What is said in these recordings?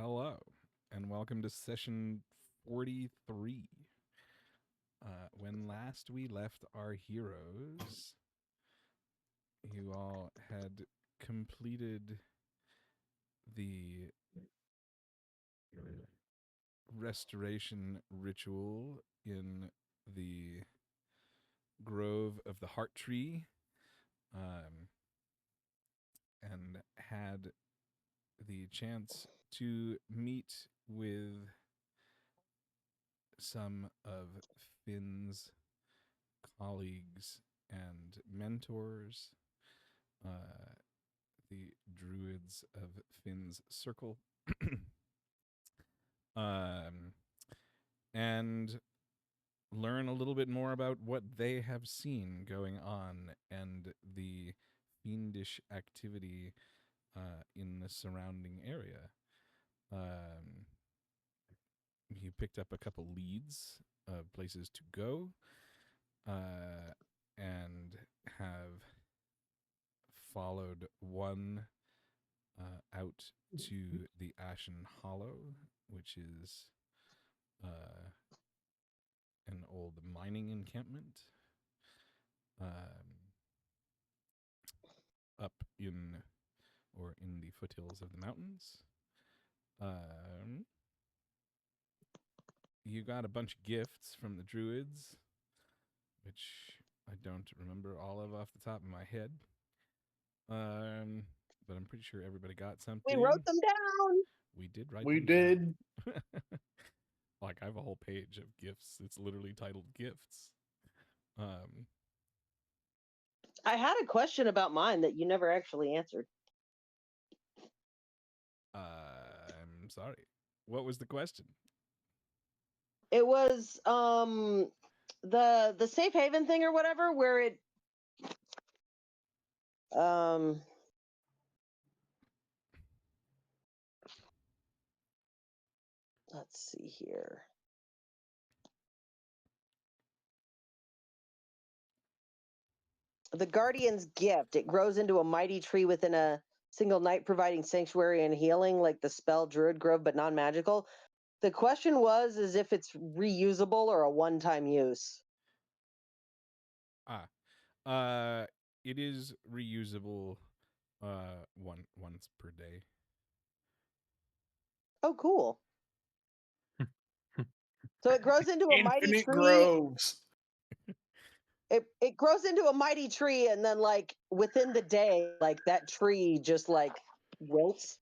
Hello, and welcome to session 43. When last we left our heroes, you all had completed the restoration ritual in the grove of the heart tree, and had the chance to meet with some of Finn's colleagues and mentors, the druids of Finn's circle, and learn a little bit more about what they have seen going on and the fiendish activity in the surrounding area. You picked up a couple leads of places to go, and have followed one out to the Ashen Hollow, which is an old mining encampment up in the foothills of the mountains. You got a bunch of gifts from the druids, which I don't remember all of off the top of my head. But I'm pretty sure everybody got something. We wrote them down. We did write We them did. down. Like, I have a whole page of gifts. It's literally titled gifts. I had a question about mine that you never actually answered. I'm sorry. What was the question? It was the safe haven thing or whatever, where it let's see here. The Guardian's Gift. It grows into a mighty tree within a single night, providing sanctuary and healing, like the spell Druid Grove, but non-magical. The question was, is if it's reusable or a one-time use. It is reusable once per day. Oh, cool. So it grows into a mighty Infinite tree. groves. It grows into a mighty tree, and then like within the day, like that tree just like wilts.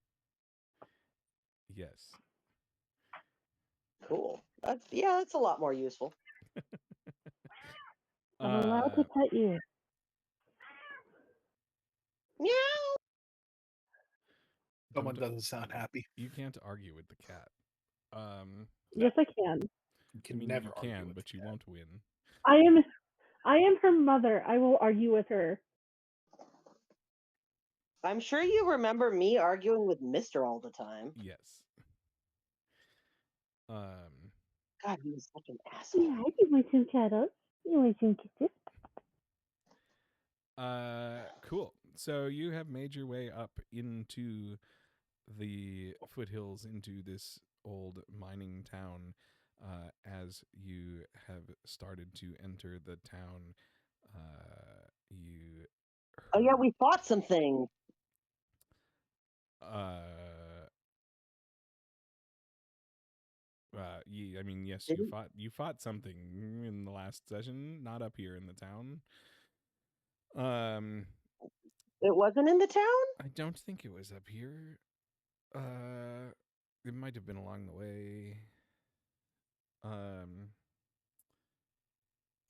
Yes. Cool. That's a lot more useful. I'm allowed to pet you. Meow. Someone doesn't sound happy. You can't argue with the cat. Yes, I can. You can you never argue can, with but the you cat. won't win. I am her mother. I will argue with her. I'm sure you remember me arguing with Mister all the time. Yes. God, he was such an asshole. Yeah, you want some cuddles? You want some kisses? Cool. So you have made your way up into the foothills into this old mining town. As you have started to enter the town, you heard, Oh yeah, we fought some things. Yes, you fought something in the last session, not up here in the town. It wasn't in the town? I don't think it was up here. It might have been along the way.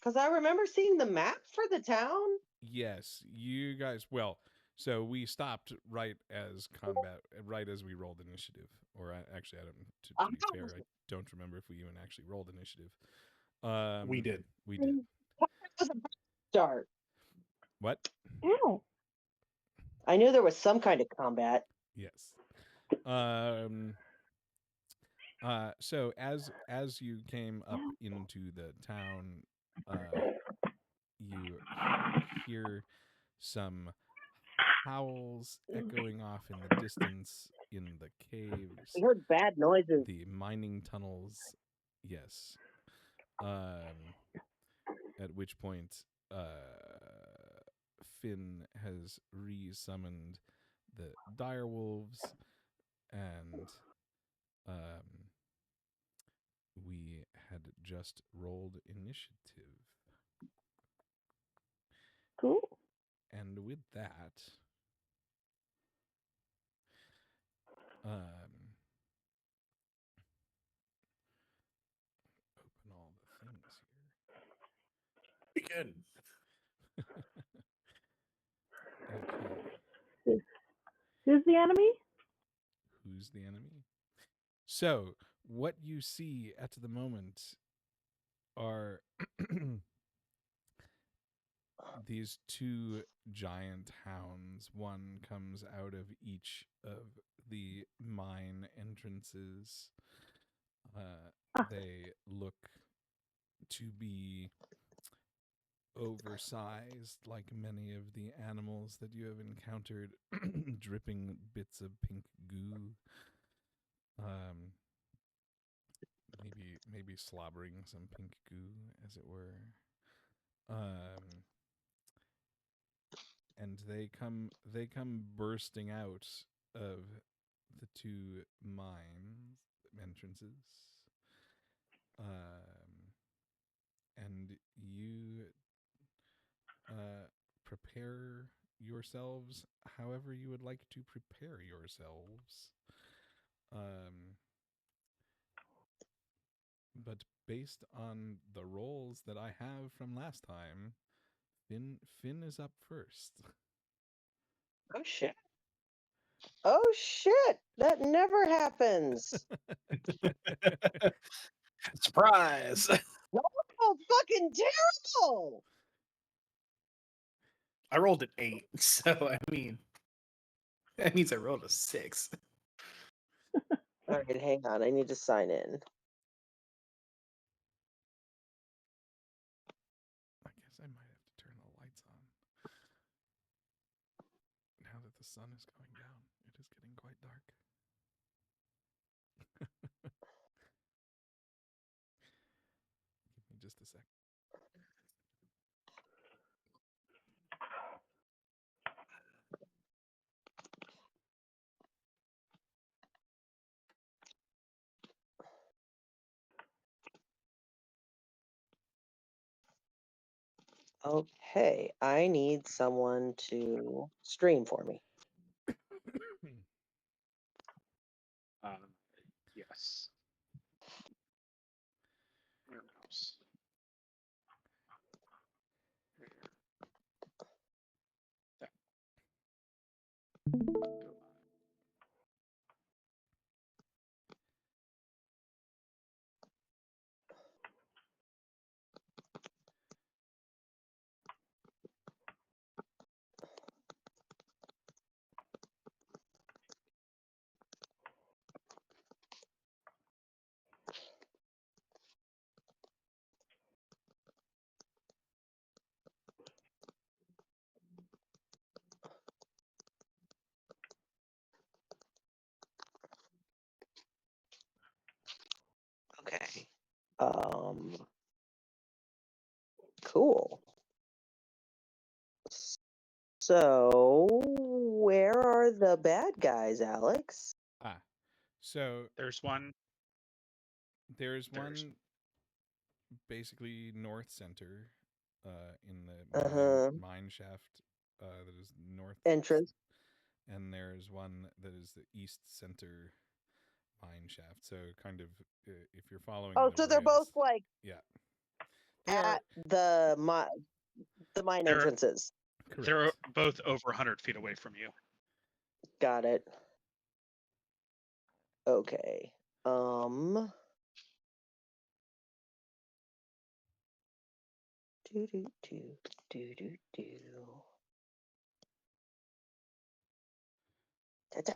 Because I remember seeing the map for the town. Yes, you guys. Well, so we stopped right as we rolled initiative. Or actually, I don't. To be fair, I don't remember if we even actually rolled initiative. We did. We did. It was a start. What? Ow. I knew there was some kind of combat. Yes. So as you came up into the town, you hear some howls echoing off in the distance, in the caves, We heard bad noises. the mining tunnels. Yes. At which point, Finn has re-summoned the dire wolves, and we had just rolled initiative. Cool. And with that, open all the things Begin. here. Okay. Who's the enemy? Who's the enemy? So, what you see at the moment are these two giant hounds. One comes out of each of the mine entrances. They look to be oversized, like many of the animals that you have encountered, dripping bits of pink goo. Maybe slobbering some pink goo, as it were. And they come bursting out of the two mine entrances. And you prepare yourselves however you would like to prepare yourselves. But based on the rolls that I have from last time, Finn is up first. Oh shit. Oh shit. That never happens. Surprise! Oh, fucking terrible. I rolled an 8, so I mean, that means I rolled a 6. All right, hang on. I need to sign in. I guess I might have to turn the lights on. Now that the sun is going down, it is getting quite dark. Give me just a sec. Okay, I need someone to stream for me. Yes. Warehouse. There. Go live. Okay. Cool. So, where are the bad guys, Alex? So There's one. there's There's- one basically north center in the Uh-huh. mine shaft that is north Entrance. and there's one that is the east center mine shaft. So kind of if you're following Oh, the so they're both rails- like yeah. They at are the mine They're- entrances. correct. They're both over 100 feet away from you. Got it. Okay. Do do do do do do. Ta-ta.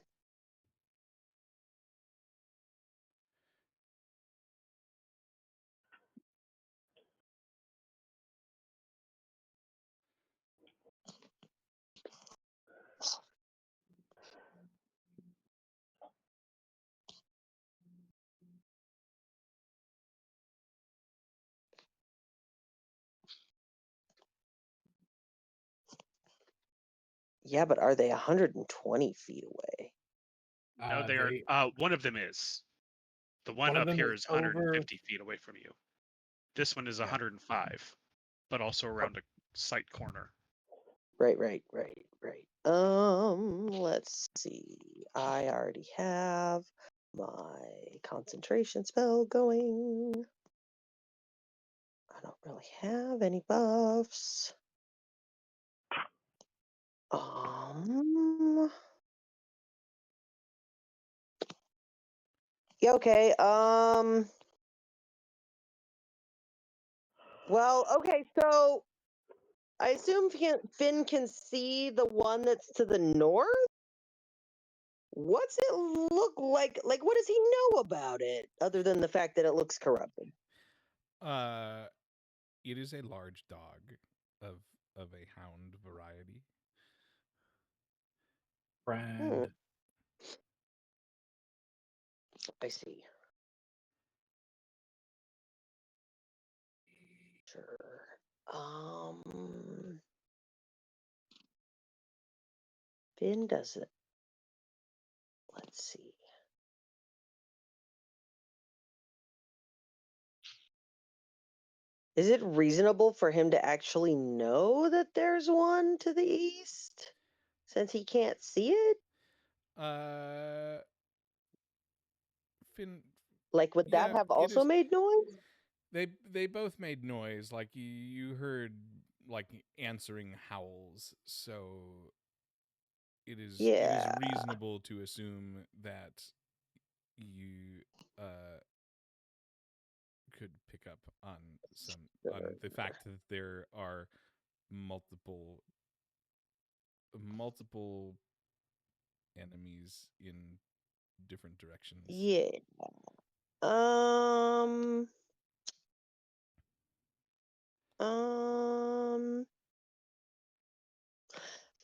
Yeah, but are they 120 feet away? No, they They- are. One of them is. The one One of up them here is is over- 150 feet away from you. This one is Yeah. 105, but also around a slight corner. Right. Let's see. I already have my concentration spell going. I don't really have any buffs. Yeah, okay. Well, okay, so I assume Finn can see the one that's to the north? What's it look like? Like, what does he know about it, other than the fact that it looks corrupted? It is a large dog of a hound variety. Friend. I see. Sure. Finn doesn't. Let's see. Is it reasonable for him to actually know that there's one to the east, since he can't see it? Finn, Like, would that yeah, have it also is. made noise? They both made noise. Like you heard like answering howls. So it is Yeah. reasonable to assume that you could pick up on on the fact that there are multiple enemies in different directions. Yeah. Um.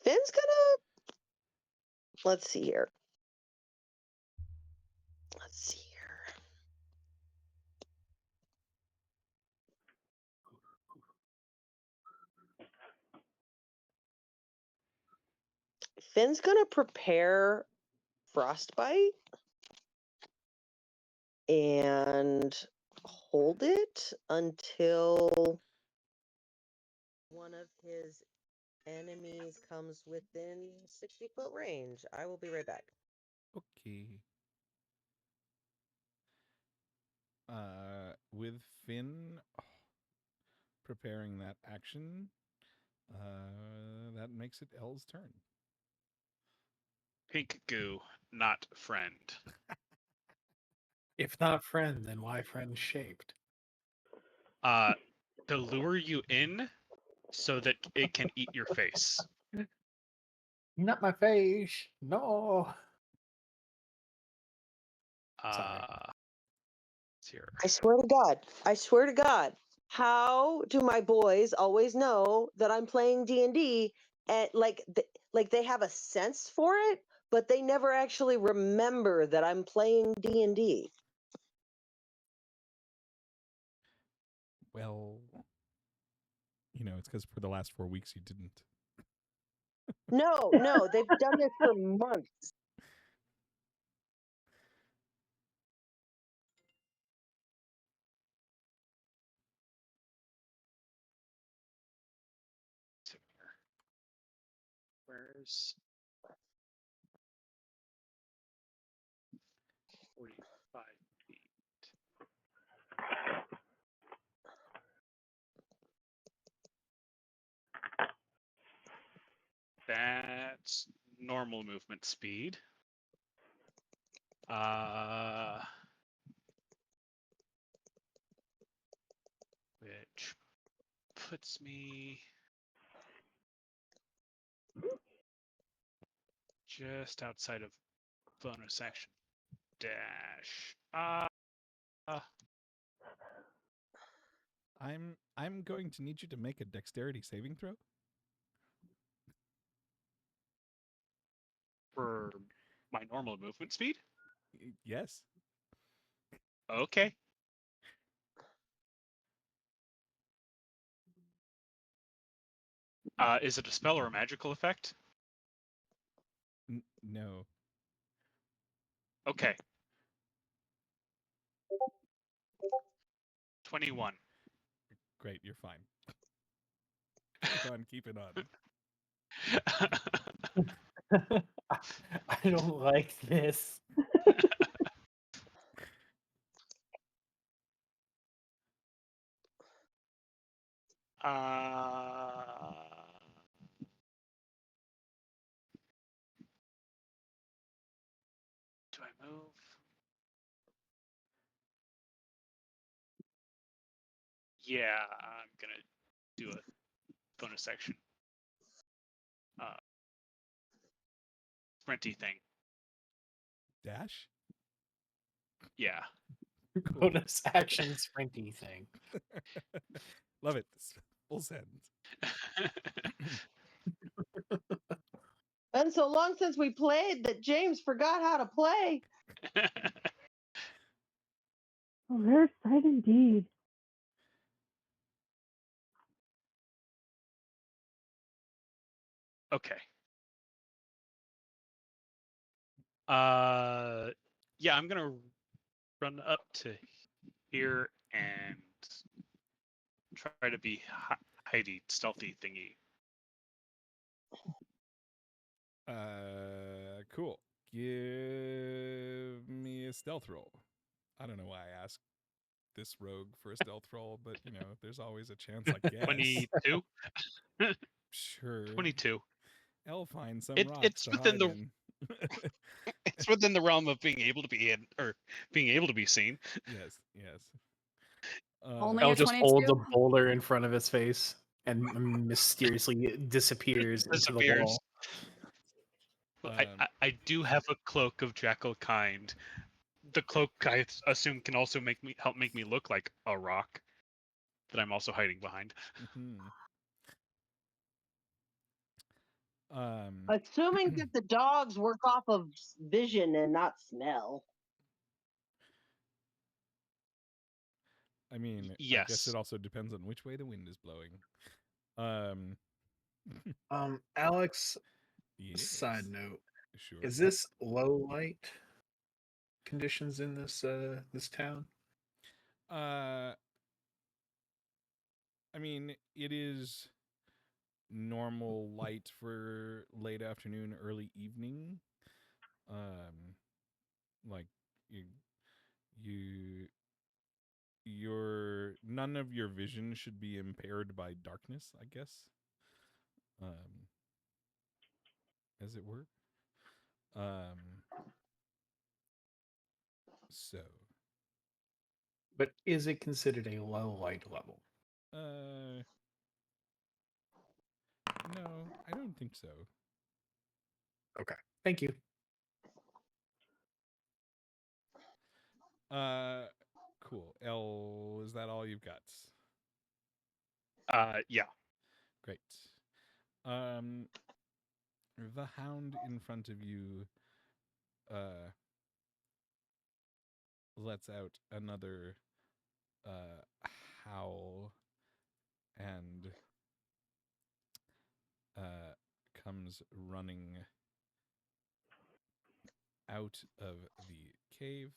Finn's gonna. Let's see here. Finn's gonna prepare frostbite and hold it until one of his enemies comes within 60-foot range. I will be right back. Okay. With Finn preparing that action, that makes it Elle's turn. Pink goo, not friend. If not friend, then why friend shaped? To lure you in so that it can eat your face. Not my face. No. Sorry. It's here. I swear to God, how do my boys always know that I'm playing D&D and like they have a sense for it, but they never actually remember that I'm playing D&D? Well, it's because for the last 4 weeks you didn't. No, they've done this for months. Where's 45 feet? That's normal movement speed. Which puts me just outside of bonus action dash. I'm going to need you to make a dexterity saving throw. For my normal movement speed? Yes. Okay. Is it a spell or a magical effect? No. Okay. 21. Great, you're fine. Keep on keeping on. I don't like this. Do I move? Yeah, I'm gonna do a bonus action. Sprinty thing. Dash? Yeah. Cool. Bonus action sprinty thing. Love it. Full send. Been so long since we played that James forgot how to play. A rare sight indeed. Okay. Yeah, I'm gonna run up to here and try to be hidey, stealthy thingy. Cool. Give me a stealth roll. I don't know why I asked this rogue for a stealth roll, but you know, there's always a chance, I guess. 22. Sure. 22. I'll find some It's rocks to within hide the in. it's within the realm of being able to be in or being able to be seen. Yes, yes. Only I'll a just hold the 22? boulder in front of his face and mysteriously disappears into the Disappears. wall. I do have a cloak of jackal kind. The cloak I assume can also help make me look like a rock that I'm also hiding behind. Assuming that the dogs work off of vision and not smell. I mean, I guess Yes. it also depends on which way the wind is blowing. Alex, Yes. side note, Sure. is this low light conditions in this this town? I mean, it is normal light for late afternoon, early evening. Like your none of your vision should be impaired by darkness, I guess. As it were. So. But is it considered a low light level? No, I don't think so. Okay. Thank you. Cool. L, is that all you've got? Yeah. Great. The hound in front of you lets out another howl and comes running out of the cave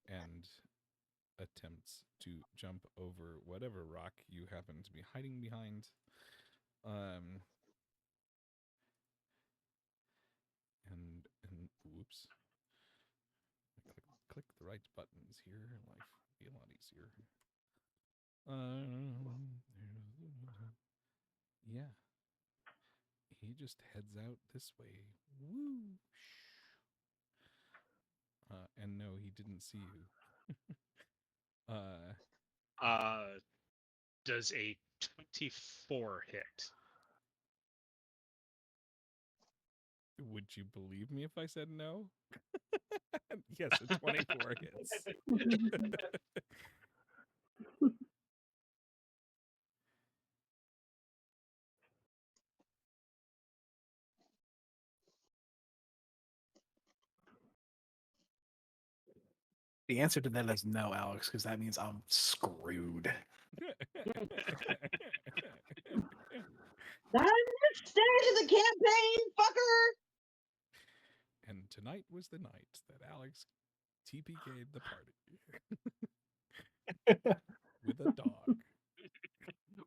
and attempts to jump over whatever rock you happen to be hiding behind. And whoops. Click the right buttons here. Life would be a lot easier. Yeah. He just heads out this way. Woo! And no, he didn't see you. Does a 24 hit? Would you believe me if I said no? Yes, a 24 hits. The answer to that is no, Alex, because that means I'm screwed. That's the stage of the campaign, fucker! tonight was the night that Alex TPK'd the party with a dog.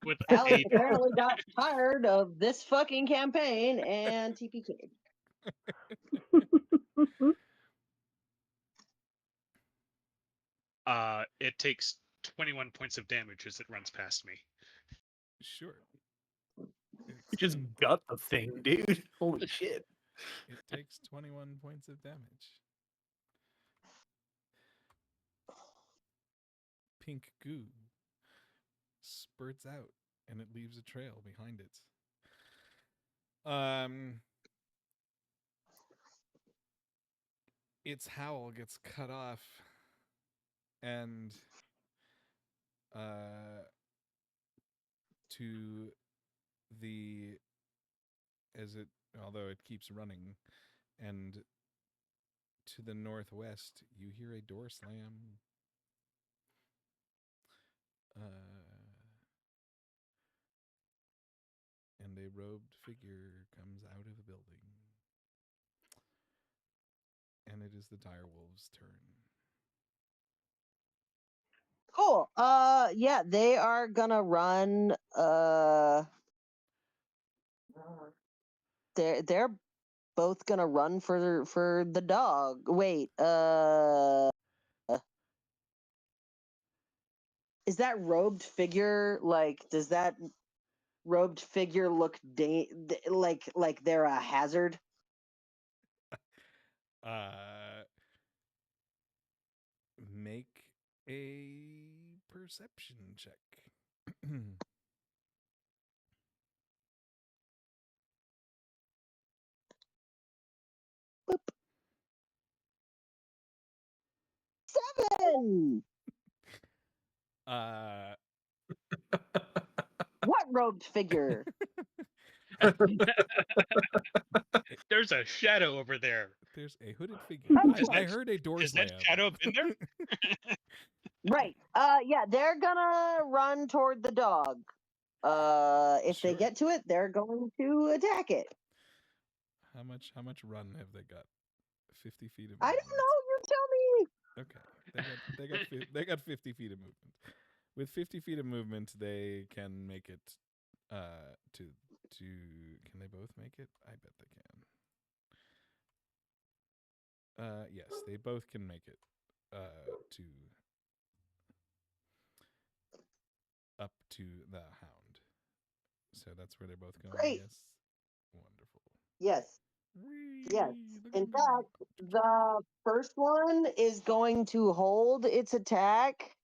With Alex a apparently got tired of this fucking campaign and TPK. it takes 21 points of damage as it runs past me. Sure. You just got the thing, dude. Holy shit. It takes 21 points of damage. Pink goo spurts out and it leaves a trail behind it. Its howl gets cut off and to the although it keeps running, and to the northwest you hear a door slam. And a robed figure comes out of the building. And it is the direwolves' turn. Cool. Yeah, they are gonna run. They're both gonna run for the dog. Wait. Is that robed figure like? Does that robed figure look like they're a hazard? Make a perception check. Boop. 7. What robed figure? There's a shadow over there. There's a hooded figure. Oh, I heard a door Has slam. that shadow been there? Right. Yeah, they're gonna run toward the dog. If they Sure. get to it, they're going to attack it. How much run have they got? 50 feet of movement. I don't know. You tell me. Okay. They got 50 feet of movement. With 50 feet of movement, they can make it to can they both make it? I bet they can. Yes, they both can make it to up to the hound. So that's where they're both going. Great. Yes. Wonderful. Yes. Whee! Yes. Look In at me. fact, the first one is going to hold its attack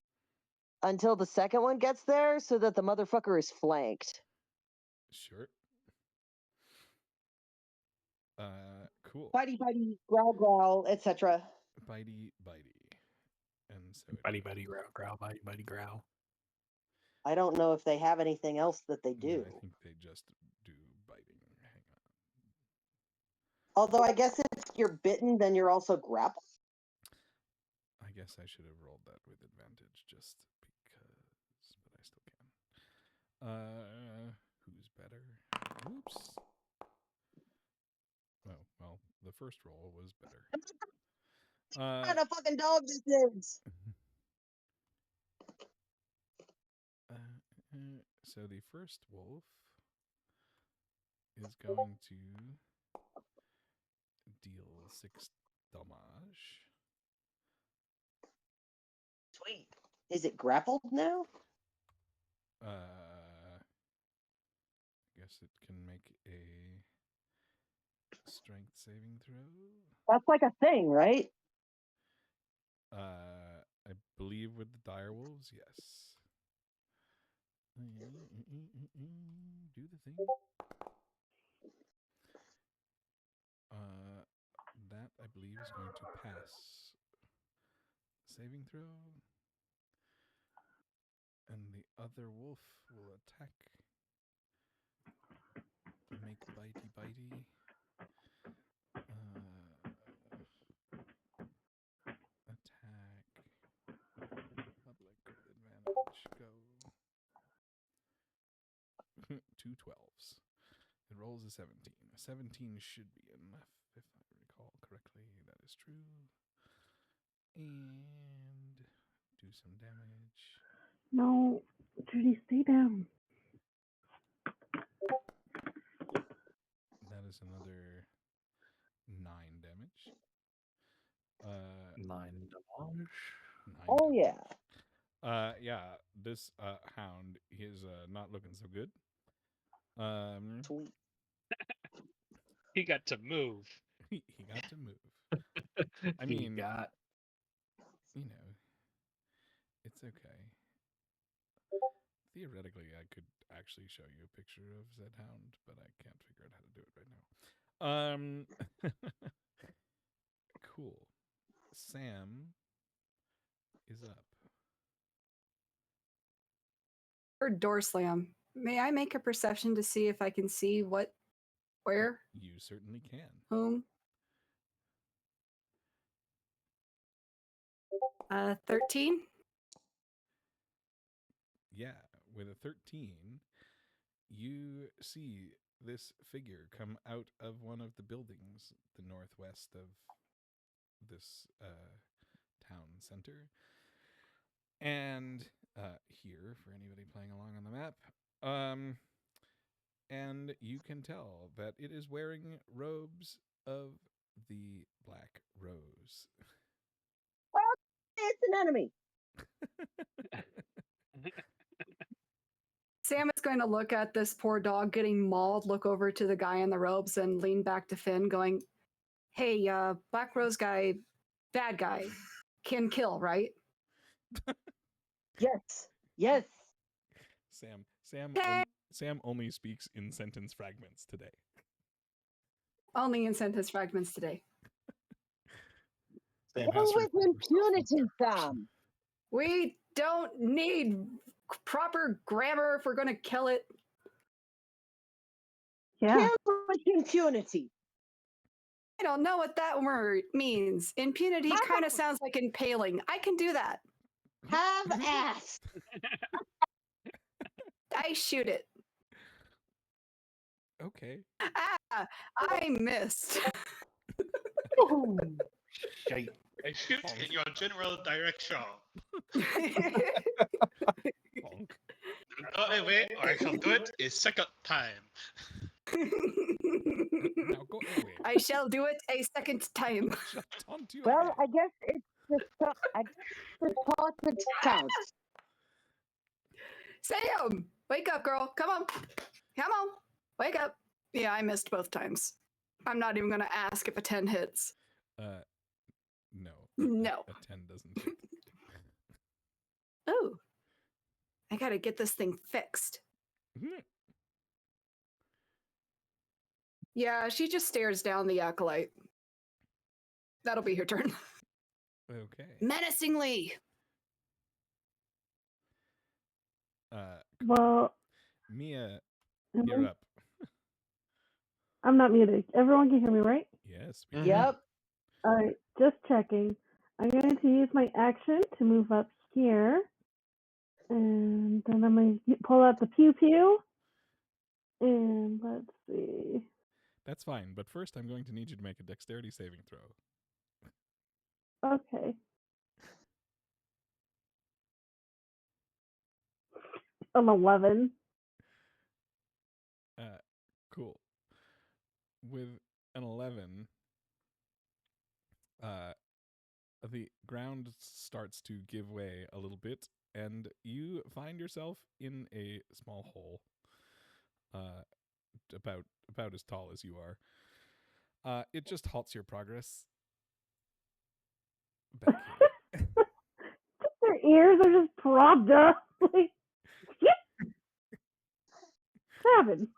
until the second one gets there so that the motherfucker is flanked. Sure. Cool. Bitey, bitey, growl, growl, etc. Bitey. And so Buddy, buddy, growl, growl, buddy, buddy, growl. I don't know if they have anything else that they do. I think they just do biting. Hang on. Although I guess if you're bitten, then you're also grappled. I guess I should have rolled that with advantage just because, but I still can. Who's better? Oops. Oh, well, the first roll was better. What kind of fucking dog this is? So the first wolf is going to deal 6 damage. Sweet. Is it grappled now? I guess it can make a strength saving throw. That's like a thing, right? I believe with the direwolves, yes. Do the thing. That I believe is going to pass. Saving throw. And the other wolf will attack. Make bitey bitey. Attack. Public with advantage. Go. 2 12s. It rolls a 17. A 17 should be enough, if I recall correctly. is true. And do some damage. No, Judy, stay down. That is another 9 damage. 9 damage. 9 Oh damage. yeah. Yeah, this hound is not looking so good. Sweet. He got to move. He got to move. I mean, got you know, it's okay. Theoretically, I could actually show you a picture of said hound, but I can't figure out how to do it right now. Cool. Sam is up. Or door slam. May I make a perception to see if I can see where, You certainly can. whom? 13? Yeah, with a 13, you see this figure come out of one of the buildings, the northwest of this town center. And here, for anybody playing along on the map, and you can tell that it is wearing robes of the Black Rose. It's an enemy. Sam is going to look at this poor dog getting mauled, look over to the guy in the robes, and lean back to Finn, going, "Hey, Black Rose guy, bad guy, can kill, right?" Yes. Yes. Sam only speaks in sentence fragments today. Only in sentence fragments today. Sam Go has to with record herself. impunity, Sam. We don't need proper grammar if we're going to kill it. Yeah. Kill with impunity. I don't know what that word means. Impunity kind of sounds like impaling. I can do that. Have ass. I shoot it. Okay. Ah, I missed. Shite. I shoot in your general direction. Bonk. Not away, or I shall do it a second time. Now go away. I shall do it a second time. Shall taunt you Well, again. I guess it's the thought that counts. Sam, wake up, girl. Come on. Come on. Wake up. Yeah, I missed both times. I'm not even going to ask if a 10 hits. No. No. A 10 doesn't hit. Oh. I got to get this thing fixed. Yeah, she just stares down the acolyte. That'll be her turn. Okay. Menacingly. Well, Mia, am you're I- up. I'm not muted. Everyone can hear me, right? Yes. Mhm. Yep. All right, just checking. I'm going to use my action to move up here. And then I'm going to pull out the pew pew. And let's see. That's fine, but first I'm going to need you to make a dexterity saving throw. Okay. An 11. Cool. With an 11, the ground starts to give way a little bit, and you find yourself in a small hole, about as tall as you are. It just halts your progress. Back here. Their ears are just propped up. Like, yep. Seven.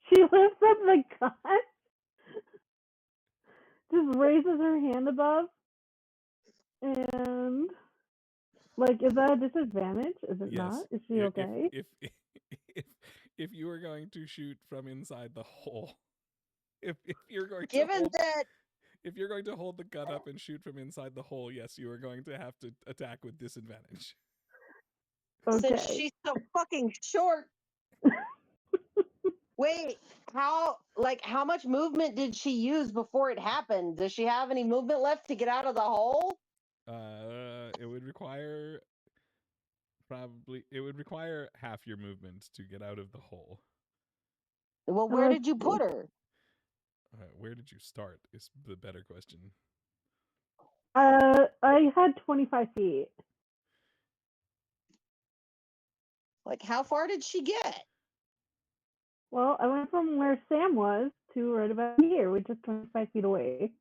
She lifts up the gun, just raises her hand above, and like, is that a disadvantage? Is it Yes. not? Is she If- okay? If you were going to shoot from inside the hole, if you're going to Given hold, that if you're going to hold the gun up and shoot from inside the hole, yes, you are going to have to attack with disadvantage. since Okay. she's so fucking short, Wait, how much movement did she use before it happened? Does she have any movement left to get out of the hole? It would require half your movement to get out of the hole. Well, where let's did you put her? Where did you start is the better question. I had 25 feet. Like, how far did she get? Well, I went from where Sam was to right about here, which is 25 feet away.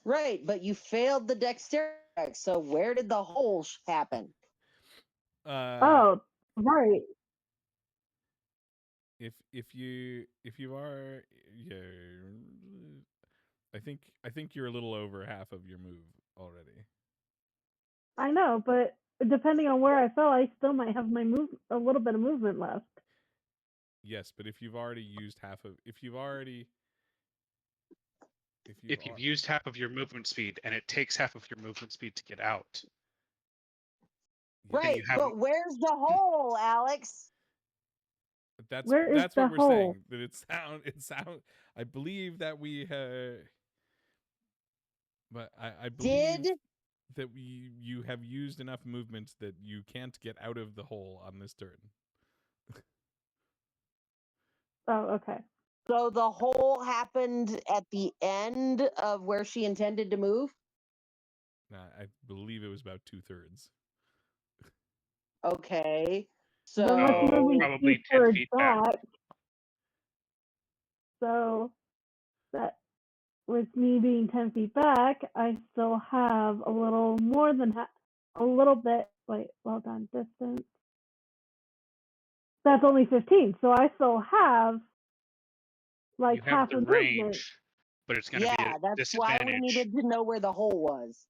Right, but you failed the dexterity check, so where did the hole happen? Oh, right. If you are, yeah, I think you're a little over half of your move already. I know, but depending on where I fell, I still might have a little bit of movement left. Yes, but if you've already used half of if you've used half of your movement speed and it takes half of your movement speed to get out. Right, you haven't- but where's the hole, Alex? That's Where is that's the what we're hole? saying. That it sound. I believe that we but I believe Did that you have used enough movement that you can't get out of the hole on this turn. Oh, okay. so the hole happened at the end of where she intended to move? I believe it was about 2/3. Okay. Then So let's move me probably 10 2/3 feet back. back. So that with me being 10 feet back, I still have a little more than a little bit. Wait, well done. Distance. That's only 15, so I still have like You have half the a movement. range, but it's going to be yeah, a that's why we disadvantage. needed to know where the hole was.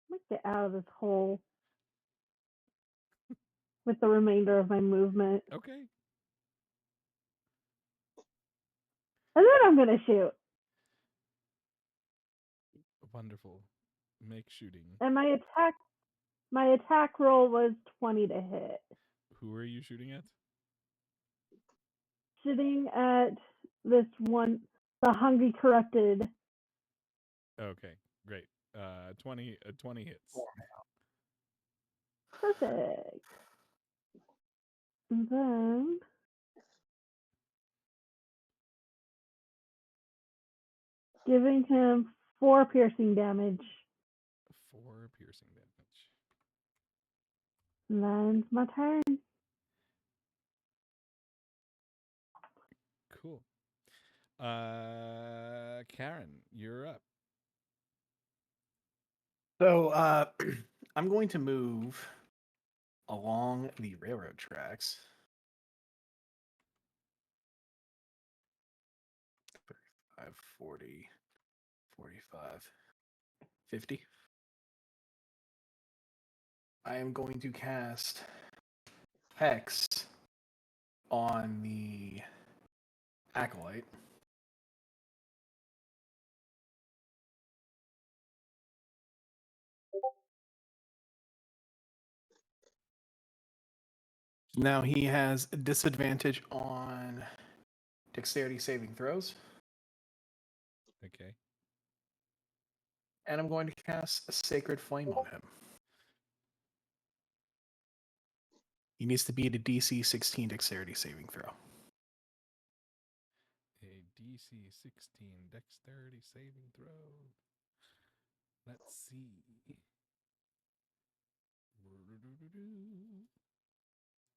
Let's get out of this hole with the remainder of my movement. Okay. And then I'm gonna shoot. Wonderful. Make shooting. And my attack roll was 20 to hit. Who are you shooting at? Shooting at this one, the hungry corrupted. Okay, great. 20 hits. Perfect. And then giving him 4 piercing damage. 4 piercing damage. And then it's my turn. Cool. Karen, you're up. So I'm going to move along the railroad tracks. 35, 40, 45, 50. I am going to cast Hex on the Acolyte. Now he has a disadvantage on dexterity saving throws. Okay. And I'm going to cast a Sacred Flame on him. He needs to beat a DC 16 dexterity saving throw. A DC 16 dexterity saving throw. Let's see.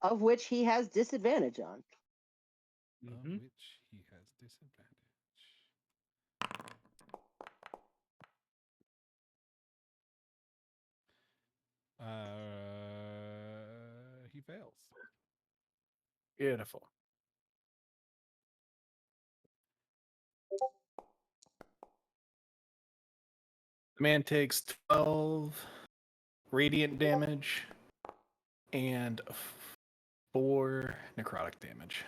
Of which he has disadvantage on. Of Mhm. which he has disadvantage. He fails. Beautiful. The man takes 12 radiant damage and 4 necrotic damage.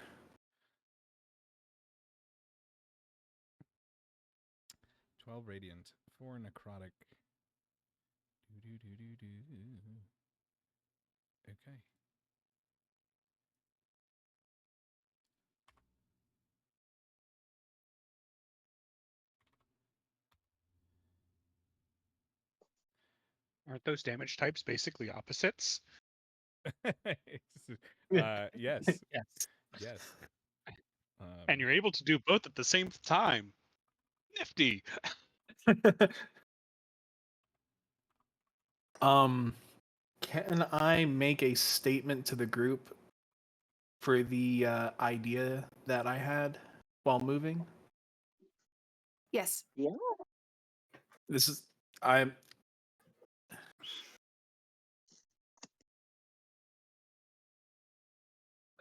12 radiant, 4 necrotic. Okay. Aren't those damage types basically opposites? Yes. Yes. Yes. And you're able to do both at the same time. Nifty. Can I make a statement to the group for the idea that I had while moving? Yes. Yeah. This is I'm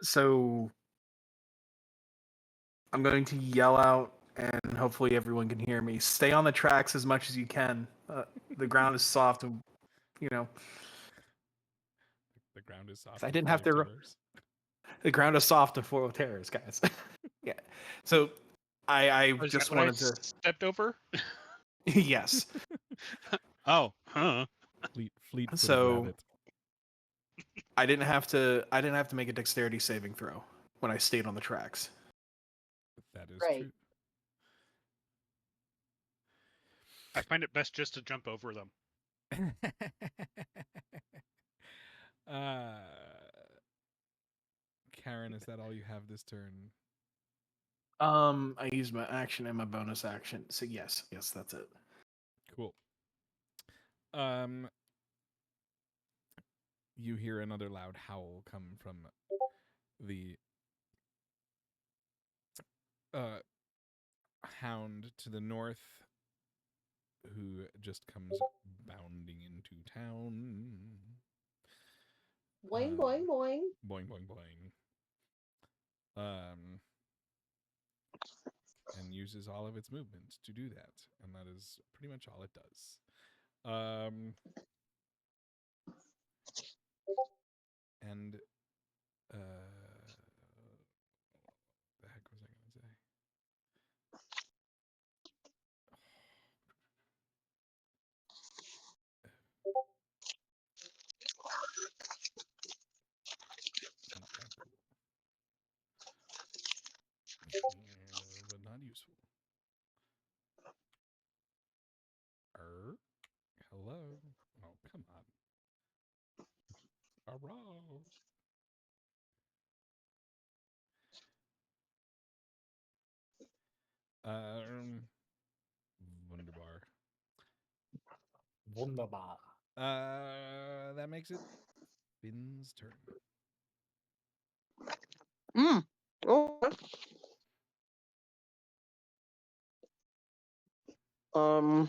so I'm going to yell out, and hopefully everyone can hear me. Stay on the tracks as much as you can. The ground is soft, and The ground is soft I and didn't full have of to. terrors. The ground is soft and full of terrors, guys. Yeah. So I Oh, is just that what I wanted to. stepped over? Yes. Oh, huh. Fleet-footed So rabbit. I didn't have to. I didn't have to make a dexterity saving throw when I stayed on the tracks. That is Right. true. I find it best just to jump over them. uh, Karen, is that all you have this turn? I used my action and my bonus action. So yes, that's it. Cool. You hear another loud howl come from the hound to the north, who just comes bounding into town. Boing, boing, boing. Boing, boing, boing. And uses all of its movement to do that, and that is pretty much all it does. And the heck was I going to say? Not that cool. But not useful. Hello? Oh, come on. Arrow. Wunderbar. Wunderbar. That makes it Finn's turn. Oh. Mm,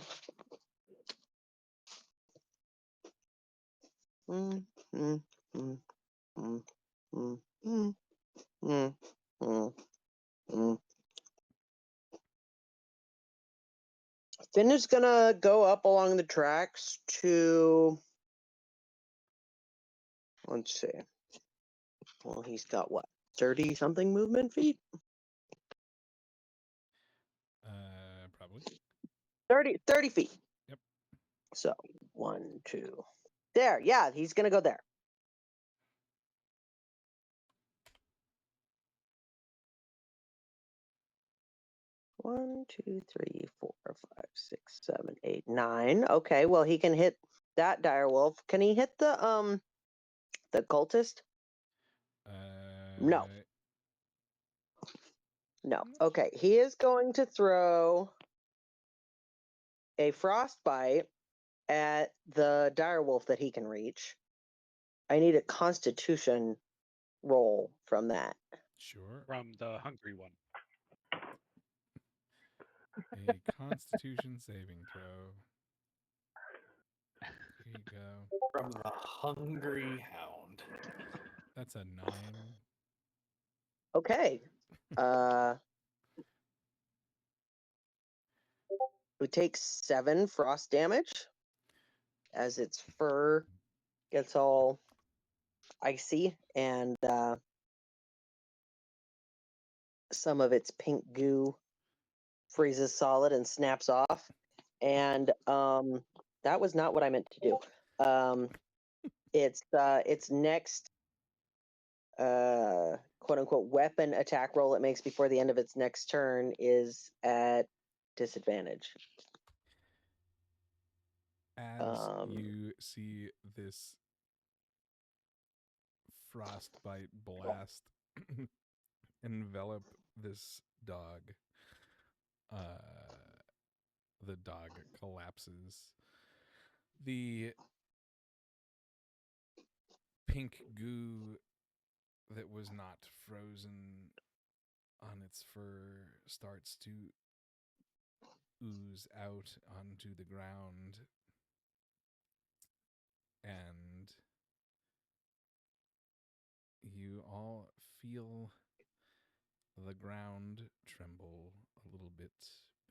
mm, mm, mm, mm, mm, mm, mm, mm. Finn is gonna go up along the tracks to. Let's see. Well, he's got what? 30 something movement feet? Probably. 30 feet. Yep. So 1, 2. There, yeah, he's gonna go there. One, 2, 3, 4, 5, 6, 7, 8, 9. Okay, well he can hit that direwolf. Can he hit the cultist? No. No. Okay, he is going to throw a frostbite at the direwolf that he can reach. I need a constitution roll from that. Sure. From the hungry one. A constitution saving throw. Here you go. From the hungry hound. That's a 9. Okay. It takes 7 frost damage as its fur gets all icy and some of its pink goo freezes solid and snaps off. And that was not what I meant to do. Its next quote unquote weapon attack roll it makes before the end of its next turn is at disadvantage. As you see this frostbite blast envelop this dog, the dog collapses. The pink goo that was not frozen on its fur starts to ooze out onto the ground, and you all feel the ground tremble a little bit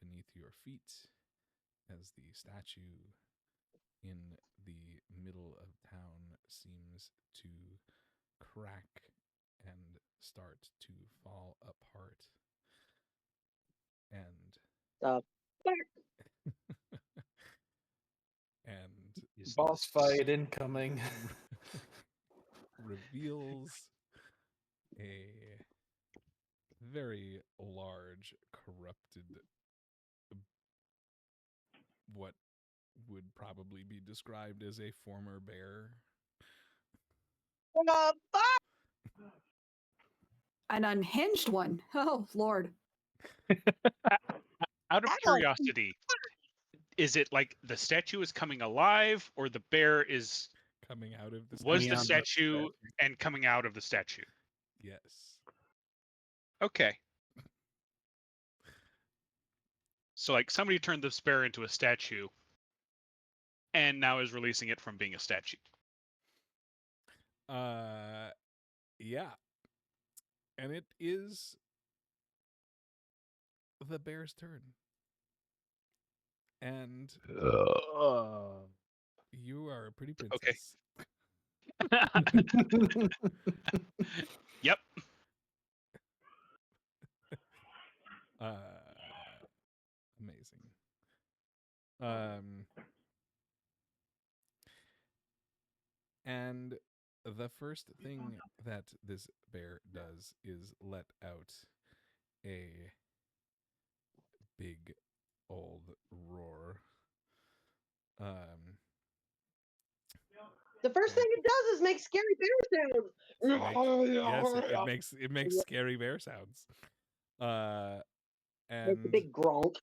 beneath your feet as the statue in the middle of town seems to crack and start to fall apart. And and Boss fight incoming. reveals a very large, corrupted, what would probably be described as a former bear. An unhinged one. Oh, Lord. Out of curiosity, is it like the statue is coming alive, or the bear is Coming out of the was Coming the out of the statue and coming out of the statue? Yes. Okay. So like somebody turned this bear into a statue and now is releasing it from being a statue. Yeah. And it is the bear's turn. And you are a pretty princess. Yep. Amazing. And the first thing that this bear does is let out a big old roar. The first thing it does is make scary bear sounds. Yes, it makes scary bear sounds. Makes a And big gronk.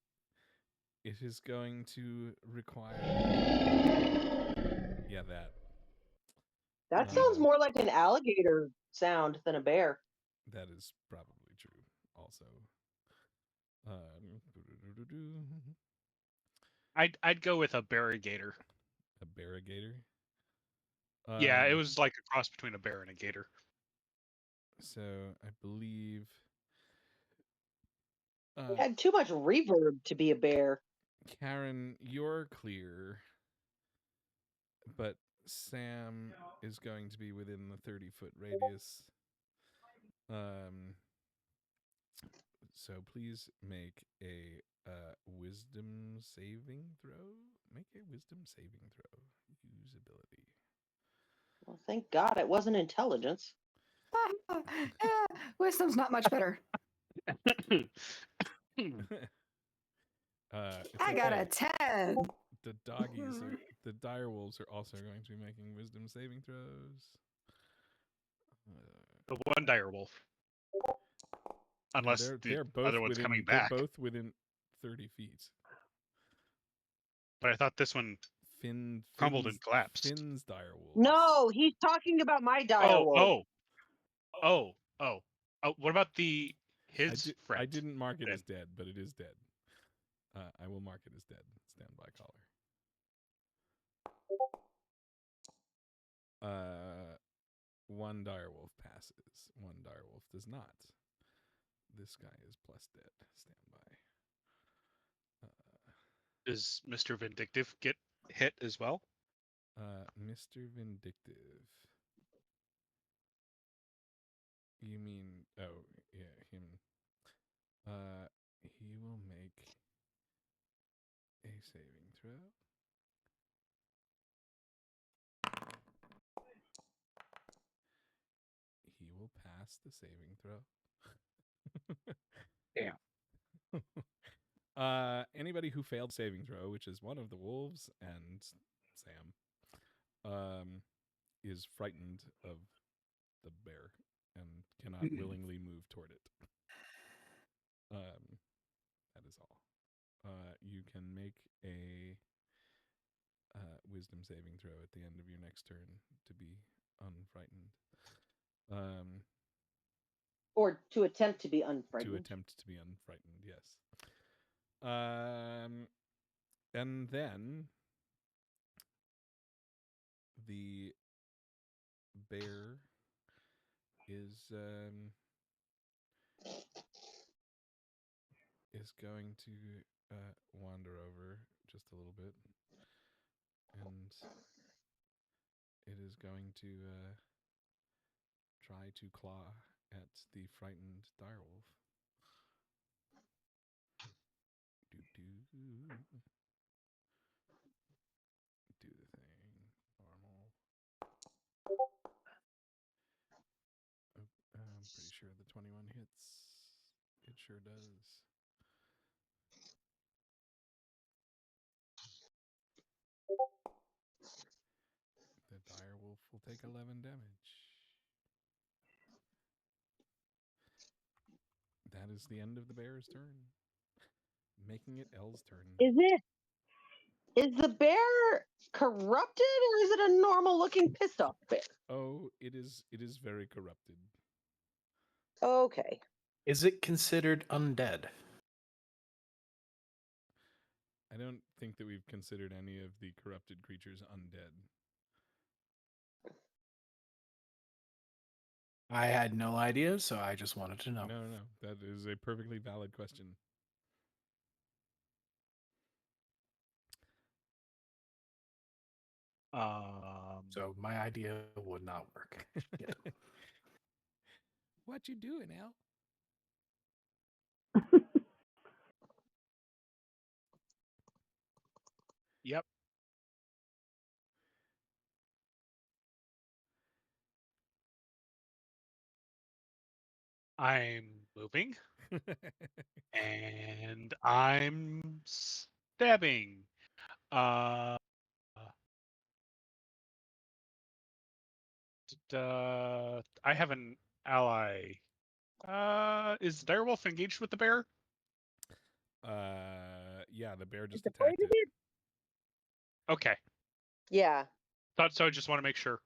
it is going to require that. That sounds more like an alligator sound than a bear. That is probably true also. I'd go with a barrigator. A barrigator? Yeah, it was like a cross between a bear and a gator. So I believe It had too much reverb to be a bear. Karen, you're clear, but Sam is going to be within the 30-foot radius. So please make a wisdom saving throw. Make a wisdom saving throw. Usability. Well, thank God it wasn't intelligence. Wisdom's not much better. I got a 10. The doggies, the dire wolves are also going to be making wisdom saving throws. The one dire wolf. Unless they're the both other one's coming They're back. both within 30 feet. But I thought this one crumbled and collapsed. Finn's dire wolves. No, he's talking about my dire wolf. Oh. What about his friend? I didn't mark it as dead, but it is dead. I will mark it as dead. Standby caller. One dire wolf passes. One dire wolf does not. This guy is plus dead. Standby. Does Mr. Vindictive get hit as well? Mr. Vindictive. You mean, oh, yeah, him. He will make a saving throw. will pass the saving throw. Damn. Anybody who failed saving throw, which is one of the wolves and Sam, is frightened of the bear and cannot willingly move toward it. That is all. You can make a wisdom saving throw at the end of your next turn to be unfrightened. Or to attempt to be unfrightened. To attempt to be unfrightened, yes. And then the bear is going to wander over just a little bit, and it is going to try to claw at the frightened direwolf. Do the thing. Normal. Oh, I'm pretty sure the 21 hits. It sure does. The direwolf will take 11 damage. That is the end of the bear's turn, making it Elle's turn. Is the bear corrupted, or is it a normal looking pissed off bear? Oh, it is very corrupted. Okay. Is it considered undead? I don't think that we've considered any of the corrupted creatures undead. I had no idea, so I just wanted to know. No, that is a perfectly valid question. So my idea would not work. What you doing, Al? Yep. I'm moving and I'm stabbing. I have an ally. Is the direwolf engaged with the bear? Yeah, the bear just Is it afraid attacked of it. Okay. Yeah. Thought so. Just want to make sure.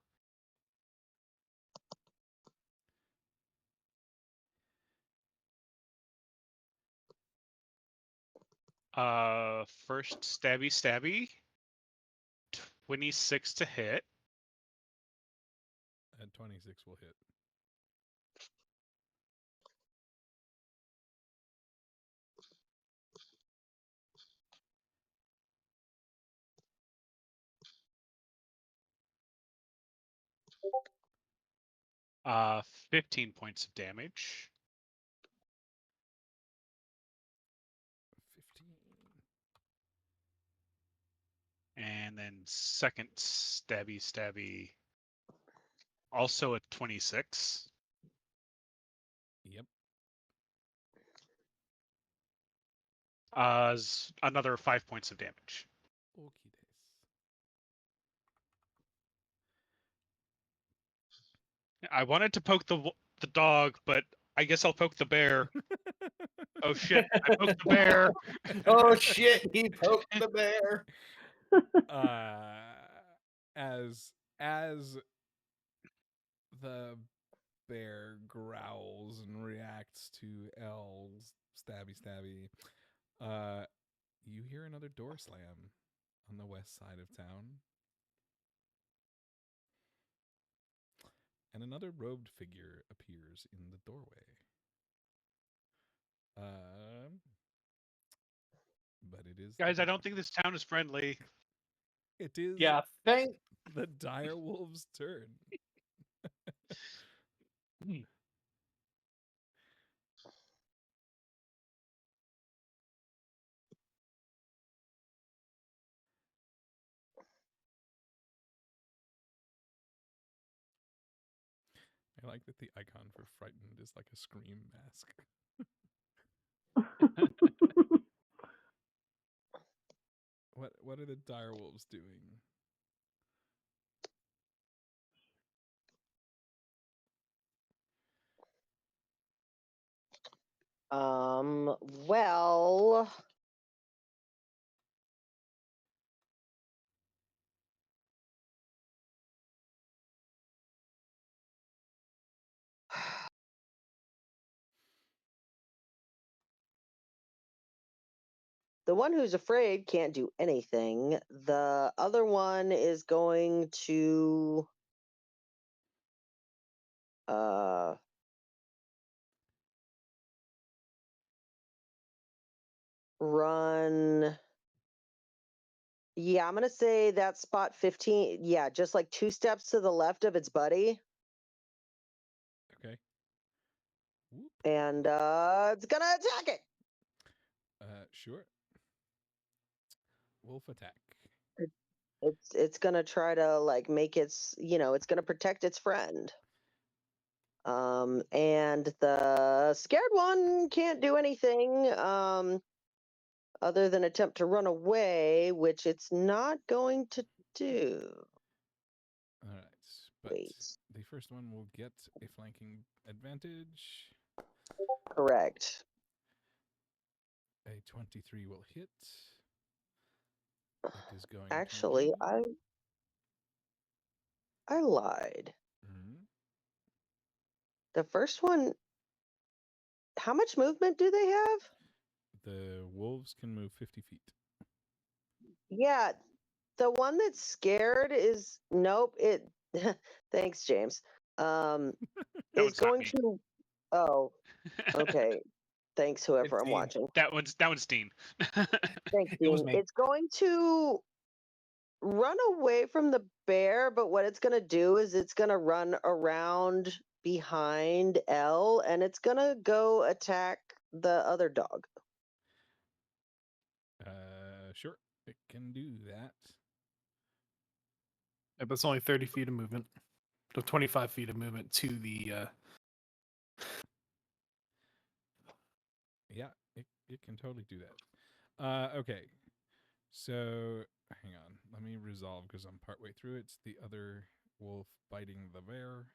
First stabby. 26 to hit. And 26 will hit. Uh, 15 points of damage. 15. And then second stabby. Also at 26. Yep. Another 5 points of damage. Okie days. I wanted to poke the dog, but I guess I'll poke the bear. Oh shit! I poked the bear. Oh shit! He poked the bear. As the bear growls and reacts to L's stabby, you hear another door slam on the west side of town. And another robed figure appears in the doorway. But it is Guys, I don't think this town is friendly. It is Thank the direwolf's turn. I like that the icon for frightened is like a scream mask. What are the direwolves doing? Well, the one who's afraid can't do anything. The other one is going to run. Yeah, I'm going to say that spot 15. Yeah, just like 2 steps to the left of its buddy. Okay. Whoop. And it's going to attack it. Sure. Wolf attack. It's going to try to like make its, it's going to protect its friend. And the scared one can't do anything other than attempt to run away, which it's not going to do. All right. But the first one will get a flanking advantage. Correct. A 23 will hit. It is going Actually, to do... I lied. Mm-hmm. The first one, how much movement do they have? The wolves can move 50 feet. Yeah, the one that's scared is nope. It thanks, James. Is going to. Oh, okay. Thanks, whoever I'm watching. That one's Dean. Thanks, It was Dean. me. It's going to run away from the bear, but what it's going to do is it's going to run around behind L, and it's going to go attack the other dog. Sure. It can do that. Yeah, that's only 30 feet of movement. So 25 feet of movement to the... Yeah, it can totally do that. Okay. So, hang on. Let me resolve because I'm partway through. It's the other wolf biting the bear.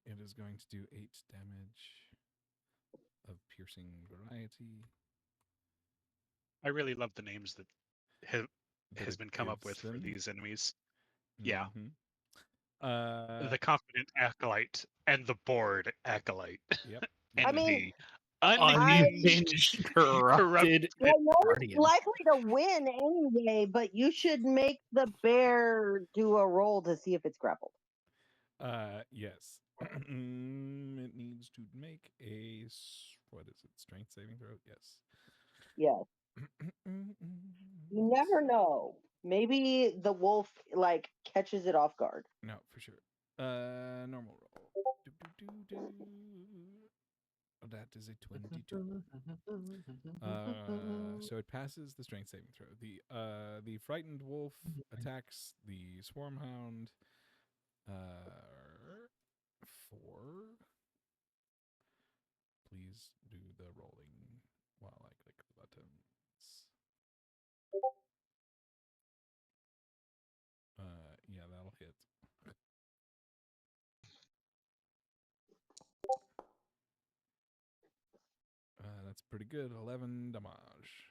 It is going to do 8 damage of piercing variety. I really love the names that has been come up with for these enemies. Yeah. Mm-hmm. The confident acolyte and the bored acolyte. Yep. And I mean, the unhinged, corrupted I know it's guardian. likely to win anyway, but you should make the bear do a roll to see if it's grappled. Yes. It needs to make a what is it? Strength saving throw? Yes. Yes. You never know. Maybe the wolf like catches it off guard. No, for sure. Normal roll. Oh, that is a 22. So it passes the strength saving throw. The frightened wolf attacks the swarm hound. 4. Please do the rolling while I click the buttons. Yeah, that'll hit. That's pretty good. 11 damage.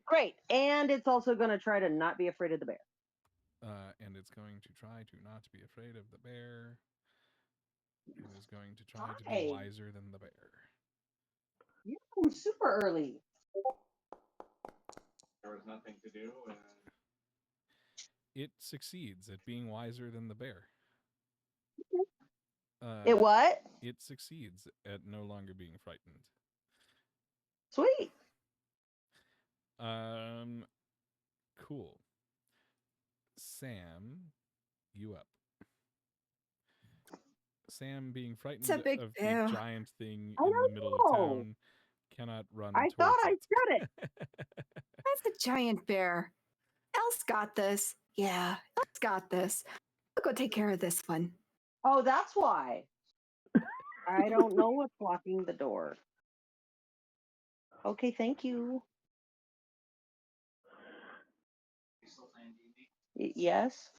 Great. And it's also going to try to not be afraid of the bear. And it's going to try to not be afraid of the bear. It is going to try to be wiser than the bear. You're super early. There was nothing to do. It succeeds at being wiser than the bear. It what? It succeeds at no longer being frightened. Sweet. Cool. Sam, you up. Sam, being frightened of the giant thing in the middle of town, cannot run I towards thought I it. said it. That's a giant bear. Elle's got this. Yeah, let's got this. I'll go take care of this one. Oh, that's why. I don't know what's blocking the door. Okay, thank you. Yes.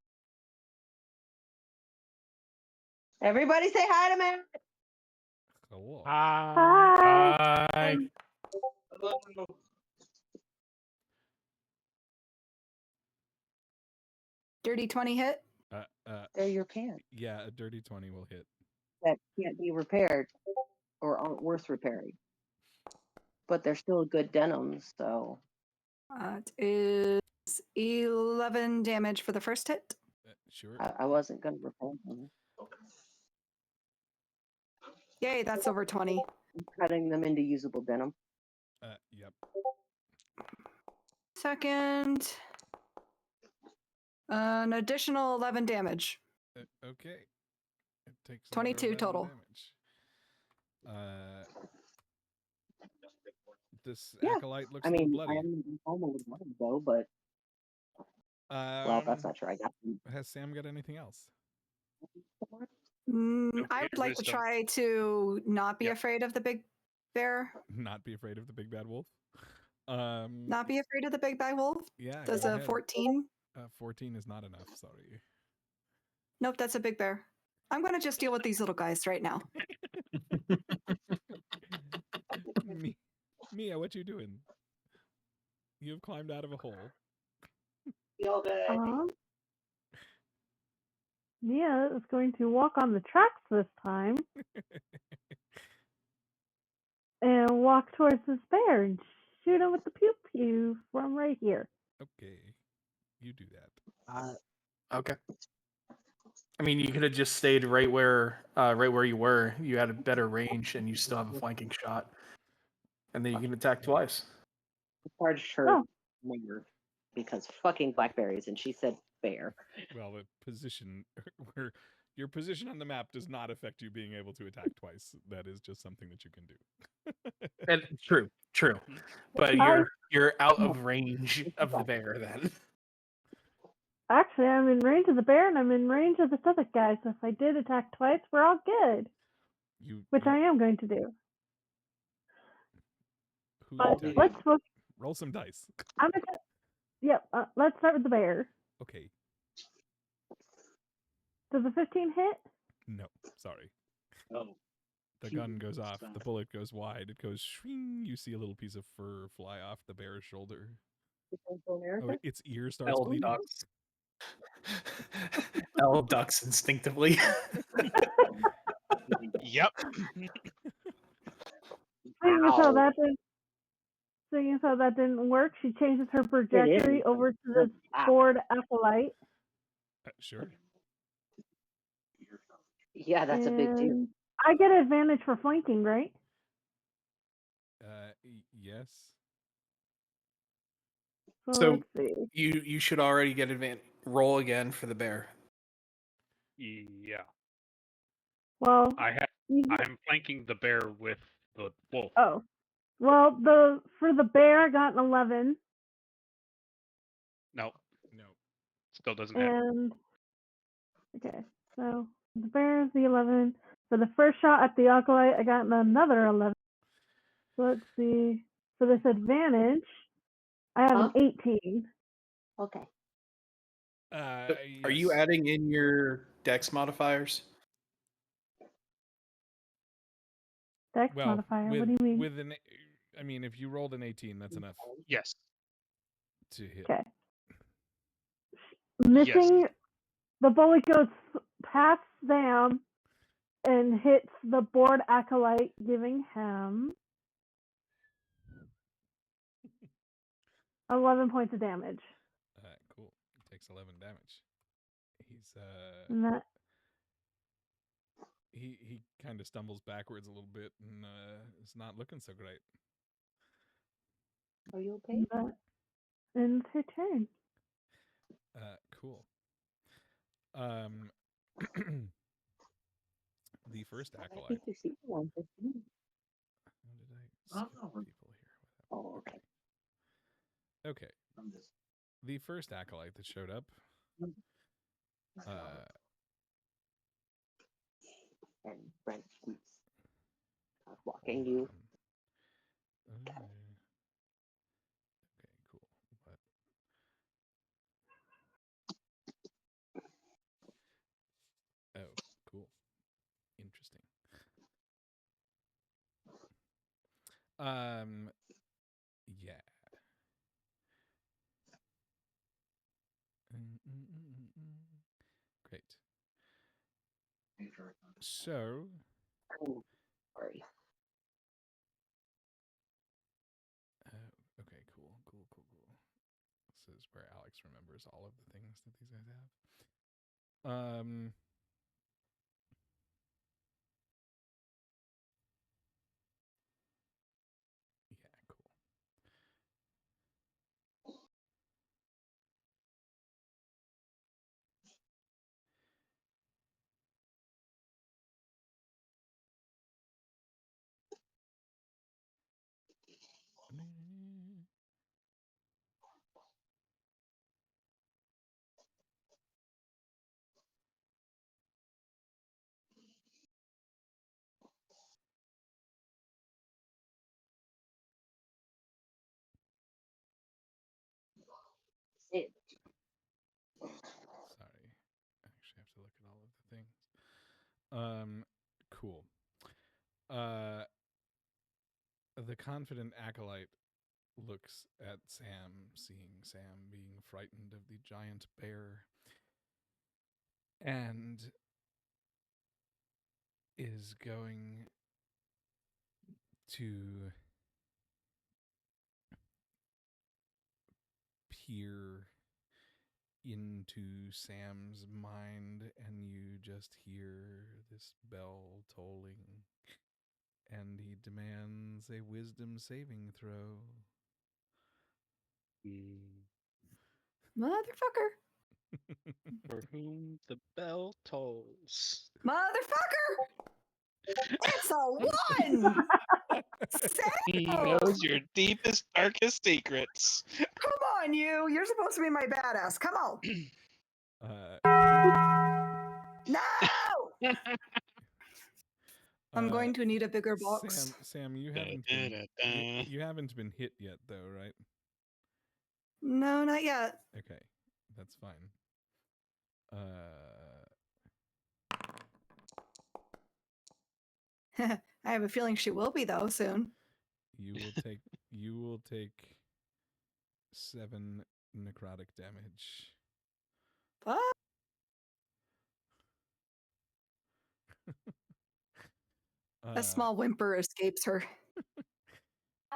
Everybody say hi to Matt. Hello. Hi. Hi. Dirty 20 hit. They're your pants Yeah, a dirty 20 will hit. that can't be repaired or aren't worth repairing. But they're still good denims, so. It is 11 damage for the first hit. Sure. I wasn't going to repair them. Yay, that's over 20. I'm cutting them into usable denim. Yep. Second, an additional 11 damage. Okay. It takes 22 another 11 total. damage. This Yeah. acolyte looks I a little mean, bloody. I am home a little while ago, but well, that's not true. I got them. Has Sam got anything else? I would like to Wisdom. try to not be Yep. afraid of the big bear. Not be afraid of the big bad wolf. Not be afraid of the big bad wolf. Yeah. Does go a ahead. 14? 14 is not enough. Sorry. Nope, that's a big bear. I'm going to just deal with these little guys right now. Mia, what you doing? You've climbed out of a hole. Feel good. Mia is going to walk on the tracks this time and walk towards this bear and shoot him with the pew pew from right here. Okay. You do that. Okay. I mean, you could have just stayed right where you were. You had a better range, and you still have a flanking shot, and then you can attack twice. Charged her mayor because fucking blackberries, and she said bear. Well, the position where your position on the map does not affect you being able to attack twice. That is just something that you can do. And true, but you're out of range of the bear then. Actually, I'm in range of the bear and I'm in range of this other guy, so if I did attack twice, we're all good. Which I am going to do. Who But attacked? let's look. Roll some dice. Yep, let's start with the bear. Okay. Does a 15 hit? No, sorry. Oh. The gun goes off. The bullet goes wide. It goes shwing. You see a little piece of fur fly off the bear's shoulder. Oh, its ear starts bleeding. Ducks. L ducks instinctively. Yep. Seeing as how that didn't work, she changes her trajectory over to the board acolyte. Sure. Yeah, that's a big deal. I get advantage for flanking, right? Yes. So let's see. you should already get advantage. Roll again for the bear. Yeah. Well, I'm flanking the bear with the wolf. Oh, well, for the bear, I got an 11. No. Still doesn't hit. And okay, so the bear is the 11. For the first shot at the acolyte, I got another 11. So let's see. For this advantage, I have an 18. Okay. Are you adding in your dex modifiers? Dex modifier. What do you mean? I mean, if you rolled an 18, that's enough. Yes. To hit. Okay. Missing, the bullet goes past Sam and hits the board acolyte, giving him 11 points of damage. Cool. He takes 11 damage. He's he kind of stumbles backwards a little bit and it's not looking so great. Are you okay? That ends her turn. Cool. The first acolyte. I think you see one. How did I skip people here? Oh, okay. Okay. The first acolyte that showed up And Brent keeps walking you. Okay, cool. What? Oh, cool. Interesting. Yeah. Great. So, Oh, sorry. okay, cool. This is where Alex remembers all of the things that these guys have. Yeah, cool. It, Sorry. I actually have to look at all of the things. Cool. The confident acolyte looks at Sam, seeing Sam being frightened of the giant bear, and is going to peer into Sam's mind, and you just hear this bell tolling, and he demands a wisdom saving throw. Motherfucker. For whom the bell tolls. Motherfucker. It's a 1. He Sam! knows your deepest, darkest secrets. Come on, you. You're supposed to be my badass. Come on. No! I'm going to need a bigger box. Sam, you haven't been you haven't been hit yet, though, right? No, not yet. Okay, that's fine. I have a feeling she will be though soon. You will take 7 necrotic damage. What? A small whimper escapes her.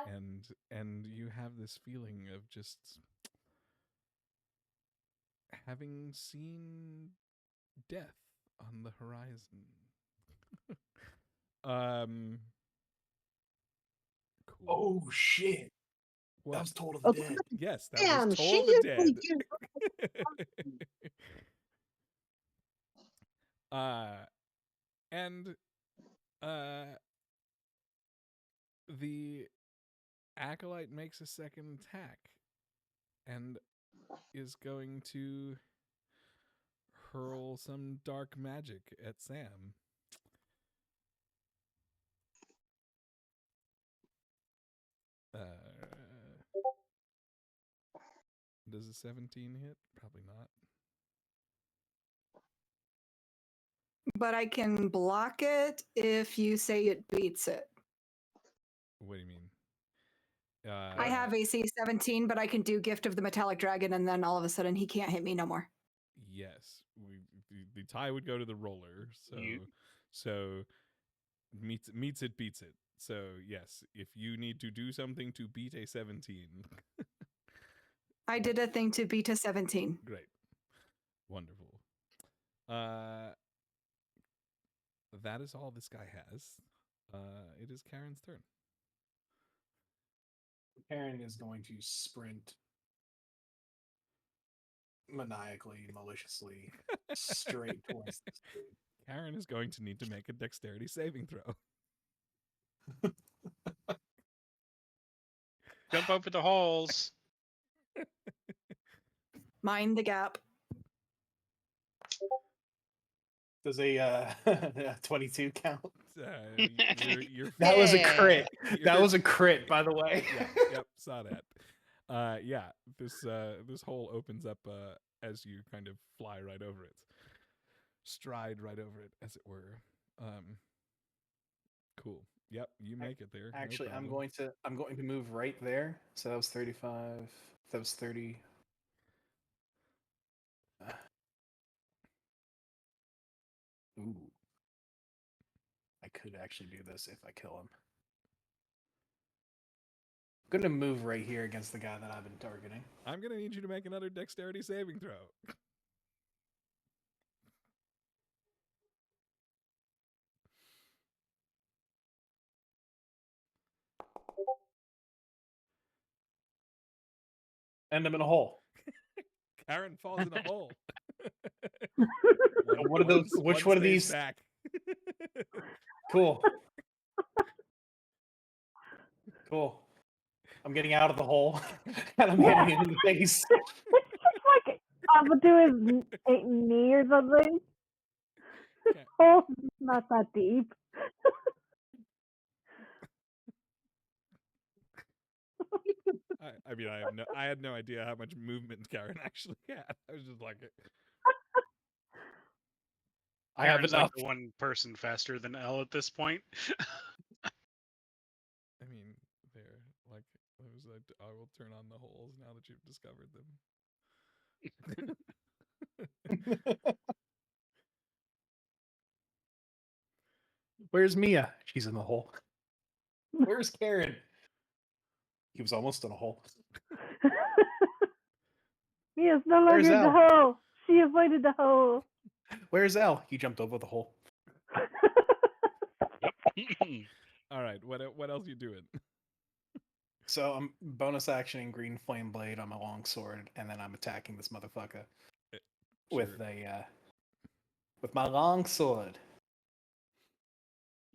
And you have this feeling of just having seen death on the horizon. Cool. Oh shit! What? That was Toll of the Dead. Yes, that damn, was she Toll the usually Dead. And the acolyte makes a second attack and is going to hurl some dark magic at Sam. Does a 17 hit? Probably not. But I can block it if you say it beats it. What do you mean? I have AC 17, but I can do Gift of the Metallic Dragon, and then all of a sudden he can't hit me no more. Yes, the tie would go to the roller. So meets it beats it. So yes, if you need to do something to beat a 17. I did a thing to beat a 17. Great, wonderful. That is all this guy has. It is Karen's turn. Karen is going to sprint maniacally, maliciously, straight towards this dude. Karen is going to need to make a dexterity saving throw. Jump over the holes. Mind the gap. Does a 22 count? You're That was a crit. You're- That was a crit, by the way. yeah, yep, saw that. Yeah, this hole opens up as you kind of fly right over it, stride right over it, as it were. Cool. Yep, you make it there. Actually, no I'm problem. going to move right there. So that was 35. That was 30. Ooh. I could actually do this if I kill him. I'm gonna move right here against the guy that I've been targeting. I'm gonna need you to make another dexterity saving throw. End him in a hole. Karen falls in a hole. What are those? Which one of stays these? back? Cool. Cool. I'm getting out of the hole and I'm hitting him in the face. It's just like up to his knee or something. Okay. Oh, not that deep. I mean, I had no idea how much movement Karen actually had. I was just like, I have Karen's enough. like the one person faster than Elle at this point. I mean, there, like, I was like, I will turn on the holes now that you've discovered them. Where's Mia? She's in the hole. Where's Karen? He was almost in a hole. He is no longer Where's in the Elle? hole. She avoided the hole. Where's Elle? He jumped over the hole. All right, what else you doing? So I'm bonus actioning green flame blade on my long sword, and then I'm attacking this motherfucker with Sure. a with my long sword.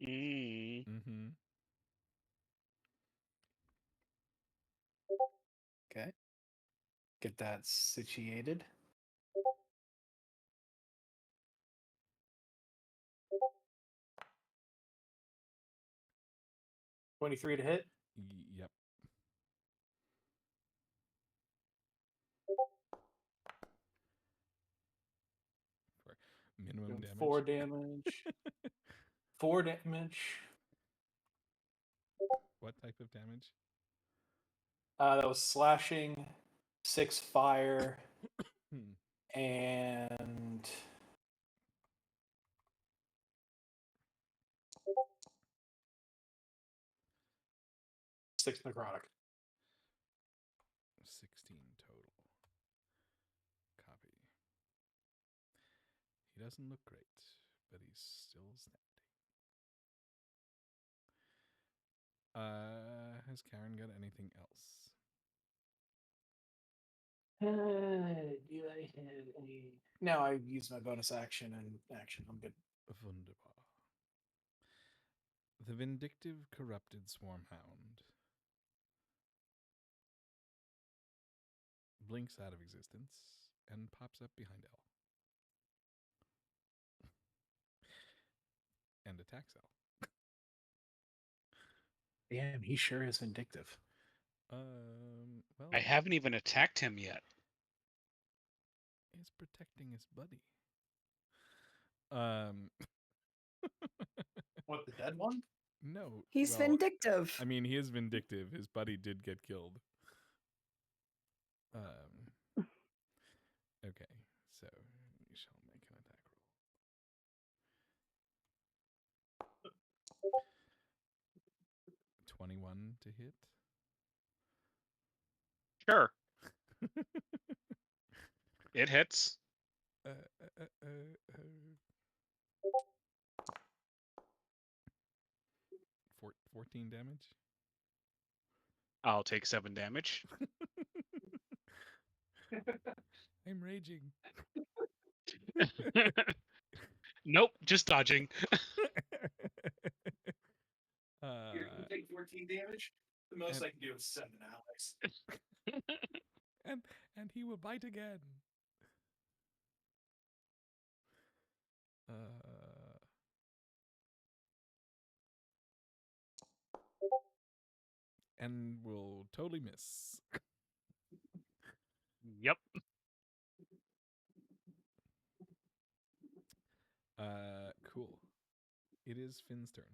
Mm-hmm. Okay. Get that situated. $23 to hit. Yep. For minimum Doing damage. 4 damage. 4 damage. What type of damage? That was slashing, 6 fire, Hmm. and 6 necrotic. 16 total. Copy. He doesn't look great, but he's still standing. Has Karen got anything else? Do I have any? No, I used my bonus action and action. I'm good. Wunderbar. The vindictive, corrupted swarmhound blinks out of existence and pops up behind Elle. And attacks Elle. Damn, he sure is vindictive. Well, I haven't even attacked him yet. he's protecting his buddy. What, the dead one? No. He's well, vindictive. I mean, he is vindictive. His buddy did get killed. Okay, so you shall make an attack roll. 21 to hit. Sure. It hits. 14 damage. I'll take 7 damage. I'm raging. Nope, just dodging. Here, you take 14 damage. The most and- I can do is 7, Alex. and he will bite again. and will totally miss. Yep. Cool. It is Finn's turn.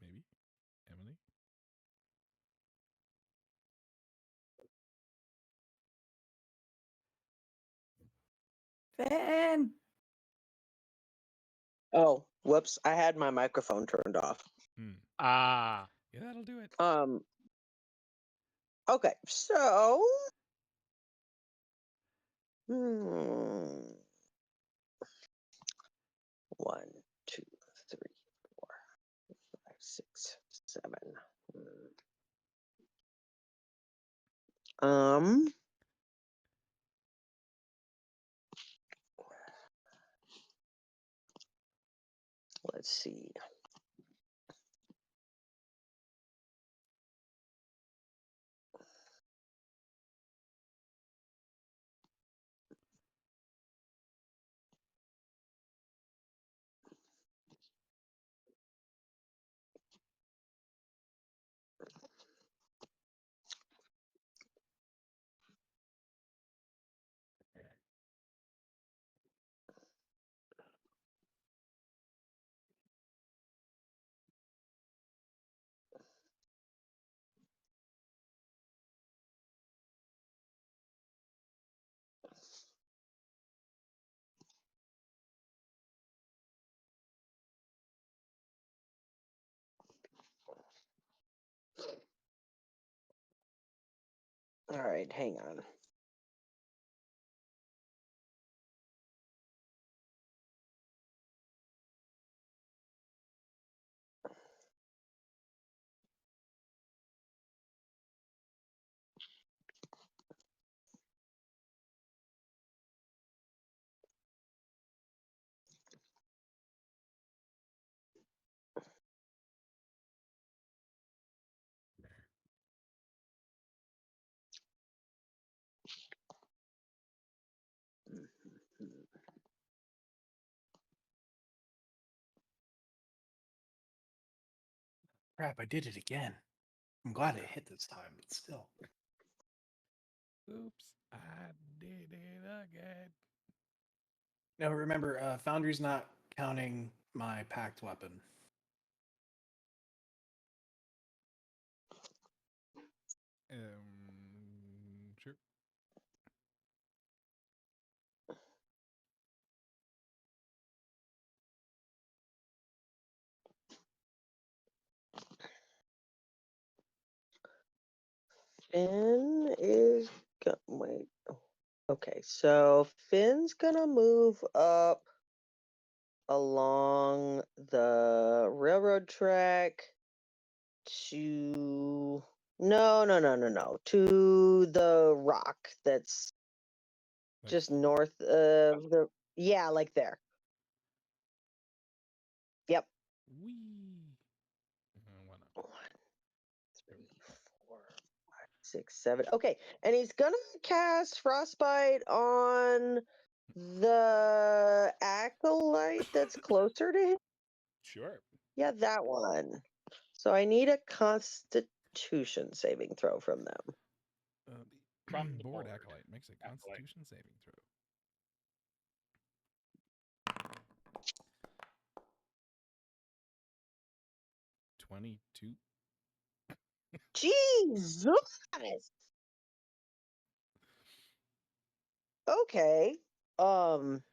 Maybe Emily. Finn. Oh, whoops! I had my microphone turned off. Ah. Yeah, that'll do it. Okay, so. Hmm. 1, 2, 3, 4, 5, 6, 7. Let's see. All right, hang on. Crap, I did it again. I'm glad it hit this time, but still. Oops, I did it again. Now remember, Foundry's not counting my packed weapon. Sure. Finn is wait. Okay, so Finn's gonna move up along the railroad track to no to the rock that's Like- just north of the like there. Yep. Wee. Why not? 1, 3, 4, 5, 6, 7. Okay, and he's gonna cast frostbite on the acolyte that's closer to him. Sure. Yeah, that one. So I need a Constitution saving throw from them. From the board board. acolyte makes a Acolyte. Constitution saving throw. 22. Jesus. Okay. Constitution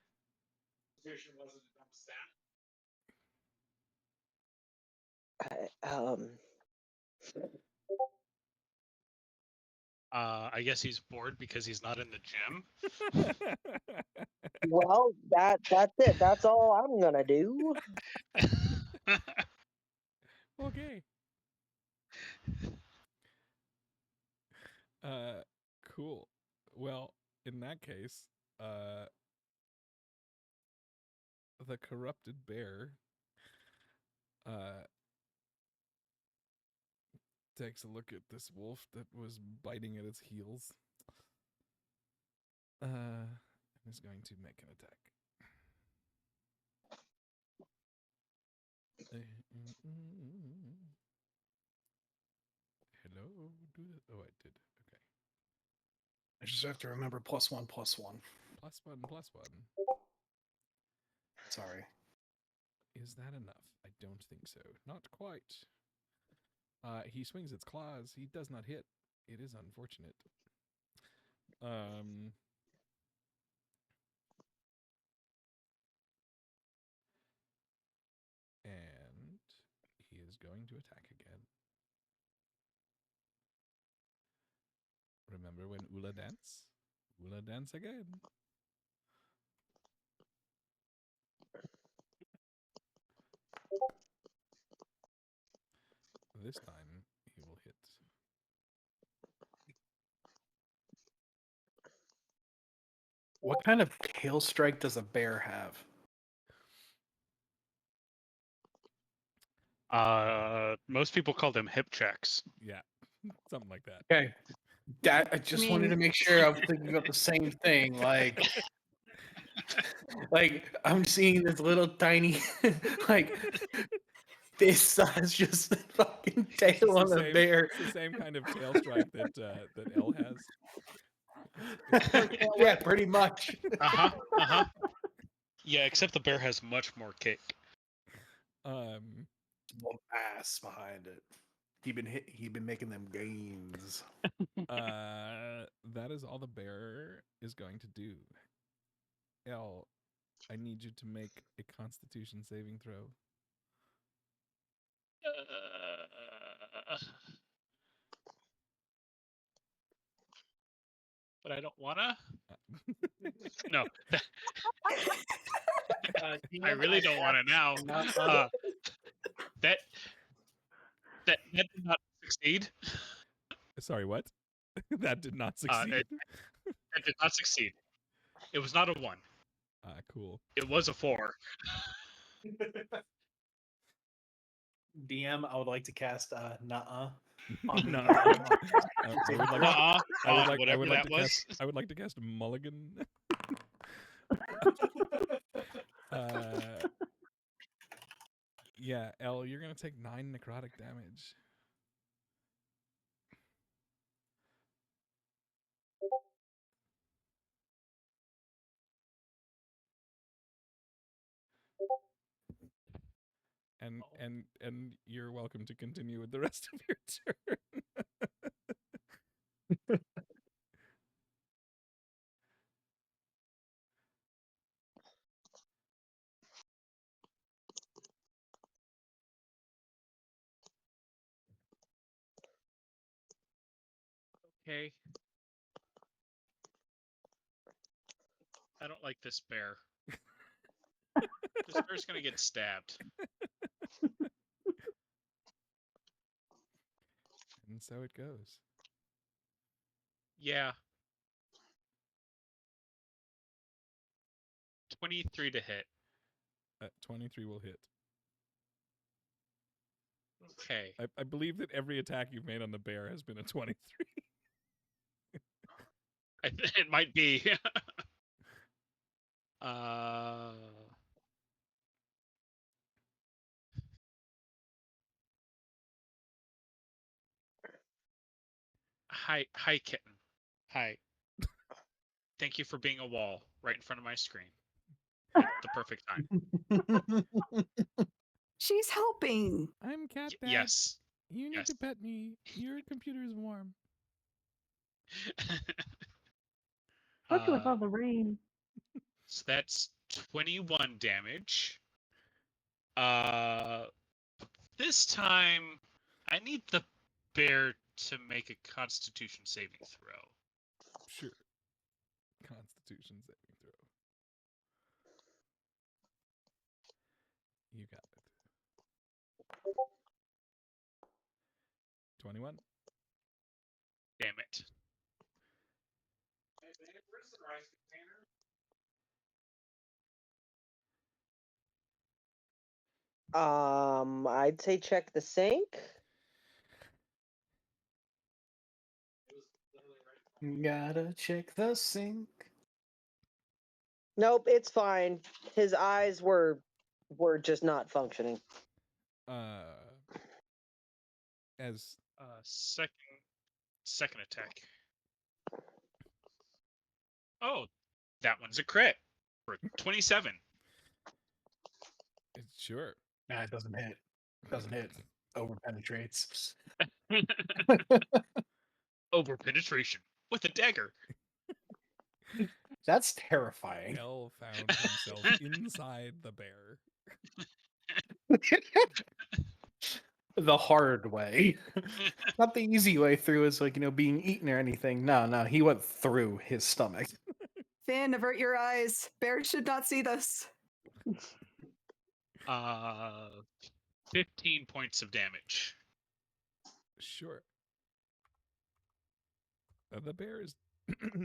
wasn't a dumb stat. I guess he's bored because he's not in the gym. Well, that's it. That's all I'm gonna do. Okay. Cool. Well, in that case, the corrupted bear takes a look at this wolf that was biting at its heels. And is going to make an attack. Hello? Do that. Oh, I did. Okay. I just have to remember +1/+1. +1/+1. Sorry. Is that enough? I don't think so. Not quite. He swings its claws. He does not hit. It is unfortunate. And he is going to attack again. Remember when Ula dance? Ula dance again. This time he will hit. What kind of tail strike does a bear have? Most people call them hip checks. Yeah, something like that. Okay. I just wanted to make sure I was thinking about the same thing. Like I'm seeing this little tiny, like this size, just fucking tail on the bear. It's the same kind of tail strike that that L has. Yeah, pretty much. Yeah, except the bear has much more kick. Ass behind it. He been making them gains. That is all the bear is going to do. L, I need you to make a Constitution saving throw. But I don't wanna. No, I really don't want to now. That did not succeed. Sorry, what? That did not succeed. That did not succeed. It was not a 1. Cool. It was a 4. DM, I would like to cast Nuh-uh. No. Whatever that was. I would like to cast Mulligan. Yeah, L, you're gonna take 9 necrotic damage. And you're welcome to continue with the rest of your turn. Okay. I don't like this bear. This bear's gonna get stabbed. And so it goes. Yeah. 23 to hit. 23 will hit. Okay. I believe that every attack you've made on the bear has been a 23. It might be. Hi, kitten. Hi. Thank you for being a wall right in front of my screen at the perfect time. She's helping. I'm Cat Dad. Yes. You need to pet me. Your computer is warm. Especially with all the rain. So that's 21 damage. This time I need the bear to make a Constitution saving throw. Sure. Constitution saving throw. You got it. 21. Damn it. I'd say check the sink. Gotta check the sink. Nope, it's fine. His eyes were just not functioning. As Second attack. Oh, that one's a crit for 27. sure. Nah, it doesn't hit. Doesn't hit. Over penetrates. Over penetration with a dagger. That's terrifying. L found himself inside the bear. The hard way. Not the easy way through is like, being eaten or anything. No, he went through his stomach. Finn, avert your eyes. Bears should not see this. 15 points of damage. Sure. The bear is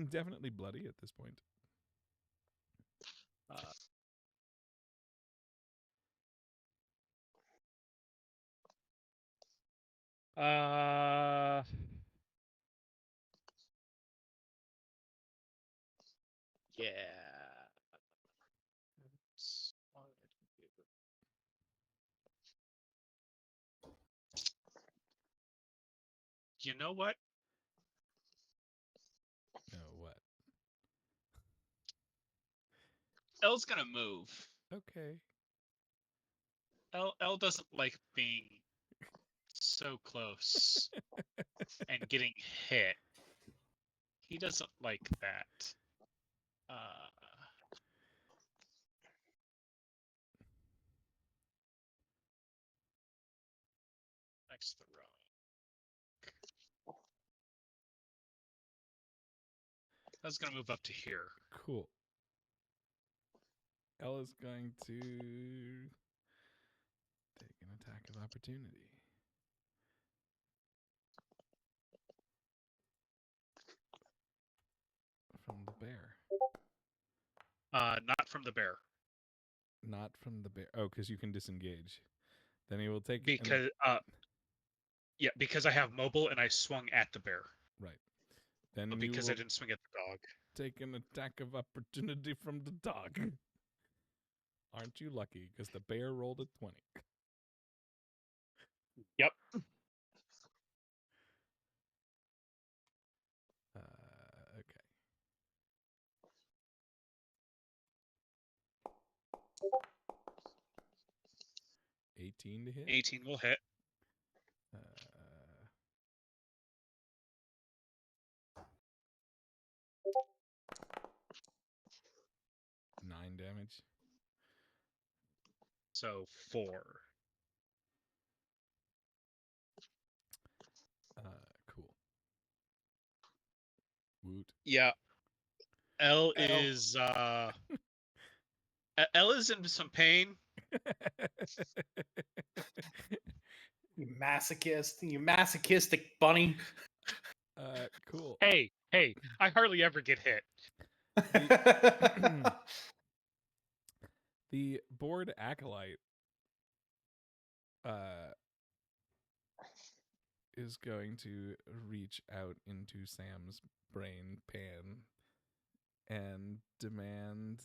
definitely bloody at this point. Yeah. You know what? No, what? L's gonna move. Okay. L doesn't like being so close and getting hit. He doesn't like that. Next the row. I was gonna move up to here. Cool. L is going to take an attack of opportunity. From the bear. Not from the bear. Not from the bear. Oh, because you can disengage. Then he will take because because I have mobile and I swung at the bear. Right. Then but you because will I didn't swing at the dog. take an attack of opportunity from the dog. Aren't you lucky? Because the bear rolled a 20. Yep. Okay. $18 to hit. 18 will hit. 9 damage. So 4. Cool. Woot. Yeah. L is L is in some pain. You masochist. You masochistic bunny. Cool. Hey, I hardly ever get hit. The bored acolyte is going to reach out into Sam's brain pan and demand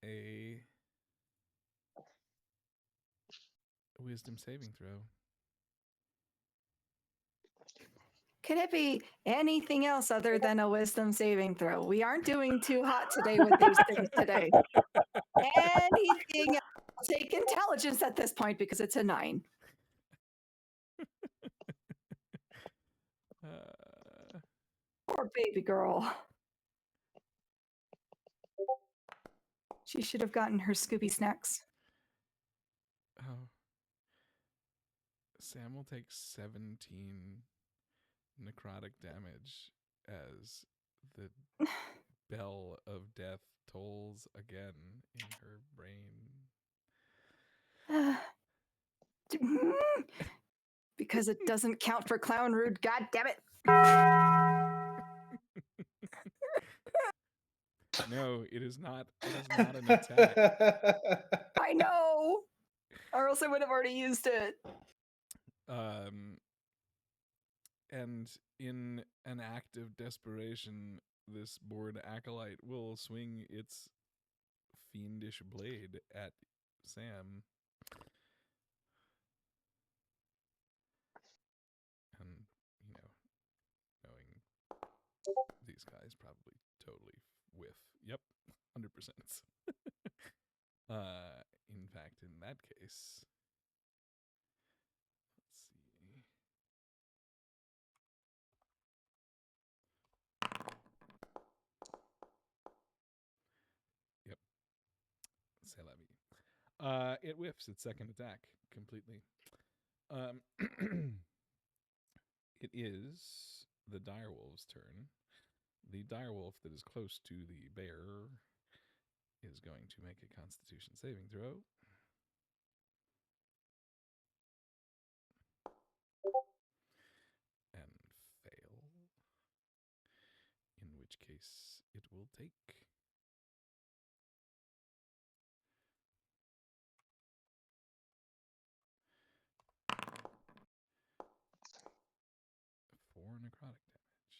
a wisdom saving throw. Can it be anything else other than a wisdom saving throw? We aren't doing too hot today with these things today. Anything else? I'll take intelligence at this point because it's a 9. Poor baby girl. She should have gotten her Scooby snacks. Oh. Sam will take 17 necrotic damage as the bell of death tolls again in her brain. Because it doesn't count for clown rude, god damn it. No, it is not an attack. I know. Or else I would have already used it. And in an act of desperation, this bored acolyte will swing its fiendish blade at Sam. And, knowing these guys probably totally whiff. Yep, 100%. In fact, in that case, let's see. Yep, c'est la vie. It whiffs its second attack completely. It is the direwolf's turn. The direwolf that is close to the bear is going to make a Constitution saving throw. And fail. In which case it will take 4 necrotic damage.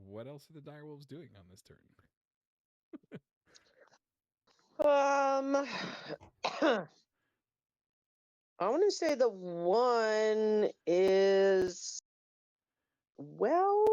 What else are the direwolves doing on this turn? I want to say the one is well.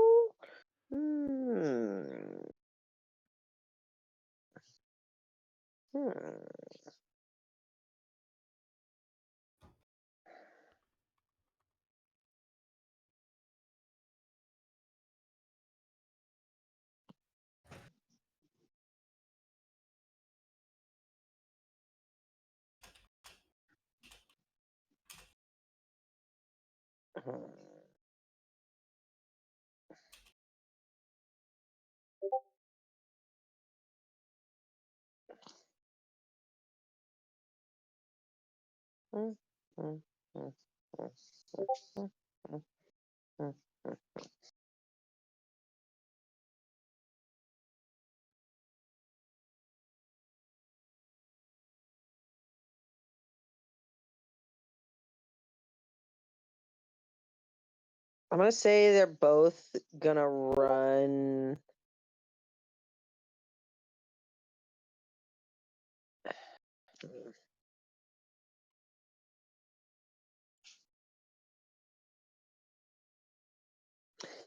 I'm gonna say they're both gonna run.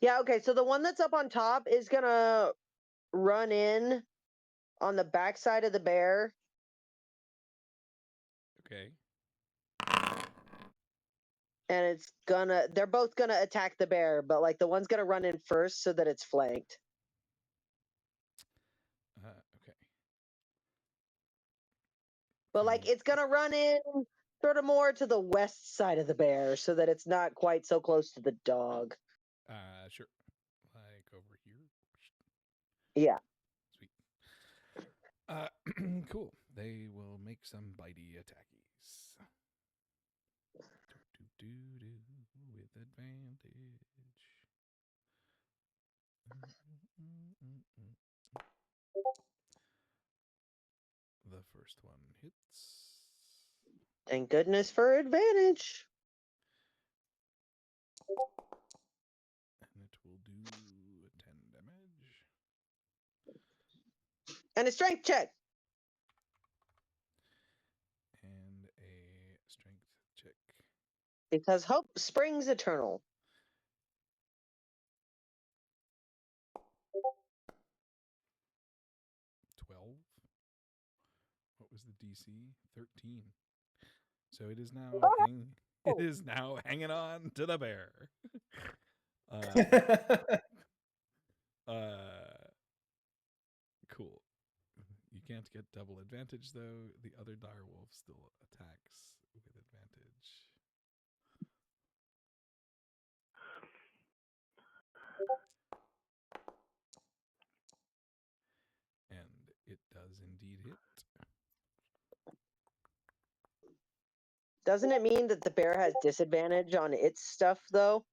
Yeah, okay, so the one that's up on top is gonna run in on the backside of the bear. Okay. And they're both gonna attack the bear, but like the one's gonna run in first so that it's flanked. Okay. But like it's gonna run in sort of more to the west side of the bear so that it's not quite so close to the dog. Sure. Like over here. Yeah. Sweet. Cool. They will make some bitey attackies. With advantage. The first one hits. Thank goodness for advantage. And it will do 10 damage. And a strength check. And a strength check. Because hope springs eternal. 12. What was the DC? 13. So it is now hanging on to the bear. Cool. You can't get double advantage though. The other direwolf still attacks with advantage. And it does indeed hit. Doesn't it mean that the bear has disadvantage on its stuff though?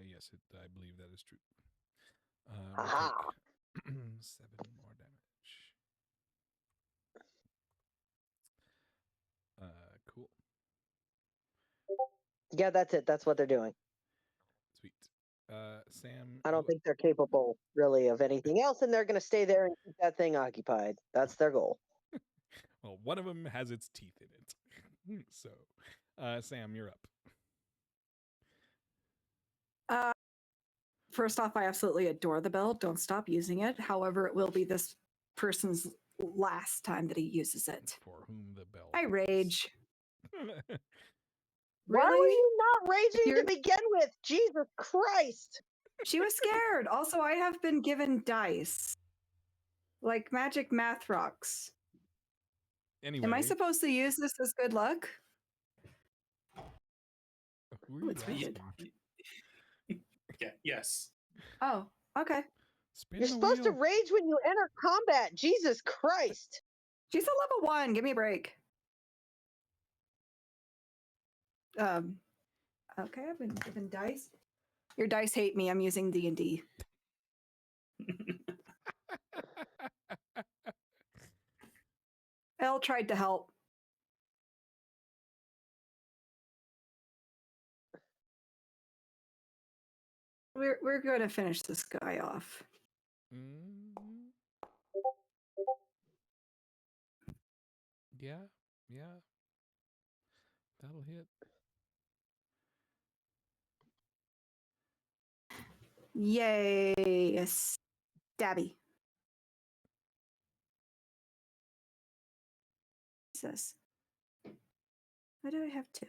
Yes, I believe that is true. We'll take 7 more damage. Yeah, that's it. That's what they're doing. Sweet. Sam, I don't think they're capable really of anything else, and they're going to stay there and keep that thing occupied. That's their goal. Well, one of them has its teeth in it. So, Sam, you're up. First off, I absolutely adore the bell. Don't stop using it. However, it will be this person's last time that he uses it. For whom the bell. I rage. Why were Really? you not raging to begin with? Jesus Christ! She was scared. Also, I have been given dice. Like magic math rocks. Anyway. Am I supposed to use this as good luck? Who are you asking? Yeah, yes. Oh, okay. You're supposed to rage when you enter combat. Jesus Christ. She's a level 1. Give me a break. Okay, I've been given dice. Your dice hate me. I'm using D&D. Elle tried to help. We're going to finish this guy off. Yeah. That'll hit. Yay. Stabby. What's this? Why do I have 2?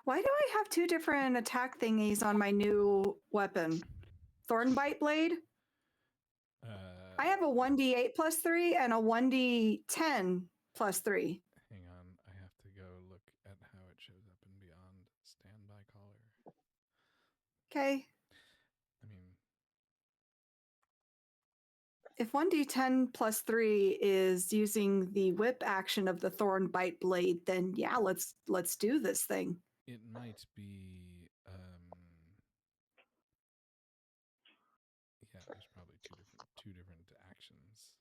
Why do I have 2 different attack thingies on my new weapon? Thornbite Blade? I have a 1d8 plus 3 and a 1d10 plus 3. Hang on, I have to go look at how it shows up in Beyond Standby Caller. Okay. I mean, if 1d10 plus 3 is using the whip action of the Thornbite Blade, then yeah, let's do this thing. It might be, yeah, there's probably two different actions.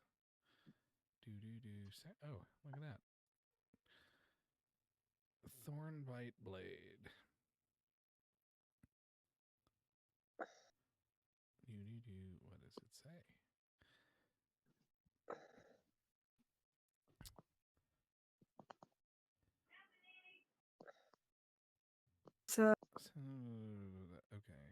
Oh, look at that. Thornbite Blade. What does it say? So okay.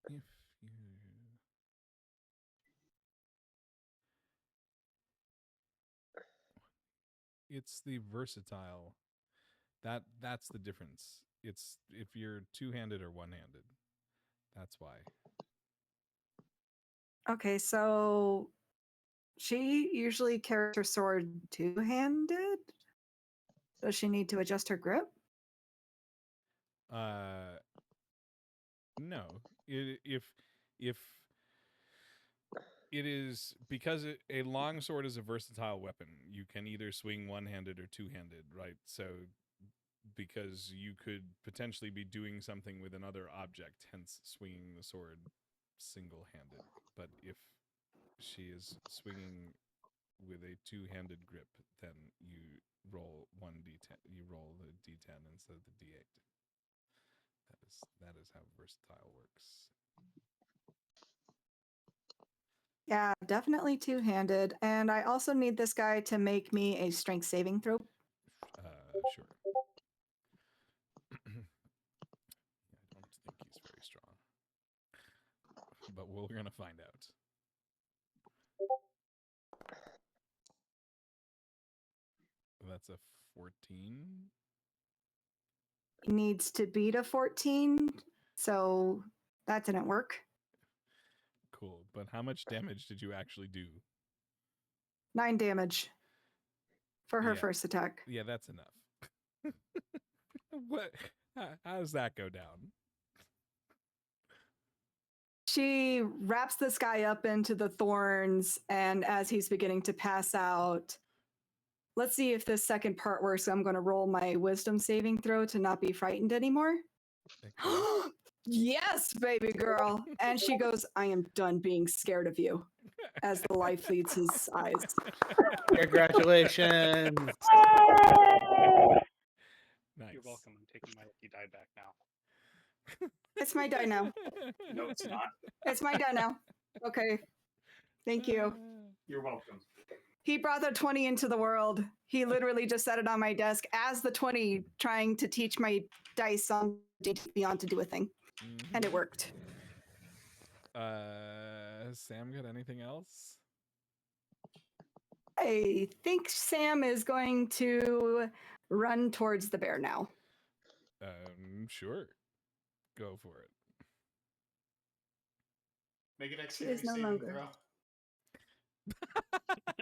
If you it's the versatile. That's the difference. It's if you're two-handed or one-handed. That's why. okay, so she usually carries her sword two-handed. Does she need to adjust her grip? No. If it is because a long sword is a versatile weapon. You can either swing one-handed or two-handed, right? So because you could potentially be doing something with another object, hence swinging the sword single-handed. But if she is swinging with a two-handed grip, then you roll 1d10. You roll the d10 instead of the d8. That is how versatile works. Yeah, definitely two-handed. And I also need this guy to make me a strength saving throw. Sure. I don't think he's very strong. But we're going to find out. That's a 14. He needs to beat a 14, so that didn't work. Cool. But how much damage did you actually do? 9 damage for her first attack. Yeah, that's enough. What? How does that go down? She wraps this guy up into the thorns, and as he's beginning to pass out, let's see if this second part works. I'm going to roll my wisdom saving throw to not be frightened anymore. Yes, baby girl. And she goes, I am done being scared of you, as the life leaves his eyes. Congratulations. Nice. You're welcome. I'm taking my lucky die back now. It's my die now. No, it's not. It's my die now. Okay. Thank you. You're welcome. He brought the 20 into the world. He literally just set it on my desk as the 20, trying to teach my dice on Beyond to do a thing. And it worked. Sam got anything else? I think Sam is going to run towards the bear now. Sure. Go for it. Make an She is dexterity no saving longer. throw.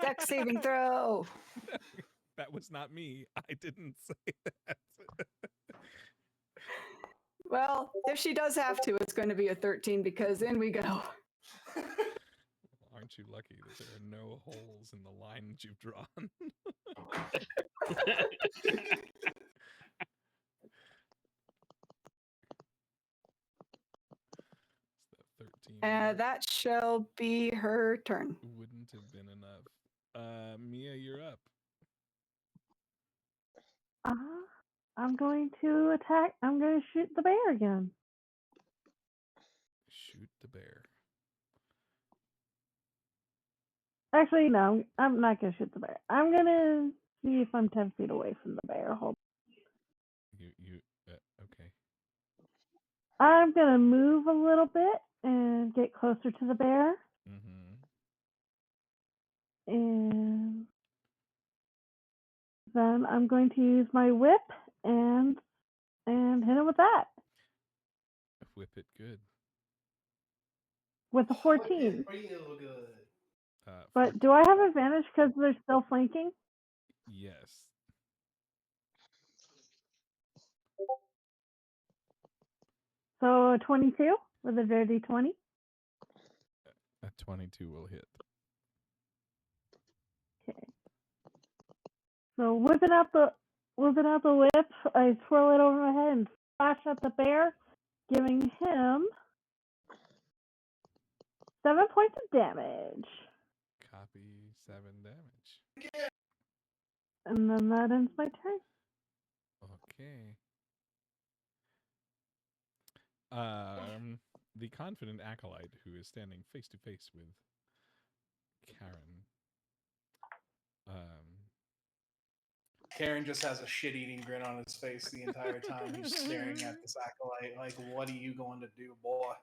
Dex saving throw. That was not me. I didn't say that. Well, if she does have to, it's going to be a 13 because in we go. Aren't you lucky that there are no holes in the line that you've drawn? It's the 13. That shall be her turn. Wouldn't have been enough. Mia, you're up. I'm going to attack. I'm going to shoot the bear again. Shoot the bear. Actually, no, I'm not going to shoot the bear. I'm going to see if I'm 10 feet away from the bear. Hold. Okay. I'm going to move a little bit and get closer to the bear. And then I'm going to use my whip and hit him with that. Whip it good. With a 14. Real good. But do I have advantage because they're still flanking? Yes. So a 22 with a dirty 20. A 22 will hit. Okay. So whipping out the whip, I swirl it over my head and flash at the bear, giving him 7 points of damage. Copy 7 damage. And then that ends my turn. Okay. The confident acolyte who is standing face to face with Karen. Karen just has a shit-eating grin on his face the entire time. He's staring at this acolyte like, what are you going to do, boy?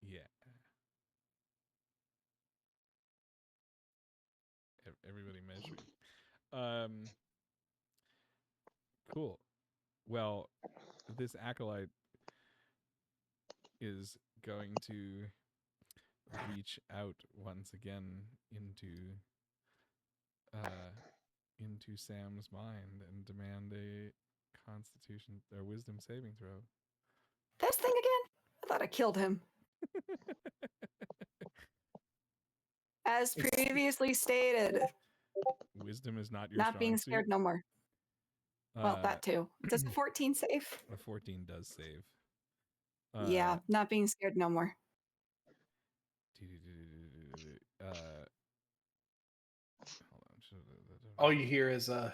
Yeah. Everybody measuring. Cool. Well, this acolyte is going to reach out once again into Sam's mind and demand a Constitution or Wisdom saving throw. This thing again? I thought I killed him. As previously stated. Wisdom is not your not strong being scared suit. no more. Well, that too. Does the 14 save? A 14 does save. Yeah, not being scared no more. Hold on. All you hear is let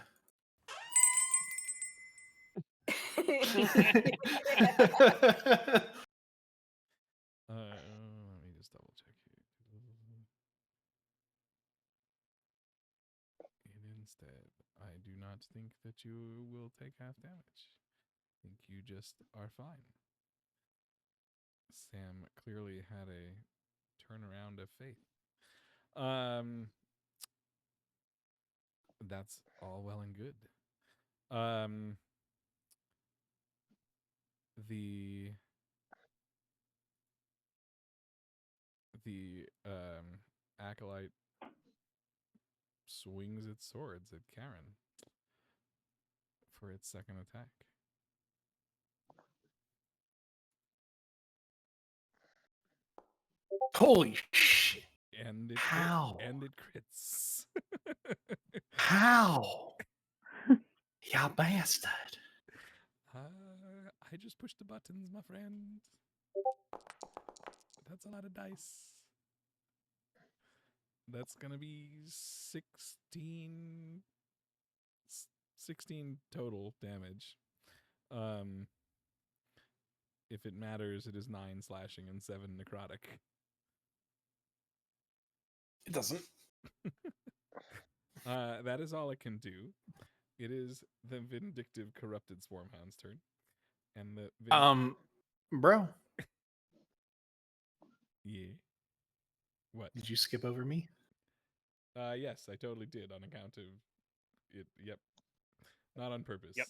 me just double check here. Instead, I do not think that you will take half damage. I think you just are fine. Sam clearly had a turnaround of faith. That's all well and good. The acolyte swings its swords at Karen for its second attack. holy shit. And it How? And it crits. How? Yeah, bastard. I just pushed the buttons, my friend. That's a lot of dice. That's gonna be 16 total damage. If it matters, it is 9 slashing and 7 necrotic. It doesn't. That is all it can do. It is the vindictive corrupted swarmhound's turn. And the Bro, yeah. What? did you skip over me? Yes, I totally did on account of it. Yep. Not on purpose. Yep.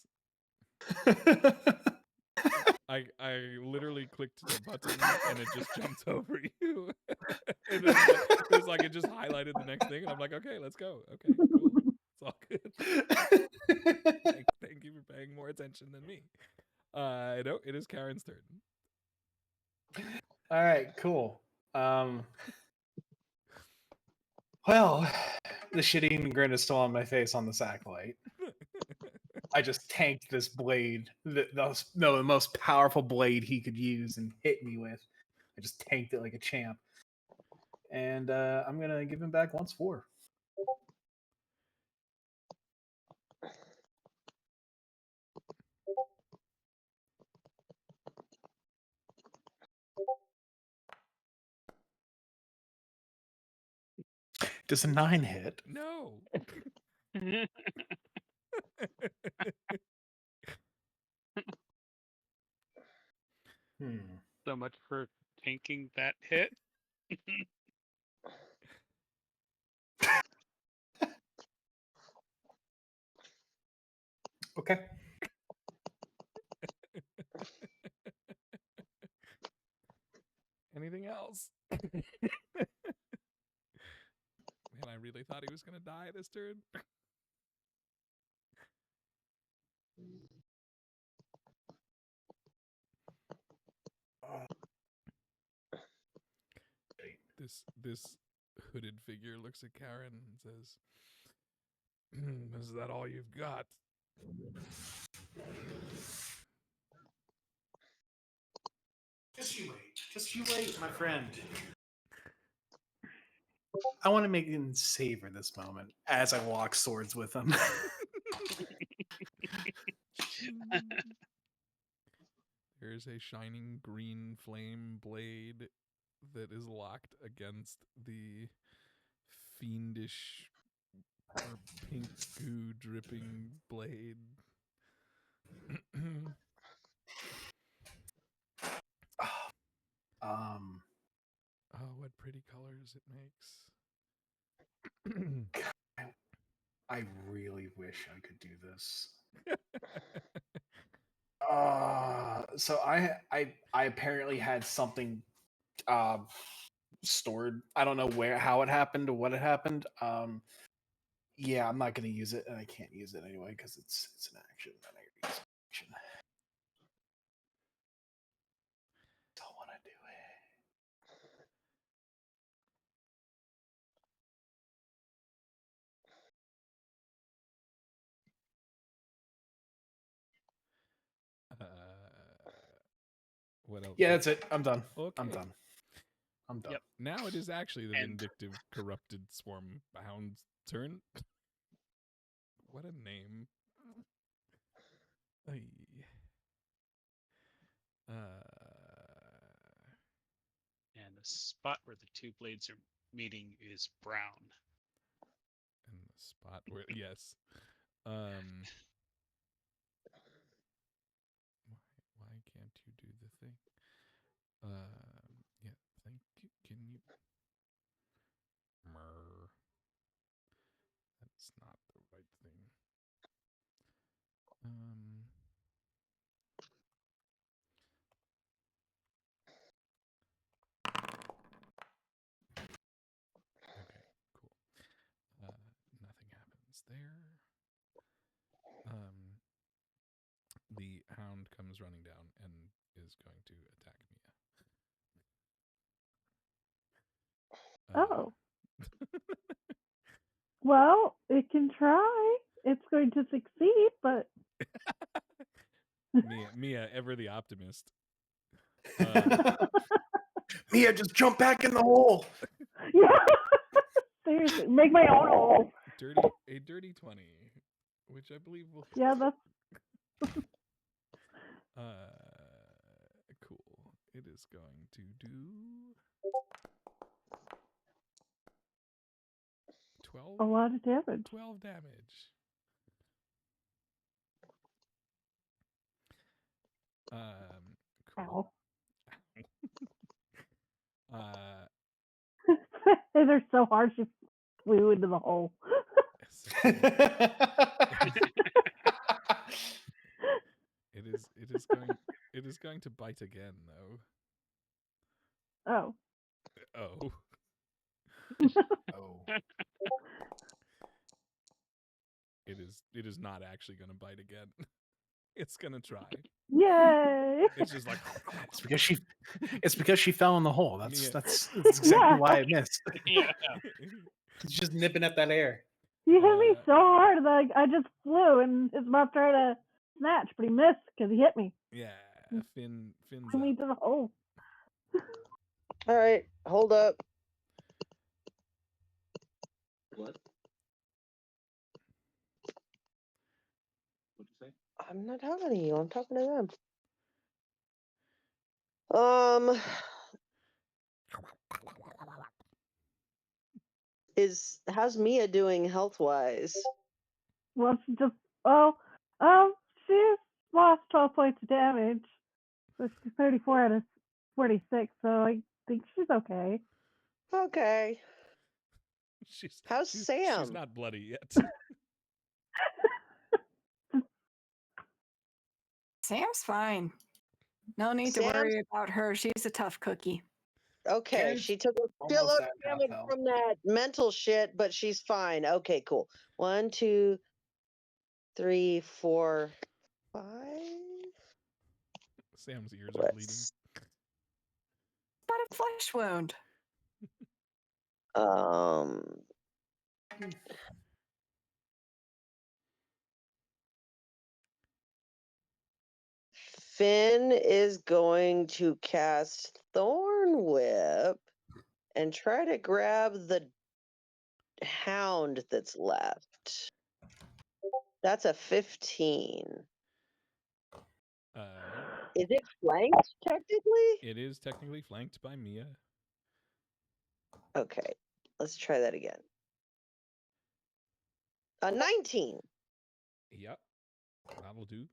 I literally clicked the button and it just jumped over you. It was like it just highlighted the next thing, and I'm like, okay, let's go. Okay, cool. It's all good. Thank you for paying more attention than me. No, it is Karen's turn. All right, cool. Well, the shit-eating grin is still on my face on the sacklight. I just tanked this blade, the most powerful blade he could use and hit me with. I just tanked it like a champ. And I'm going to give him back once 4. Does a 9 hit? No. So much for tanking that hit. Okay. Anything else? Man, I really thought he was gonna die this turn. This hooded figure looks at Karen and says, "Is that all you've got?" Just you wait, my friend. I want to make him savor this moment as I walk swords with him. There's a shining green flame blade that is locked against the fiendish or pink goo dripping blade. Oh, what pretty colors it makes. I really wish I could do this. So I apparently had something stored. I don't know how it happened or what had happened. Yeah, I'm not gonna use it, and I can't use it anyway because it's an action. And I use action. Don't want to do it. What else? Yeah, that's it. I'm done. Okay. I'm done. I'm done. Yep. Now it is actually the And- vindictive, corrupted swarm hound's turn. What a name. Ay. And the spot where the two blades are meeting is brown. And the spot where, yes. Why can't you do the thing? Yeah, thank you. Can you? That's not the right thing. Okay, cool. Nothing happens there. The hound comes running down and is going to attack Mia. Oh. Well, it can try. it's going to succeed, but Mia, ever the optimist. Mia, just jump back in the hole. yeah. Seriously, make my own hole. A dirty 20, which I believe will hit. Yeah, that's Cool. It is going to do 12. a lot of damage. 12 damage. Cool. Ow. They're so hard she flew into the hole. It is going to bite again though. Oh. Oh. Oh. It is not actually going to bite again. It's going to try. Yay! It's just like it's because she fell in the hole. Mia. That's exactly why I missed. Yeah. It's just nipping at that air. He hit me so hard that I just flew, and his mom tried to snatch, but he missed because he hit me. Yeah, Finn's Flew me up. to the hole. All right, hold up. What? What'd you say? I'm not talking to you. I'm talking to them. How's Mia doing health wise? Well, she just she's lost 12 points of damage. So she's 34 out of 46, so I think she's okay. Okay. How's She's Sam? not bloody yet. Sam's fine. No need to worry about her. She's a tough cookie. Okay, Karen's she took a almost shitload at of half damage health. from that mental shit, but she's fine. Okay, cool. 1, 2, 3, 4, 5. Sam's ears are bleeding. But a flesh wound. Finn is going to cast Thorn Whip and try to grab the hound that's left. That's a 15. Is it flanked technically? It is technically flanked by Mia. Okay, let's try that again. A 19. Yep, that'll do.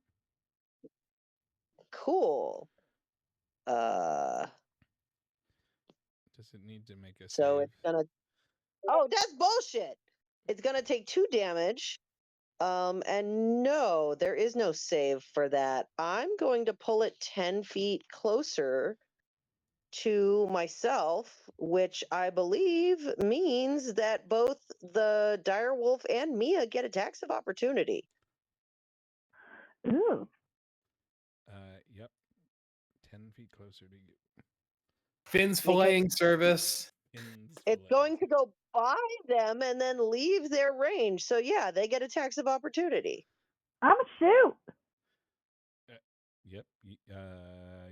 Cool. Does it need to make a So save? it's gonna. Oh, that's bullshit. It's gonna take 2 damage. And no, there is no save for that. I'm going to pull it 10 feet closer to myself, which I believe means that both the direwolf and Mia get attacks of opportunity. Ooh. Yep. 10 feet closer to you. Finn's filleting service. It's going to go by them and then leave their range. So yeah, they get attacks of opportunity. I'm a shoot. Yep.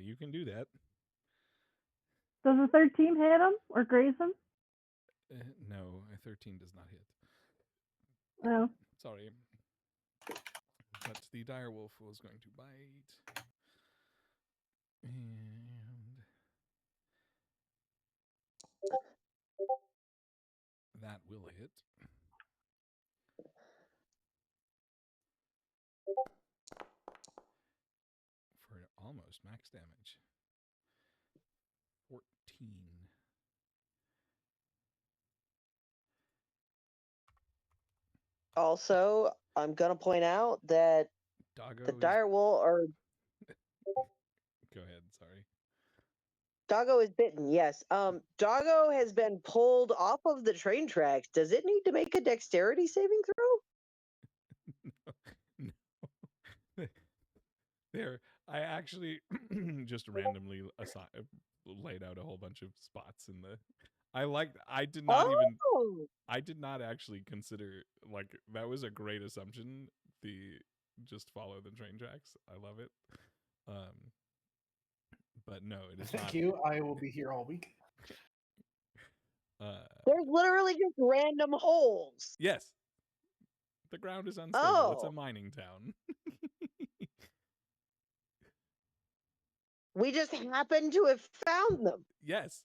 You can do that. Does a 13 hit him or graze him? No, a 13 does not hit. No. Sorry. But the direwolf was going to bite. And that will hit. For almost max damage. 14. Also, I'm going to point out that the direwolf or Go ahead, sorry. Doggo is bitten, yes. Doggo has been pulled off of the train tracks. Does it need to make a dexterity saving throw? No. There, I actually just randomly laid out a whole bunch of spots in the. I did not even. Oh, I did not actually consider that was a great assumption. The just follow the train tracks. I love it. But no, it is Thank not. you. I will be here all week. there's literally just random holes. Yes, the ground is unstable. It's a Oh, mining town. we just happen to have found them. Yes,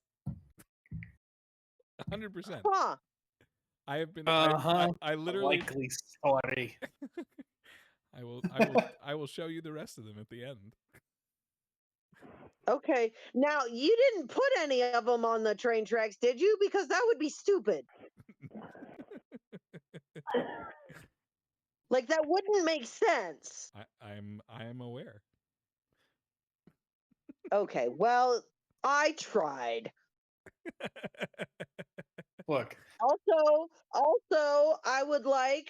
100%. Huh. I have been. Uh-huh. I literally. Likely story. I will show you the rest of them at the end. Okay. Now, you didn't put any of them on the train tracks, did you? Because that would be stupid. Like, that wouldn't make sense. I am aware. Okay. Well, I tried. Look, Also, I would like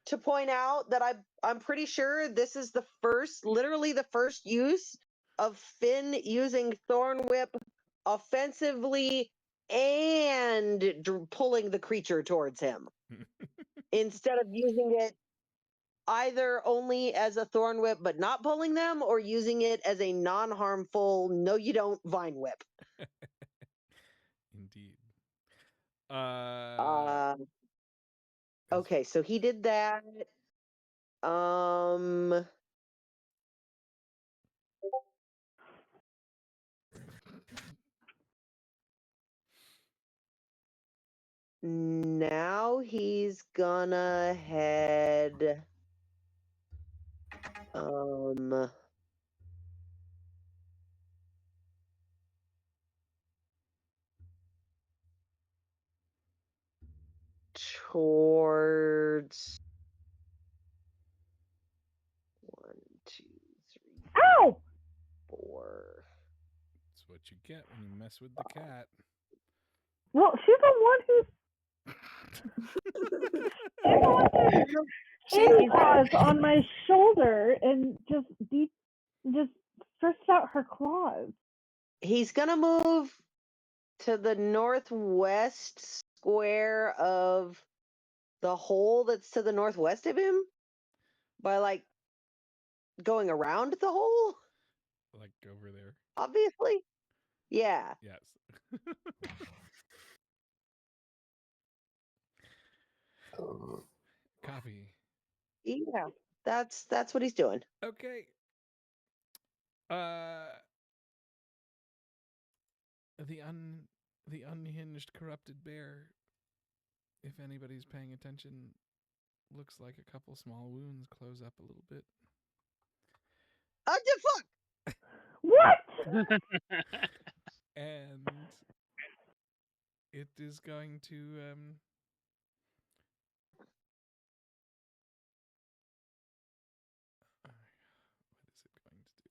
to point out that I'm pretty sure this is literally the first use of Finn using Thorn Whip offensively and pulling the creature towards him instead of using it either only as a Thorn Whip but not pulling them, or using it as a non-harmful no you don't Vine Whip. Indeed. Okay, so he did that. Now he's gonna head towards 1, 2, 3, Ow! 4. That's what you get when you mess with the cat. Well, she's the one who's paws on my shoulder and just stretched out her claws. He's gonna move to the northwest square of the hole that's to the northwest of him by going around the hole. Like over there. Obviously. Yeah. Yes. Copy. Yeah. That's what he's doing. Okay. The unhinged corrupted bear, if anybody's paying attention, looks like a couple small wounds close up a little bit. The fuck? What? And it is going to what is it going to do?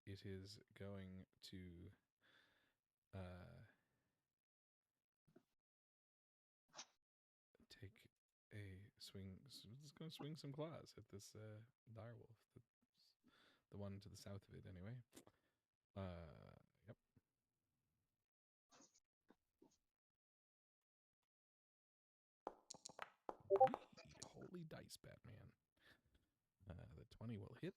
It is going to take a swing. It's going to swing some claws at this direwolf. The one to the south of it, anyway. Yep. Holy dice, Batman. The 20 will hit.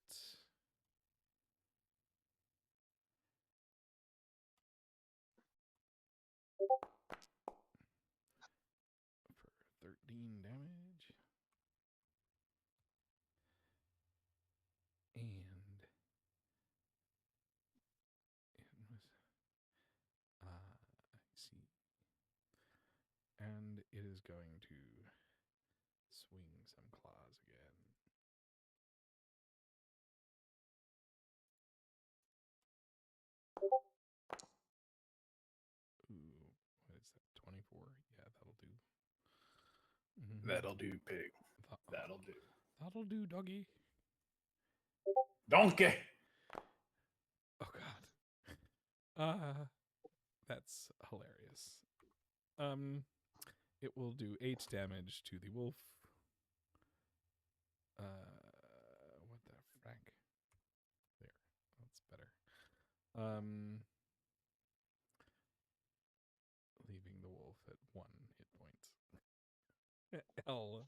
For 13 damage. And it was I see. And it is going to swing some claws again. Ooh, what is that? 24? Yeah, that'll do. Mm-hmm. that'll do, pig. That'll do. That'll do, doggy. Donkey. Oh God. That's hilarious. It will do 8 damage to the wolf. What the frack? There, that's better. Leaving the wolf at 1 hit point. L.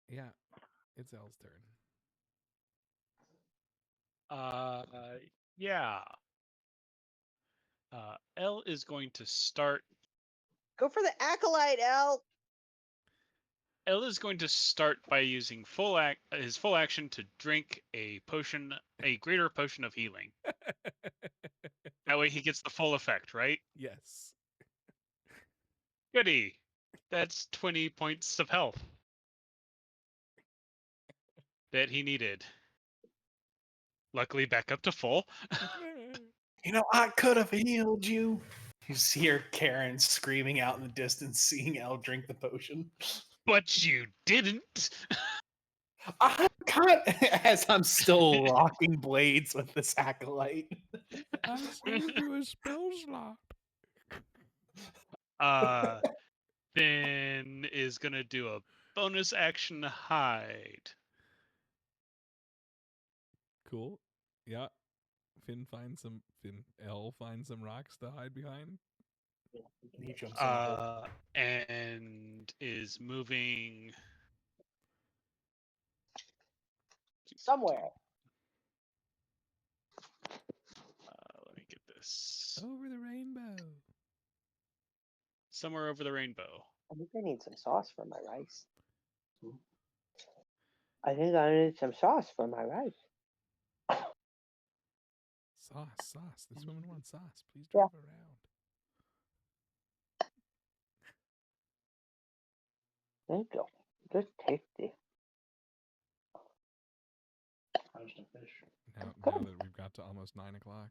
Yeah, it's L's turn. Yeah. L is going to start. Go for the acolyte, L. L is going to start by using his full action to drink a potion, a greater potion of healing. That way he gets the full effect, right? Yes. Goody. That's 20 points of health that he needed. Luckily, back up to full. You know, I could have healed you. You see hear Karen screaming out in the distance, seeing Elle drink the potion. But you didn't. I'm kind of, as I'm still rocking blades with this acolyte. I saved you a spell slot. Then is gonna do a bonus action hide. Cool. Yeah. L finds some rocks to hide behind. He jumps in the hole. And is moving Somewhere. Let me get this. Over the rainbow. Somewhere over the rainbow. I think I need some sauce for my rice. I think I need some sauce for my rice. Sauce. This woman wants sauce. Please Yeah. drive around. Thank you. Just tasty. Now that we've got to almost 9 o'clock,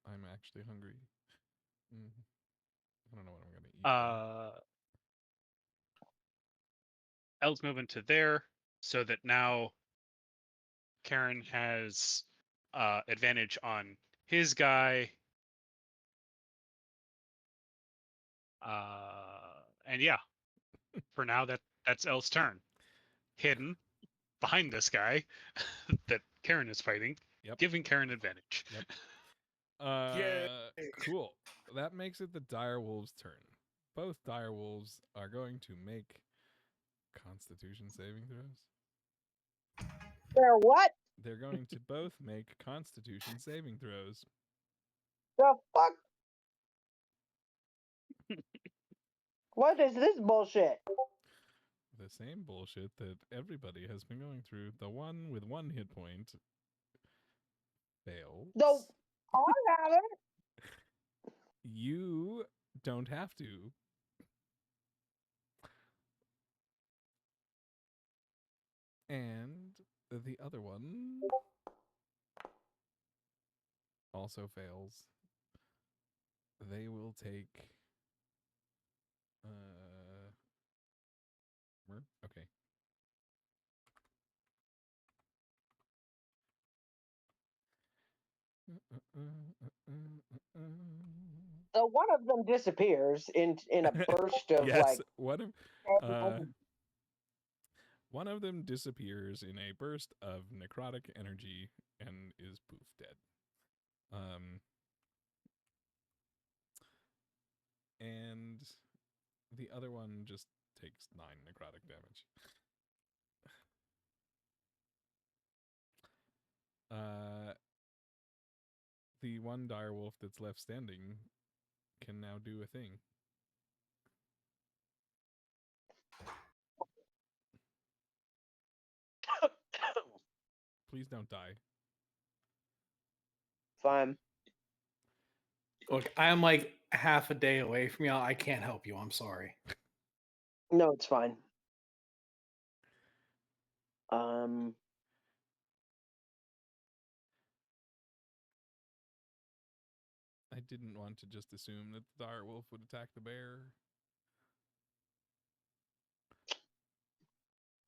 I'm actually hungry. I don't know what I'm gonna eat. L's moving to there, so that now Karen has advantage on his guy. And yeah, for now that's L's turn. Hidden behind this guy that Karen is fighting, giving Karen advantage. Cool. That makes it the direwolves' turn. Both direwolves are going to make Constitution saving throws. They're what? They're going to both make Constitution saving throws. The fuck? What is this bullshit? The same bullshit that everybody has been going through. The one with 1 hit point fails. No, I haven't. You don't have to. And the other one also fails. They will take okay. So one of them disappears in a burst of yes, one of them disappears in a burst of necrotic energy and is poof dead. And the other one just takes 9 necrotic damage. The one direwolf that's left standing can now do a thing. Please don't die. Fine. Look, I'm like half a day away from y'all. I can't help you. I'm sorry. No, it's fine. I didn't want to just assume that the direwolf would attack the bear.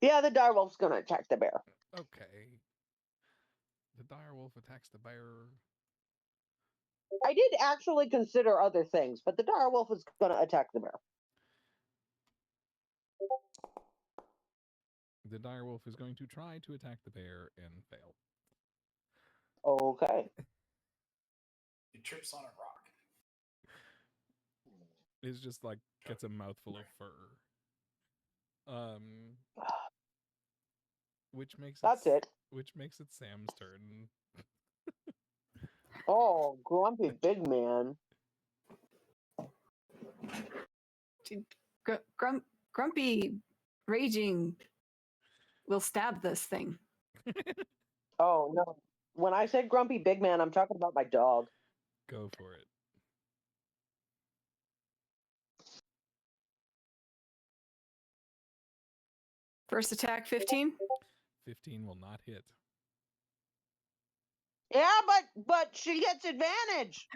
Yeah, the direwolf's gonna attack the bear. Okay. The direwolf attacks the bear. I did actually consider other things, but the dire wolf is going to attack the bear. The dire wolf is going to try to attack the bear and fail. Okay. It trips on a rock. It's just like gets a mouthful of fur. Which makes That's it. Which makes it Sam's turn. Oh, grumpy big man. Grumpy raging will stab this thing. Oh no. When I said grumpy big man, I'm talking about my dog. Go for it. First attack, 15. 15 will not hit. Yeah, but she gets advantage.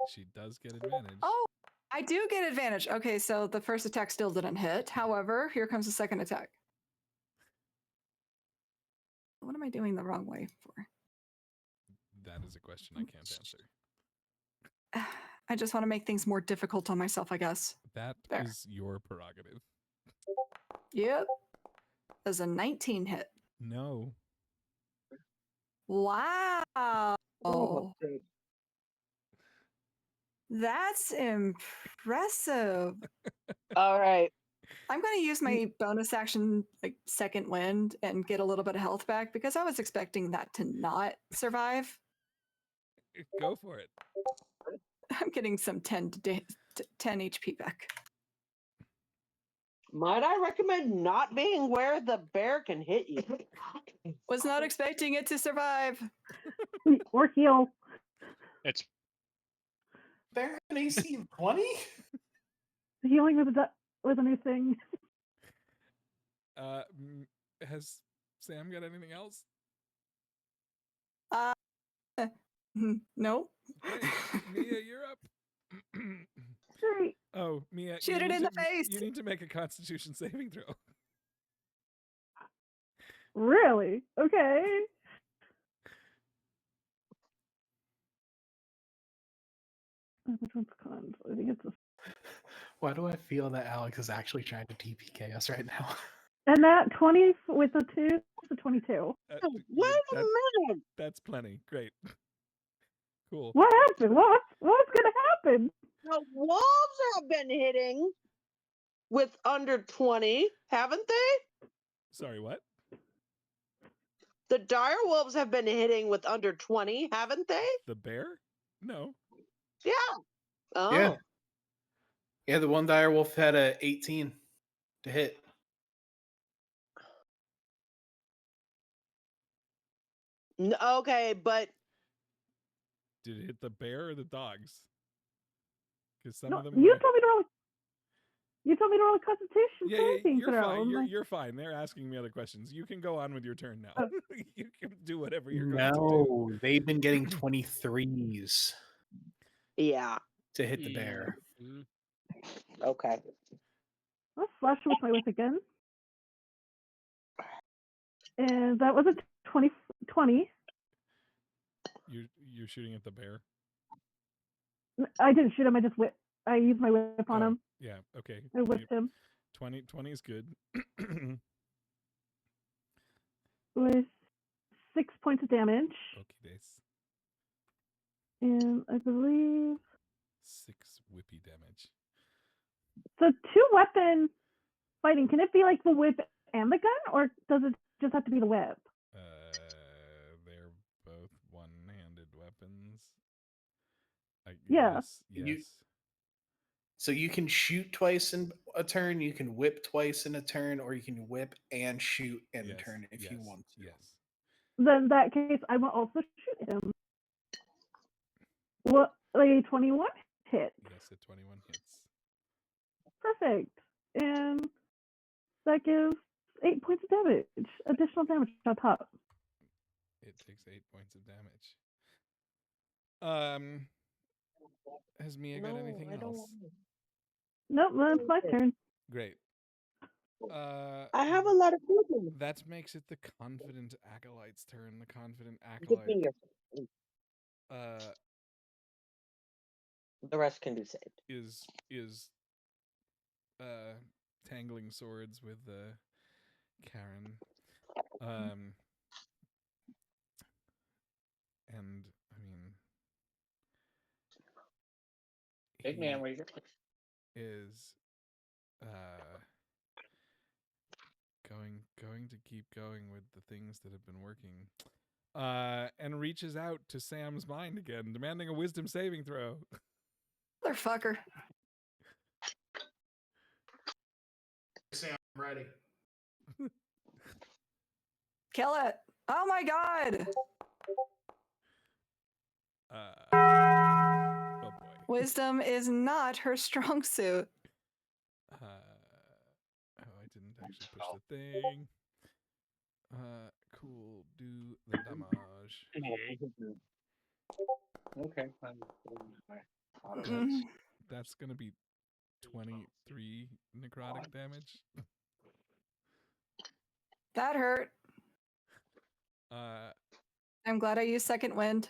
She does get advantage. Oh, I do get advantage. Okay, so the first attack still didn't hit. However, here comes the second attack. What am I doing the wrong way for? That is a question I can't answer. I just want to make things more difficult on myself, I guess. That There. is your prerogative. Yep. Does a 19 hit? No. Wow. Oh, That's impressive. all right. I'm going to use my bonus action, like second wind, and get a little bit of health back because I was expecting that to not survive. Go for it. I'm getting some 10 HP back. Might I recommend not being where the bear can hit you? Was not expecting it to survive. Or heal. It's Bear an AC of 20? Healing with a new thing. Has Sam got anything else? No. Great. Mia, you're up. Great. Oh, Mia, Shoot it in the face. You need to make a Constitution saving throw. Really? Okay. Which one's cons? I think it's a... Why do I feel that Alex is actually trying to TPK us right now? And that 20 with a 2 is a 22. Wait a minute. That's plenty. Great. Cool. What happened? What's going to happen? The wolves have been hitting with under 20, haven't they? Sorry, what? The dire wolves have been hitting with under 20, haven't they? The bear? No. Yeah. Oh. Yeah. Yeah, the one dire wolf had a 18 to hit. Okay, but Did it hit the bear or the dogs? Because some No, of them. you told me to roll. You told me to roll a Constitution saving you're throw. fine. You're fine. They're asking me other questions. You can go on with your turn now. Oh. You can do whatever you're going to do. No, they've been getting 23s yeah. to hit the bear. Okay. Let's slash with my whip again. And that was a 20. You're shooting at the bear? I didn't shoot him. I used my whip on him. Yeah, okay. I whipped him. 20 is good. With 6 points of damage. Okay, days. And I believe... 6 whippy damage. So 2-weapon fighting, can it be like the whip and the gun? Or does it just have to be the whip? They're both one-handed weapons. Yeah. Yes. So you can shoot twice in a turn, you can whip twice in a turn, or you can whip and shoot in a turn if you want to. Yes. Then in that case, I will also shoot him. Well, like a 21 hit. Yes, a 21 hits. Perfect. And that gives 8 points of damage. Additional damage on top. It takes 8 points of damage. Has Mia got anything else? Nope, that's my turn. Great. I have a lot of food. That makes it the confident acolyte's turn. The confident Give me acolyte your The rest can be saved. is tangling swords with Karen. And I mean, Big he man, where you is going to keep going with the things that have been working. And reaches out to Sam's mind again, demanding a wisdom saving throw. Motherfucker. Sam, I'm ready. Kill it. Oh my god. Oh boy. Wisdom is not her strong suit. Oh, I didn't actually push the thing. Cool. Do the damage. Okay. That's gonna be 23 necrotic damage. That hurt. I'm glad I used second wind.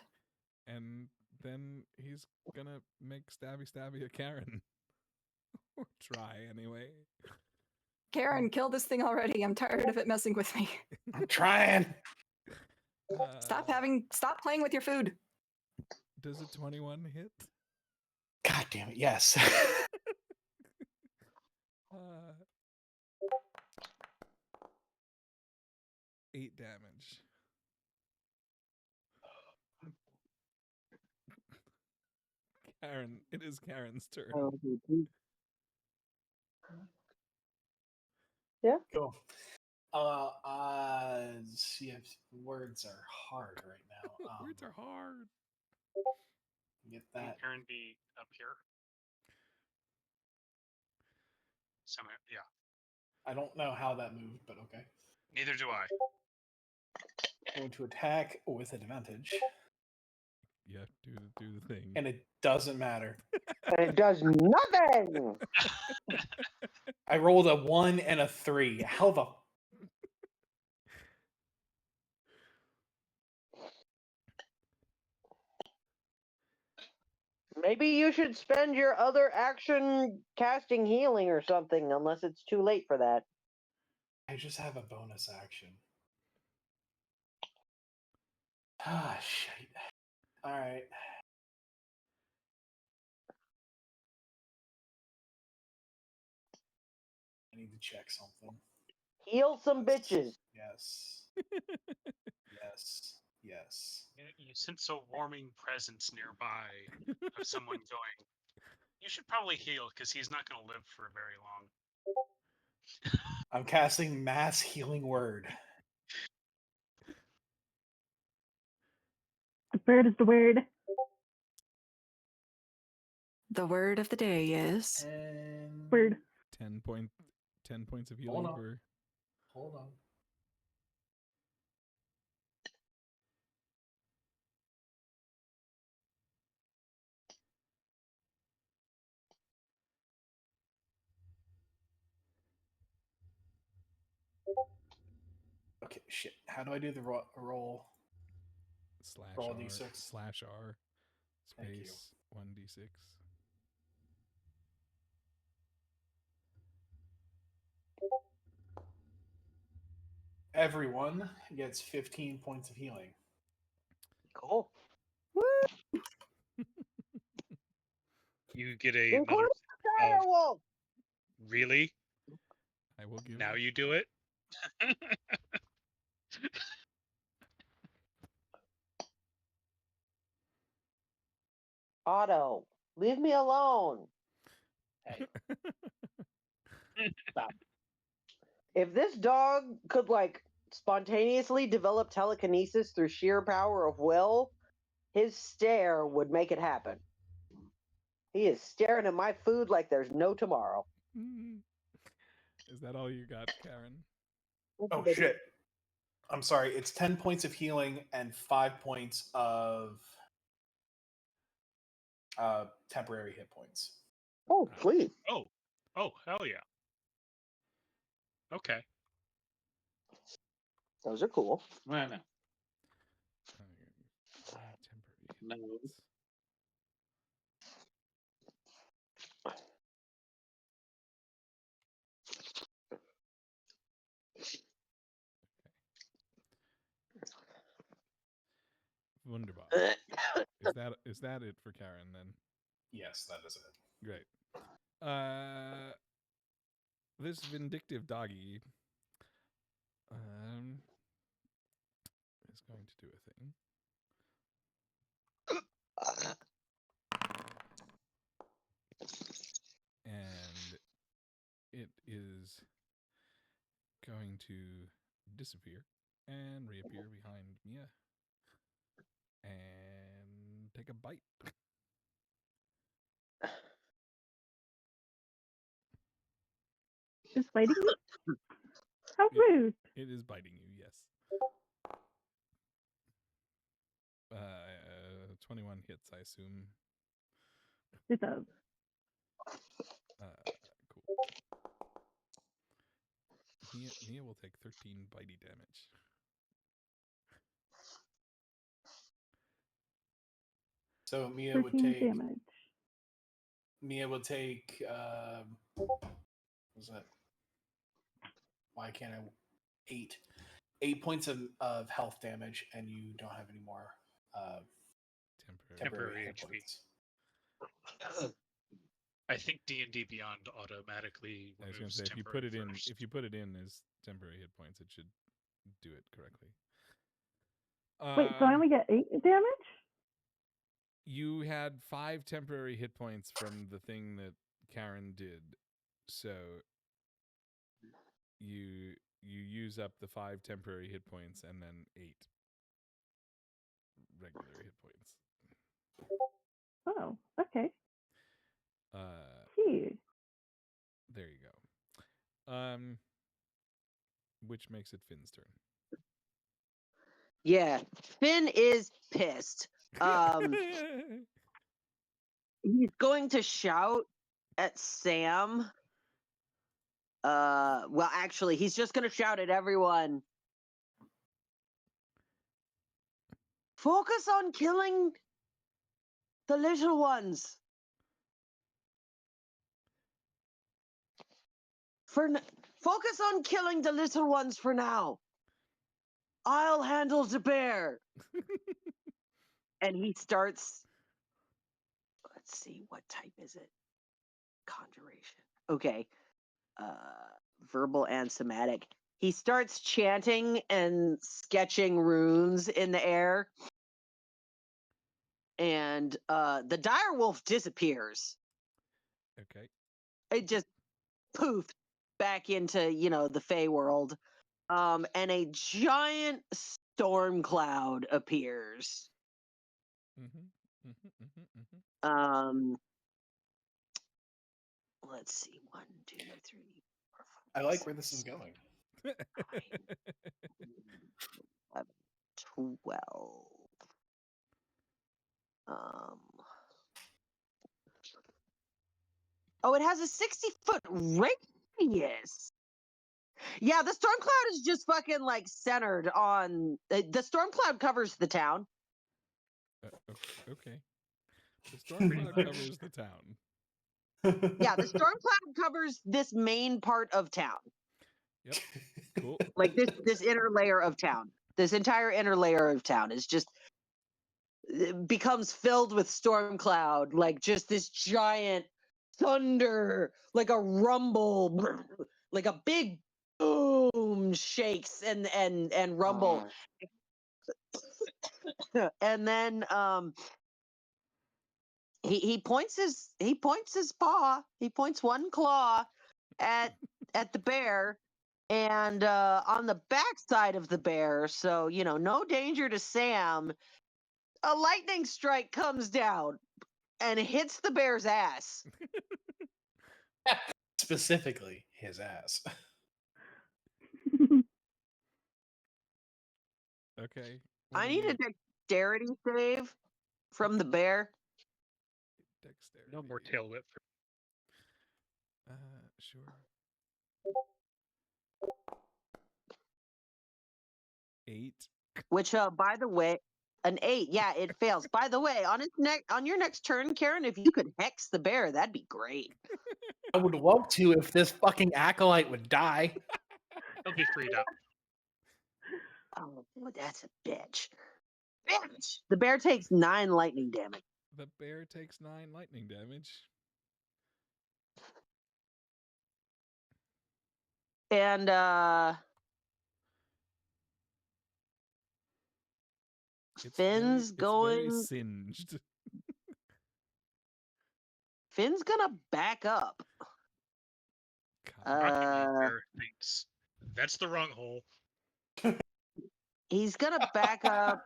And then he's gonna make stabby at Karen. Or try anyway. Karen, kill this thing already. I'm tired of it messing with me. I'm trying. Stop playing with your food. Does a 21 hit? God damn it, yes. 8 damage. Karen, it is Karen's turn. Yeah. Cool. See if words are hard right now. Words are hard. Get Will that. Karen be up here? Somewhere, yeah. I don't know how that moved, but okay. Neither do I. Going to attack with advantage. Yeah, do the thing. And it doesn't matter. And it does nothing. I rolled a 1 and a 3. How the Maybe you should spend your other action casting healing or something, unless it's too late for that. I just have a bonus action. Ah, shit. All right. I need to check something. Heal some bitches. Yes. Yes. Yes. You sense a warming presence nearby of someone going, you should probably heal because he's not going to live for very long. I'm casting Mass Healing Word. The bird is the word. The word of the day is And Word. 10 points of healing Hold on. for. Hold on. Okay, shit. How do I do the roll? Slash Roll R, D6. slash R, Thank you. space 1d6. Everyone gets 15 points of healing. Cool. You get a Including mother of, Direwolf. really? I will give. Now you do it? Otto, leave me alone. Hey. Stop. If this dog could spontaneously develop telekinesis through sheer power of will, his stare would make it happen. He is staring at my food like there's no tomorrow. Is that all you got, Karen? Oh, shit. I'm sorry. It's 10 points of healing and 5 points of temporary hit points. Oh, sweet. Oh, hell yeah. Okay. Those are cool. No, no. Temporary. No. Wunderbar. Is that it for Karen then? Yes, that is it. Great. This vindictive doggy is going to do a thing. And it is going to disappear and reappear behind Mia and take a bite. Just biting me? How rude. It is biting you, yes. 21 hits, I assume. It does. Cool. Mia will take 13 bitey damage. So Mia would 13 take. damage. Mia would take. What was that? Why can't I? 8 points of health damage, and you don't have any more temporary hit HP. points. I think D&D Beyond automatically I was going removes to say, if you temporary put it in, first. if you put it in as temporary hit points, it should do it correctly. Wait, so I only get 8 damage? You had 5 temporary hit points from the thing that Karen did, so you use up the 5 temporary hit points and then 8 regular hit points. Oh, okay. There you go. Which makes it Finn's turn. Yeah, Finn is pissed. He's going to shout at Sam. Well, actually, he's just going to shout at everyone. Focus on killing the little ones. Focus on killing the little ones for now. I'll handle the bear. And he starts. Let's see, what type is it? Conjuration. Okay. Verbal and somatic. He starts chanting and sketching runes in the air. And the dire wolf disappears. Okay. It just poofed back into, the Fey world. And a giant storm cloud appears. Let's see. 1, 2, 3, 4, 5. I like where this is going. 9, 11, 12. Oh, it has a 60-foot radius. Yeah, the storm cloud is just fucking like centered on the storm cloud covers the town. Okay. The storm cloud covers the town. Yeah, the storm cloud covers this main part of town. Yep. Cool. Like this inner layer of town. This entire inner layer of town is just becomes filled with storm cloud, like just this giant thunder, like a rumble, like a big boom shakes and rumble. And then he points his paw. He points one claw at the bear, and on the backside of the bear, so no danger to Sam, a lightning strike comes down and hits the bear's ass. Specifically, his ass. Okay. I need a dexterity save from the bear. Dexterity. No more tail whip. Sure. 8. Which, by the way, an 8. Yeah, it fails. By the way, on your next turn, Karen, if you could hex the bear, that'd be great. I would love to if this fucking acolyte would die. He'll be freed up. Oh, well, that's a bitch. Bitch! The bear takes 9 lightning damage. The bear takes 9 lightning damage. And Finn's very going. singed. Finn's gonna back up. Not the bear thinks that's the wrong hole. He's gonna back up.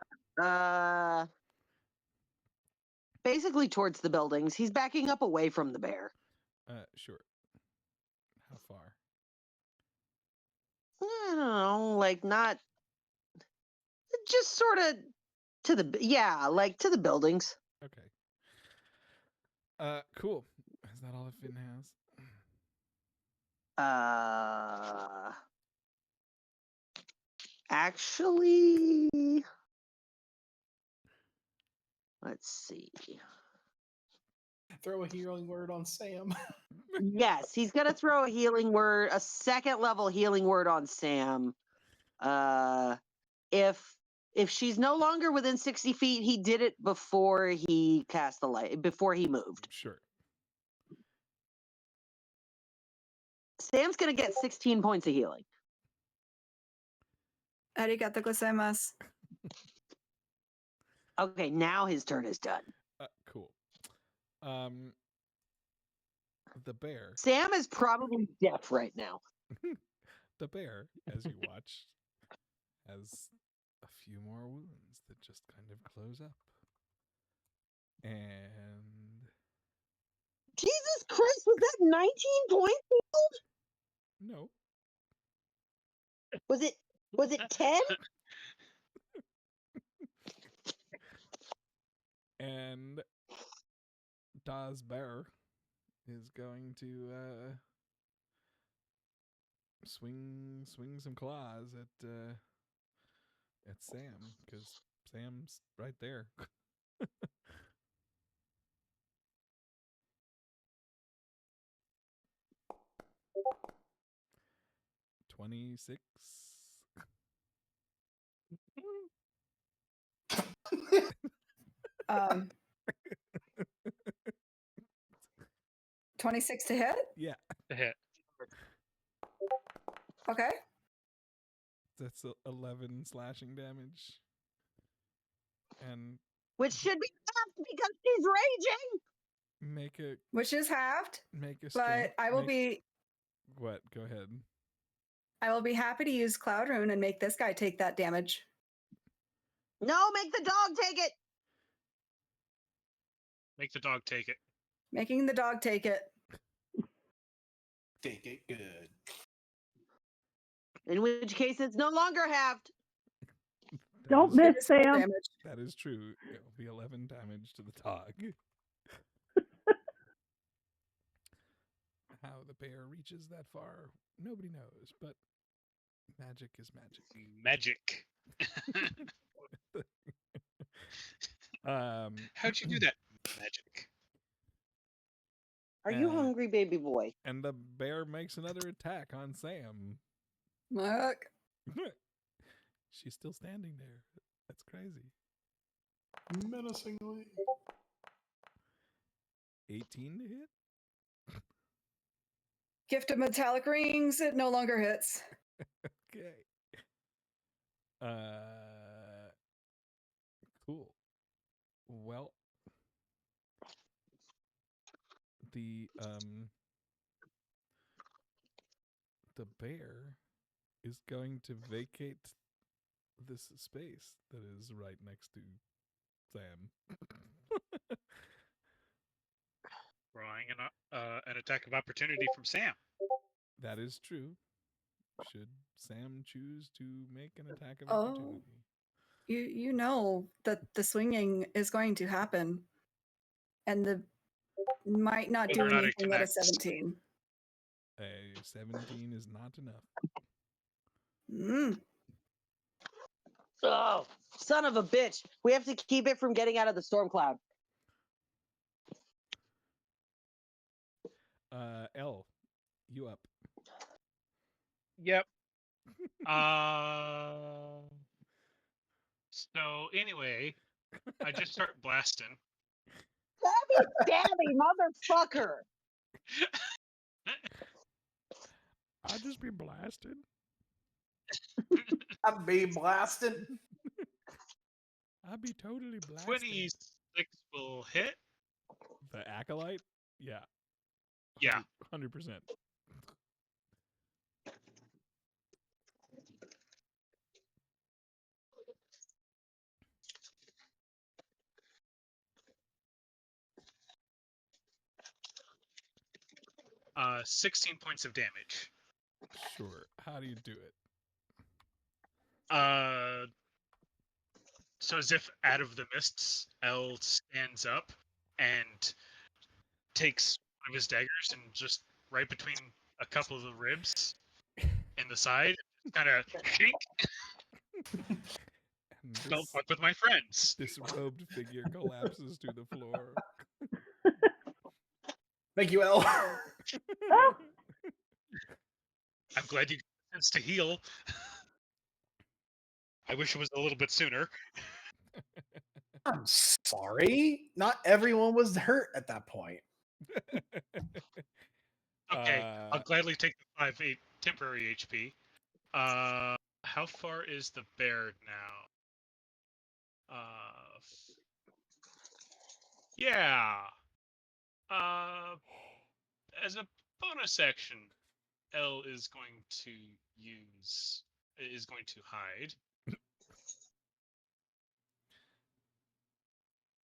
Basically towards the buildings. He's backing up away from the bear. Sure. How far? I don't know, like not. Just sort of to the to the buildings. Okay. Cool. Is that all that Finn has? Actually, let's see. Throw a healing word on Sam. Yes, he's gonna throw a healing word, a 2nd level healing word on Sam. If she's no longer within 60 feet, he did it before he cast the light, before he moved. Sure. Sam's gonna get 16 points of healing. Arigato gozaimasu. Okay, now his turn is done. Cool. The bear. Sam is probably deaf right now. The bear, as you watch, has a few more wounds that just kind of close up. And Jesus Christ, was that 19 points? no. Was it 10? And Das Bear is going to swing some claws at Sam, because Sam's right there. $26. 26 to hit? Yeah, To hit. Okay. that's 11 slashing damage. And Which should be half because she's raging. Which is halved. Make a But strength. I will be What? Go ahead. I will be happy to use Cloud Rune and make this guy take that damage. No, make the dog take it. Make the dog take it. Making the dog take it. Take it good. In which case, it's no longer halved. Don't is- miss, Sam. Damage. That is true. It will be 11 damage to the dog. How the bear reaches that far, nobody knows, but magic is magic. Magic. How'd you do that? Magic. Are you hungry, baby boy? And the bear makes another attack on Sam. Look. She's still standing there. That's crazy. Menacingly. 18 to hit? Gift of metallic rings. It no longer hits. Okay. Cool. Well, the bear is going to vacate this space that is right next to Sam. Drawing an attack of opportunity from Sam. That is true. Should Sam choose to make an attack of Oh. opportunity? You know that the swinging is going to happen. And the might not do Whether or not it anything at a connects. 17. A 17 is not enough. Mm. Oh, son of a bitch. We have to keep it from getting out of the storm cloud. L, you up. Yep. So anyway, I just start blasting. Stabby motherfucker! I'll just be blasted. I'm being blasted. I'll be totally blasted. 26 will hit. The acolyte? Yeah. Yeah. 100%. Uh, 16 points of damage. Sure. How do you do it? So as if out of the mists, L stands up and takes one of his daggers and just right between a couple of the ribs in the side, kind of shake. And Don't fuck with my friends. this robed figure collapses to the floor. Thank you, El. Oh, I'm glad you got the sense to heal. I wish it was a little bit sooner. I'm sorry. Not everyone was hurt at that point. Okay, I'll gladly take the 5 temporary HP. How far is the bear now? Yeah. As a bonus action, L is going to hide.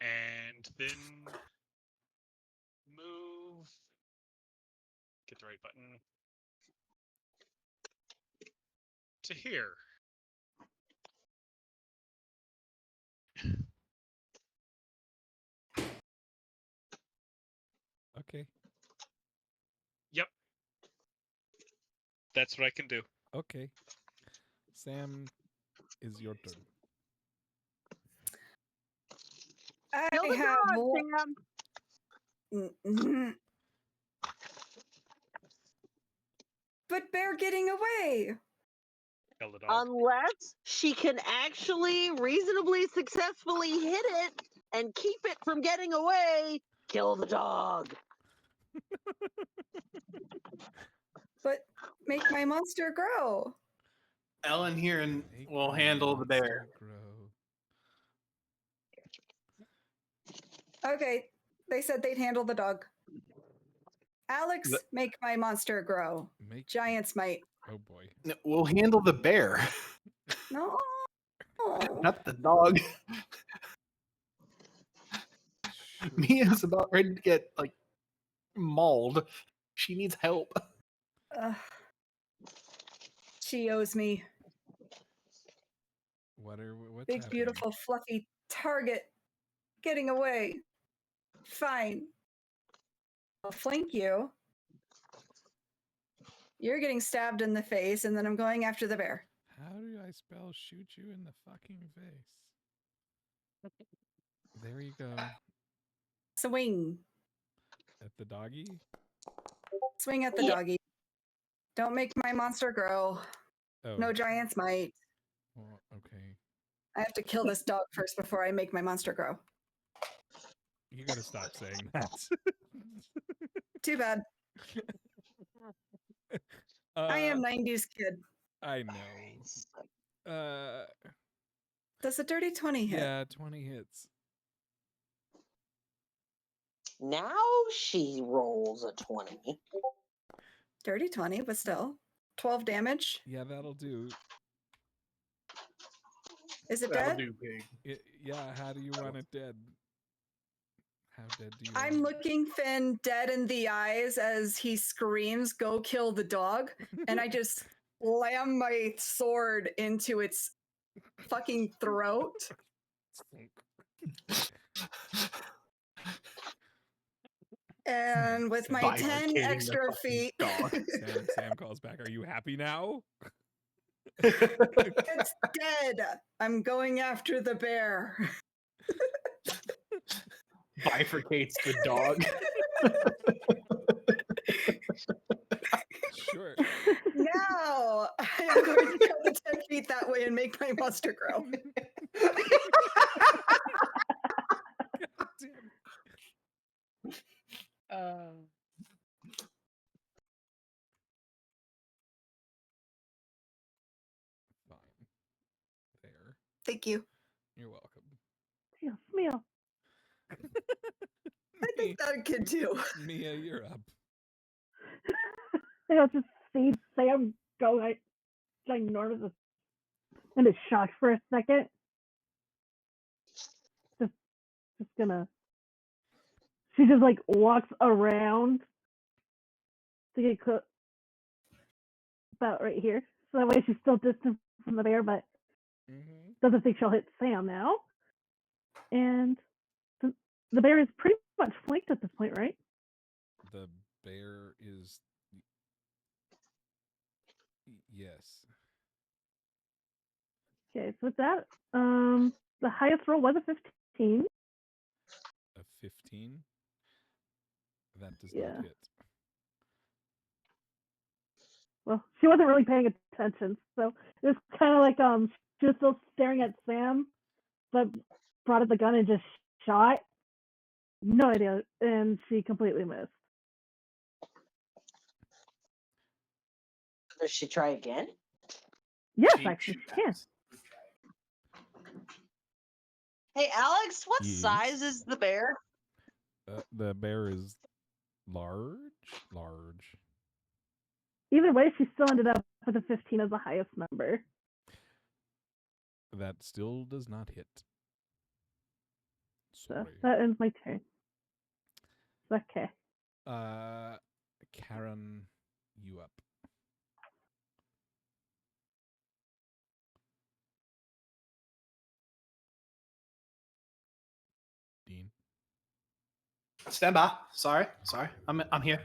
And then move. Get the right button. To here. Okay. Yep. That's what I can do. Okay. Sam, is your turn. I Kill the have dog, more. Sam! Mm-mm. But bear getting away. Kill the dog. Unless she can actually reasonably successfully hit it and keep it from getting away, kill the dog. But make my monster grow. Ellen here and Make will my handle the bear. monster grow. Okay, they said they'd handle the dog. Alex, make my monster grow. Make Giant's might. Oh boy. No, we'll handle the bear, No. not the dog. Sure. Mia's about ready to get like mauled. She needs help. Ugh. She owes me. What's Big, happening? beautiful, fluffy target getting away. Fine. I'll flank you. You're getting stabbed in the face, and then I'm going after the bear. How do I spell shoot you in the fucking face? There you go. Swing. At the doggy? Swing at the doggy. Don't make my monster grow. Oh. No giant's might. Well, okay. I have to kill this dog first before I make my monster grow. You gotta stop saying that. Too bad. I am 90s kid. I know. Does a dirty 20 hit? Yeah, 20 hits. Now she rolls a 20. Dirty 20, but still. 12 damage. Yeah, that'll do. Is it That'll dead? do, pig. Yeah, how do you want it dead? How dead do you I'm want looking Finn dead in the eyes as he screams, "Go kill the dog," and I just slam my sword into its fucking throat. And with my 10 Bifurcating the extra fucking feet, dog. Sam calls back, "Are you happy now?" it's dead. I'm going after the bear. Bifurcates the dog. Sure. Now I am going to go the 10 feet that way and make my monster grow. God damn. Fine. There. Thank you. You're welcome. Yes, meal. I think that could do. Mia, you're up. I'll just see Sam go like ginormous and is shocked for a second. Just gonna. She just like walks around to get close, about right here. So that way she's still distant from the bear, but doesn't think she'll hit Sam now. And the bear is pretty much flanked at this point, right? The bear is. Yes. Okay, so with that, the highest roll was a 15. A 15? That does Yeah. not hit. Well, she wasn't really paying attention, so it was kind of like she was still staring at Sam, but brought up the gun and just shot. No idea, and she completely missed. Does she try again? Yes, She actually, she can. has. Hey, Alex, what Yes. size is the bear? The bear is large. Large. Either way, she still ended up with a 15 as the highest number. That still does not hit. So Sorry. that ends my turn. Okay. Karen, you up. Dean. Stand by. Sorry. I'm here.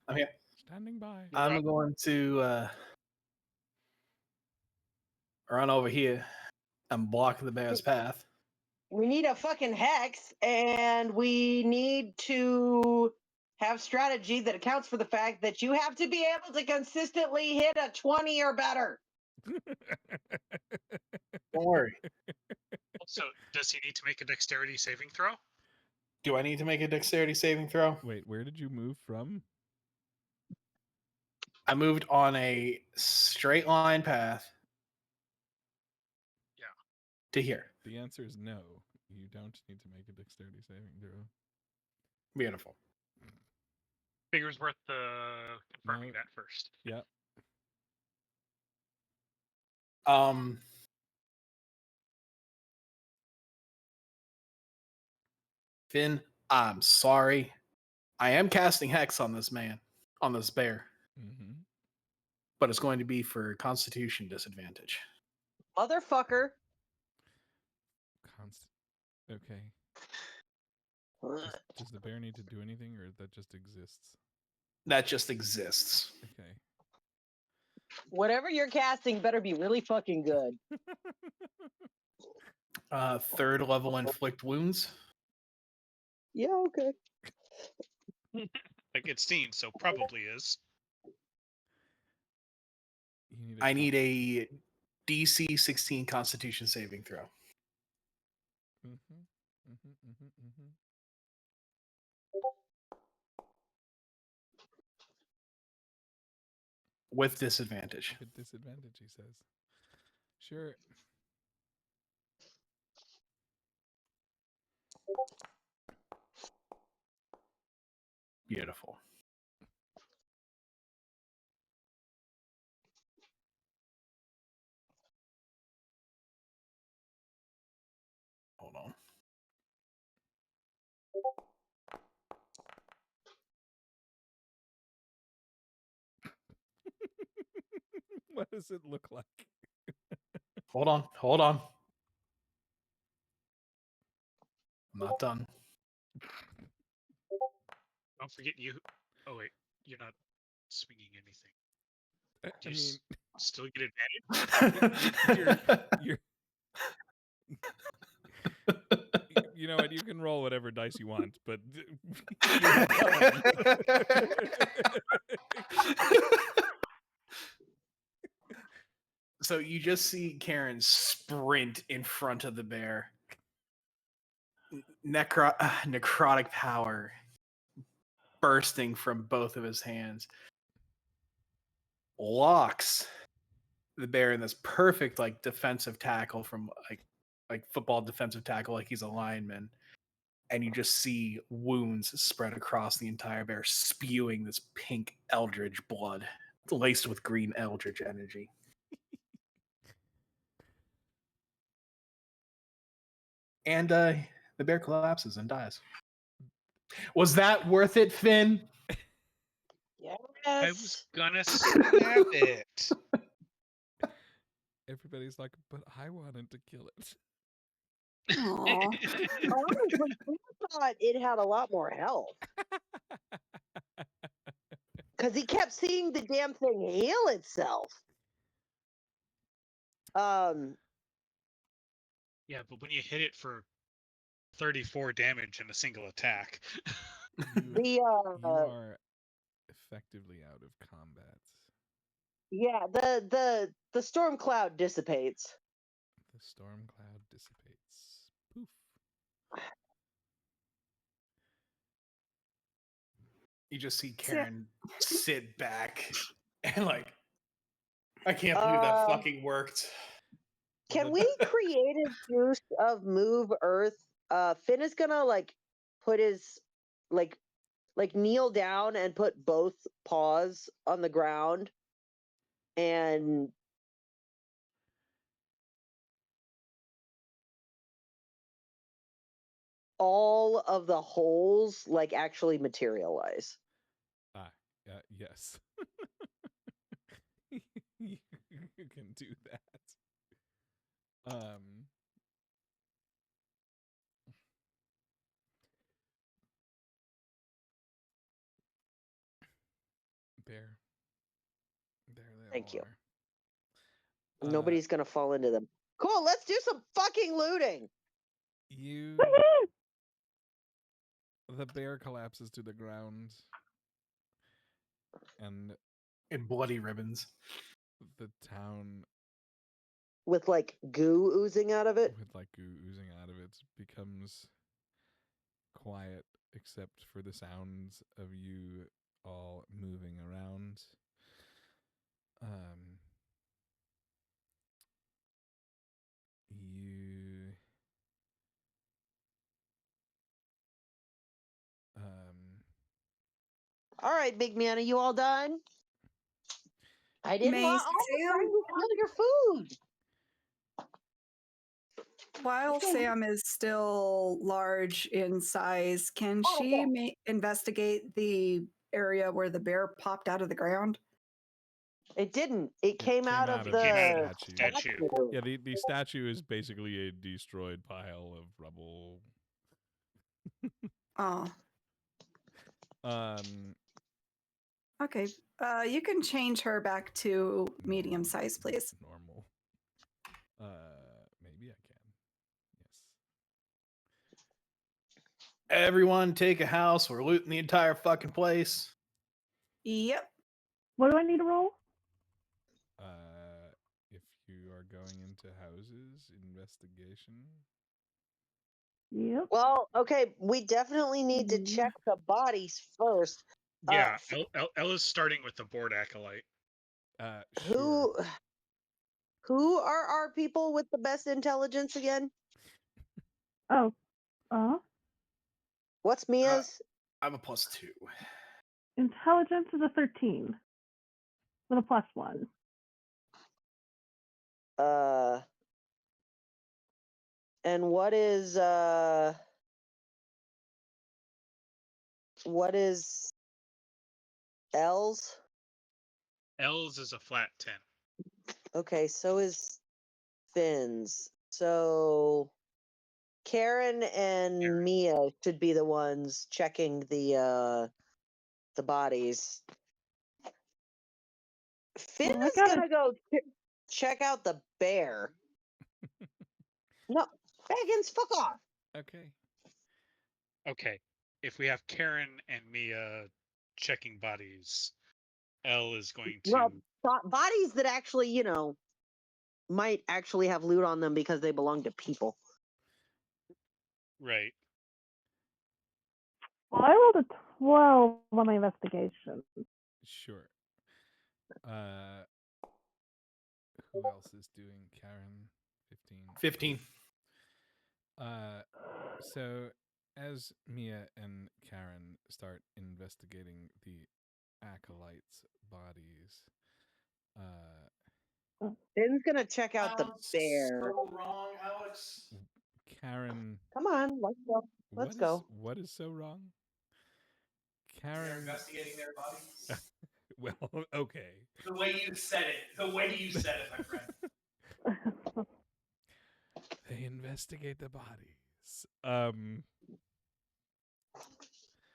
I'm here. Standing by. You're I'm up. going to run over here and block the bear's path. We need a fucking hex, and we need to have strategy that accounts for the fact that you have to be able to consistently hit a 20 or better. Don't worry. So, does he need to make a dexterity saving throw? Do I need to make a dexterity saving throw? Wait, where did you move from? I moved on a straight line path. Yeah. To here. The answer is no. You don't need to make a dexterity saving throw. Beautiful. Figures worth confirming No. that first. Yeah. Finn, I'm sorry. I am casting Hex on this man, on this bear, but it's going to be for Constitution disadvantage. Motherfucker. Okay. Does the bear need to do anything, or that just exists? That just exists. Okay. Whatever you're casting better be really fucking good. Third level inflict wounds. Yeah, okay. Like it's Dean, so probably is. I need a DC 16 Constitution saving throw. With disadvantage. With disadvantage, he says. Sure. Beautiful. Hold on. What does it look like? Hold on. I'm not done. Don't forget you. Oh wait, you're not swinging anything. I mean, still get advantage. you're you know what? You can roll whatever dice you want, but you're done. So you just see Karen sprint in front of the bear. Necrotic power bursting from both of his hands. Locks the bear in this perfect like defensive tackle from like football defensive tackle, like he's a lineman. And you just see wounds spread across the entire bear, spewing this pink eldritch blood laced with green eldritch energy. And the bear collapses and dies. Was that worth it, Finn? Yes. I was gonna stab it. Everybody's like, but I wanted to kill it. Aw. Honestly, I thought it had a lot more health. Because he kept seeing the damn thing heal itself. Yeah, but when you hit it for 34 damage in a single attack. You are effectively out of combat. Yeah, the storm cloud dissipates. The storm cloud dissipates. Poof. You just see Karen sit back and like, I can't believe that fucking worked. Can we create a juice of move earth? Finn is gonna like put his like kneel down and put both paws on the ground and all of the holes like actually materialize. Yes. You can do that. Bear. There they Thank all you. are. Nobody's gonna fall into them. Cool, let's do some fucking looting. The bear collapses to the ground, and in bloody ribbons. The town, with like goo oozing out of it, becomes quiet except for the sounds of you all moving around. All right, big man, are you all done? I didn't want all the time to steal your food. While Sam is still large in size, can she investigate the area where the bear popped out of the ground? It didn't. It came out of the statue. Yeah, the statue is basically a destroyed pile of rubble. Oh. Okay. You can change her back to medium size, please. Normal. Maybe I can. Yes. Everyone take a house. We're looting the entire fucking place. Yep. What do I need to roll? If you are going into houses, investigation. Yep. Well, okay, we definitely need to check the bodies first. Yeah, Ella's starting with the board acolyte. Who are our people with the best intelligence again? Oh. What's Mia's? I have a +2. Intelligence is a 13 with a +1. And what is L's? L's is a flat 10. Okay, so is Finn's. So Karen and Mia should be the ones checking the bodies. Finn is gonna go check out the bear. No, Baggins, fuck off. Okay. Okay. If we have Karen and Mia checking bodies, L is going to Well, bodies that actually, might actually have loot on them because they belong to people. Right. Well, I rolled a 12 on my investigation. Sure. Who else is doing? Karen, 15. 15. So as Mia and Karen start investigating the acolytes' bodies, Finn's gonna check out the bear. So wrong, Alex. Karen, Come on, let's go. Let's go. What is so wrong? They're Karen. investigating their bodies. Well, okay. The way you said it, my friend. They investigate the bodies.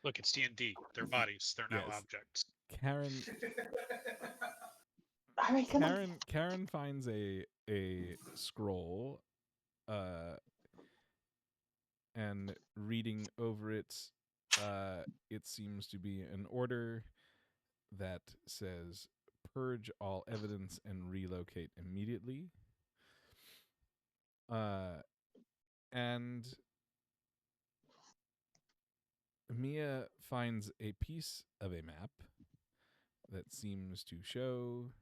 Look, it's D&D. They're bodies. They're now Yes. objects. Karen. All right, come on. Karen finds a scroll, and reading over it, it seems to be an order that says purge all evidence and relocate immediately. And Mia finds a piece of a map that seems to show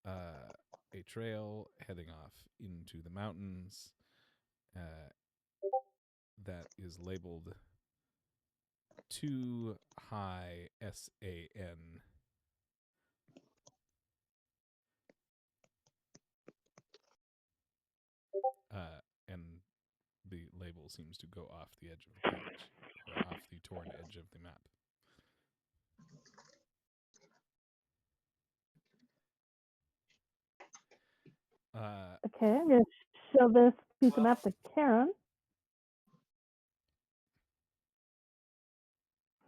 a trail heading off into the mountains that is labeled Too High SAN. And the label seems to go off the edge of the page, or off the torn edge of the map. Okay, I'm going to show this piece of map to Karen.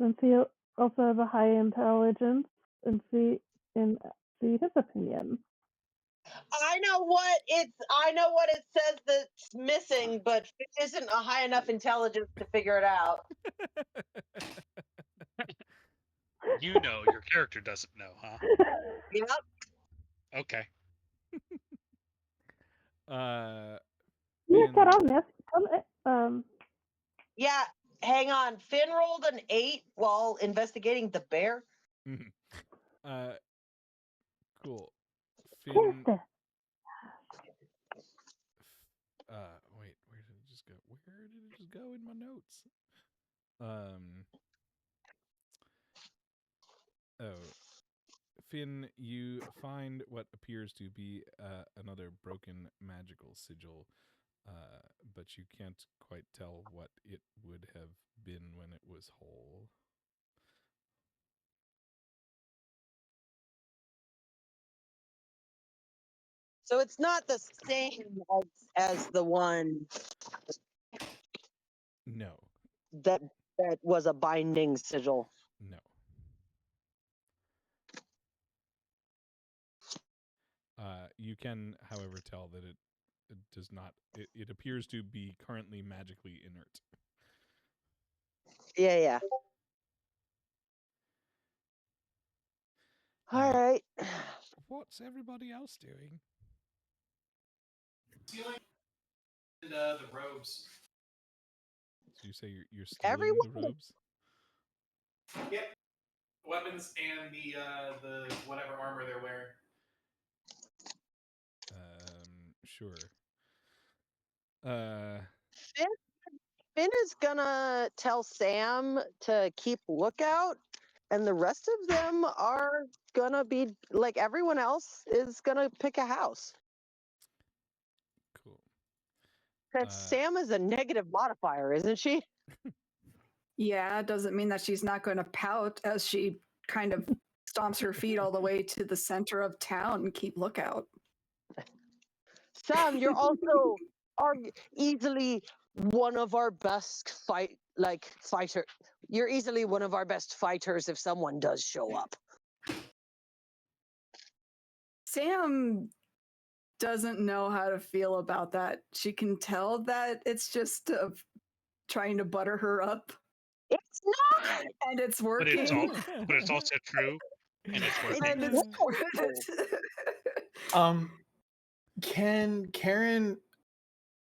Since he also has a high intelligence, and see his opinion. I know what it says that's missing, but it isn't a high enough intelligence to figure it out. You know, your character doesn't know, huh? Yep. Okay. You got on this. Yeah, hang on. Finn rolled an 8 while investigating the bear. Cool. Finn. Wait, where did it just go? Where did it just go in my notes? Finn, you find what appears to be another broken magical sigil, but you can't quite tell what it would have been when it was whole. So it's not the same as the one No. that was a binding sigil. No. You can, however, tell that it does not. It appears to be currently magically inert. Yeah. All right. What's everybody else doing? Stealing the robes. So you say you're stealing Everyone? the robes? Yep. Weapons and the whatever armor they're wearing. Sure. Finn is gonna tell Sam to keep lookout, and the rest of them are gonna be like everyone else is gonna pick a house. Cool. Because Sam is a negative modifier, isn't she? Yeah, doesn't mean that she's not going to pout as she kind of stomps her feet all the way to the center of town and keep lookout. Sam, you're also easily one of our best fighter. You're easily one of our best fighters if someone does show up. Sam doesn't know how to feel about that. She can tell that it's just trying to butter her up. It's not, and it's But working. it's also true, and it's working. And it's Can Karen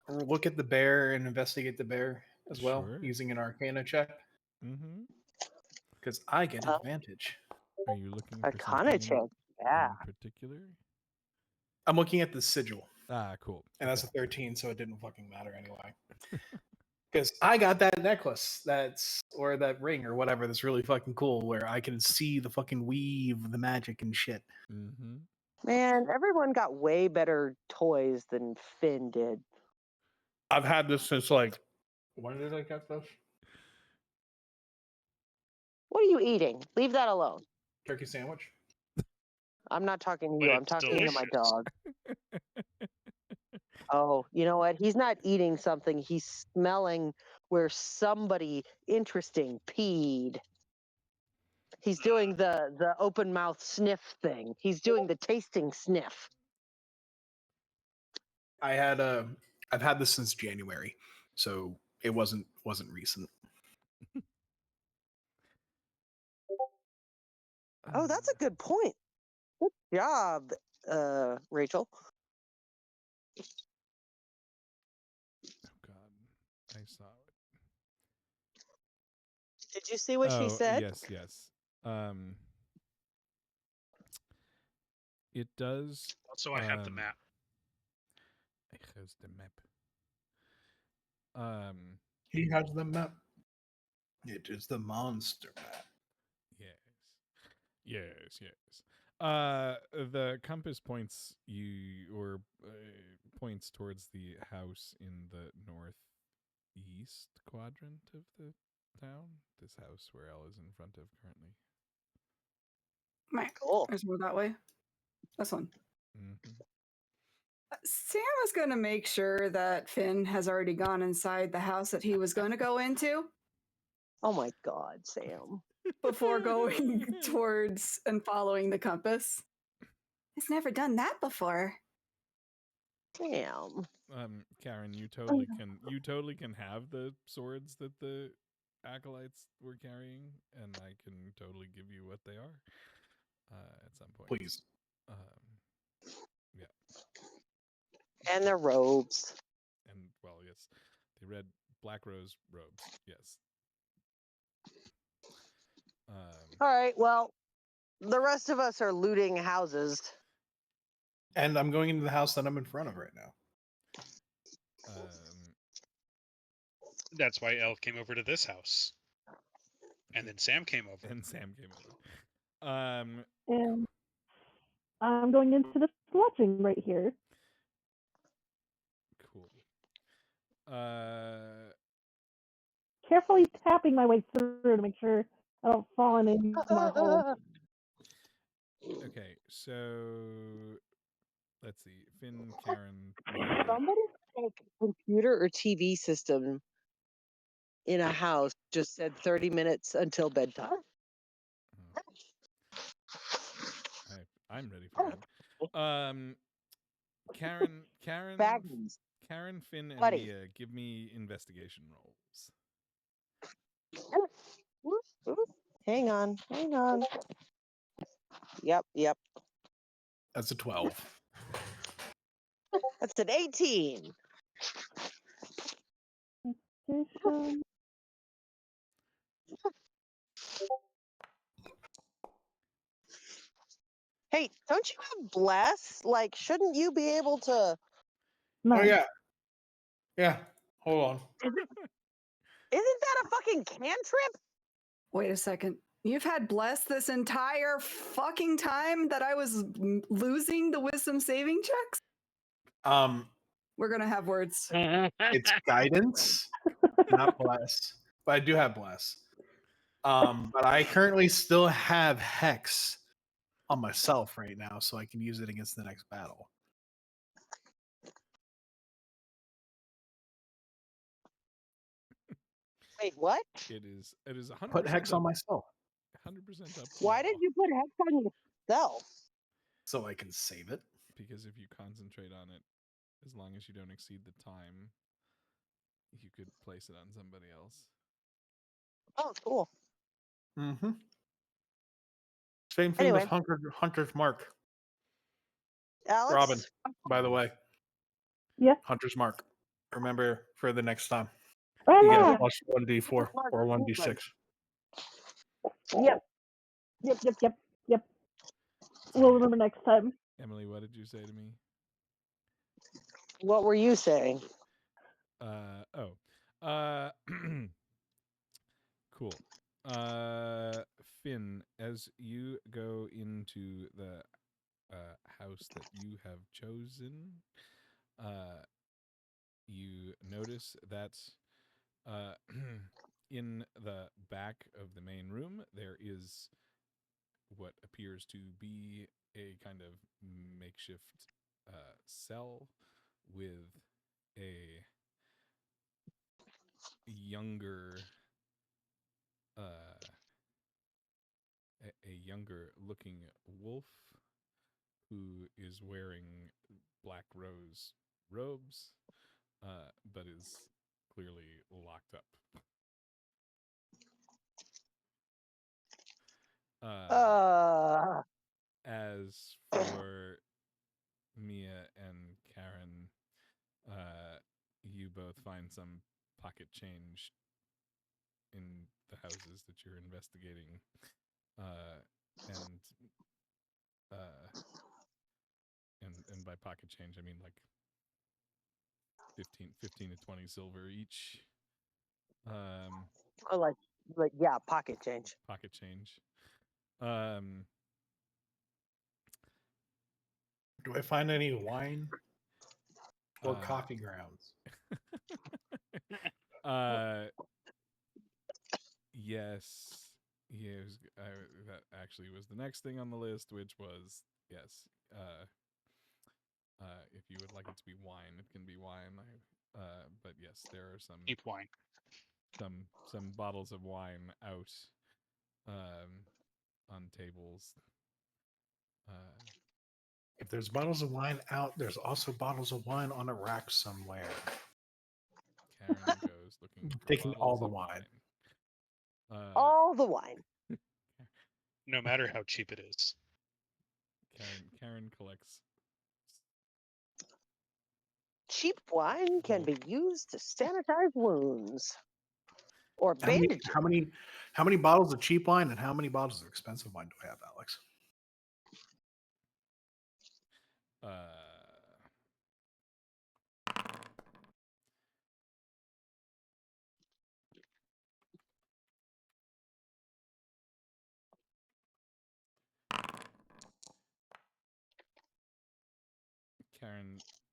look at the bear and investigate the bear as well Sure. using an Arcana check? Mm-hmm. Because I get Oh. advantage. Are you looking for Arcana something check. Yeah. in particular? I'm looking at the sigil, Ah, cool. and that's a Okay. 13, so it didn't fucking matter anyway. Because I got that necklace or that ring or whatever that's really fucking cool, where I can see the fucking weave of the magic and shit. Mm-hmm. Man, everyone got way better toys than Finn did. I've had this since like, when did I get this? What are you eating? Leave that alone. Turkey sandwich. I'm not talking to But you. I'm it's talking to my delicious. dog. Oh, you know what? He's not eating something. He's smelling where somebody interesting peed. He's doing the open mouth sniff thing. He's doing the tasting sniff. I've had this since January, so it wasn't recent. Oh, that's a good point. Good job, Rachel. Oh God, I saw it. Did you see what she Oh, said? yes. It does. Also, I have the map. Here's the map. He has the map. It is the monster map. Yes. The compass points points towards the house in the northeast quadrant of the town. This house where Elle is in front of currently. Right. Cool. There's more that way. This one. Mm-hmm. Sam was going to make sure that Finn has already gone inside the house that he was going to go into Oh my God, Sam. before going towards and following the compass. He's never done that before. Damn. Karen, you totally can have the swords that the acolytes were carrying, and I can totally give you what they are at some point. Please. Yeah. And their robes. And well, yes, the black rose robes. Yes. All right, well, the rest of us are looting houses. And I'm going into the house that I'm in front of right now. That's why Elle came over to this house. And then Sam came over. And Sam came over. And I'm going into this lodging right here. Cool. Carefully tapping my way through to make sure I don't fall in any more holes. Okay, so let's see. Finn, Karen. Somebody take a computer or TV system in a house just said 30 minutes until bedtime. I'm ready for bed. Karen, Baggins. Karen, Finn, and Buddy. Mia, give me investigation rolls. Hang on. Yep. That's a 12. That's an 18. Hey, don't you have bless? Like, shouldn't you be able to? No. Oh yeah. Yeah. Hold on. Isn't that a fucking cantrip? Wait a second. You've had bless this entire fucking time that I was losing the wisdom saving checks? We're going to have words. It's guidance, not bless. But I do have bless. But I currently still have hex on myself right now, so I can use it against the next battle. Wait, what? It is 100% Put hex on myself 100% up to Why y'all. did you put hex on yourself? so I can save it. Because if you concentrate on it, as long as you don't exceed the time, you could place it on somebody else. Oh, cool. Mm-hmm. Same thing Anyway. with Hunter's Mark. Alex? Robin, by the way, Yes. Hunter's Mark. Remember for the next time. Oh You get yeah. a plus 1d4 or 1d6. Yep. Yep. We'll remember next time. Emily, what did you say to me? What were you saying? Cool. Finn, as you go into the house that you have chosen, you notice that in the back of the main room there is what appears to be a kind of makeshift cell with a younger a younger looking wolf who is wearing black rose robes but is clearly locked up. As for Mia and Karen, you both find some pocket change in the houses that you're investigating, and and by pocket change I mean like 15 to 20 silver each. Oh, like yeah, pocket change. Pocket change. Do I find any wine or coffee grounds? Yes. Yes. That actually was the next thing on the list, which was yes. If you would like it to be wine, it can be wine. But yes, there are Cheap wine. some bottles of wine out on tables. If there's bottles of wine out, there's also bottles of wine on a rack somewhere. Karen goes looking for Taking all bottles the of wine. All the wine. No matter how cheap it is. Karen collects. Cheap wine can be used to sanitize wounds or bandages. How many bottles of cheap wine and how many bottles of expensive wine do I have, Alex?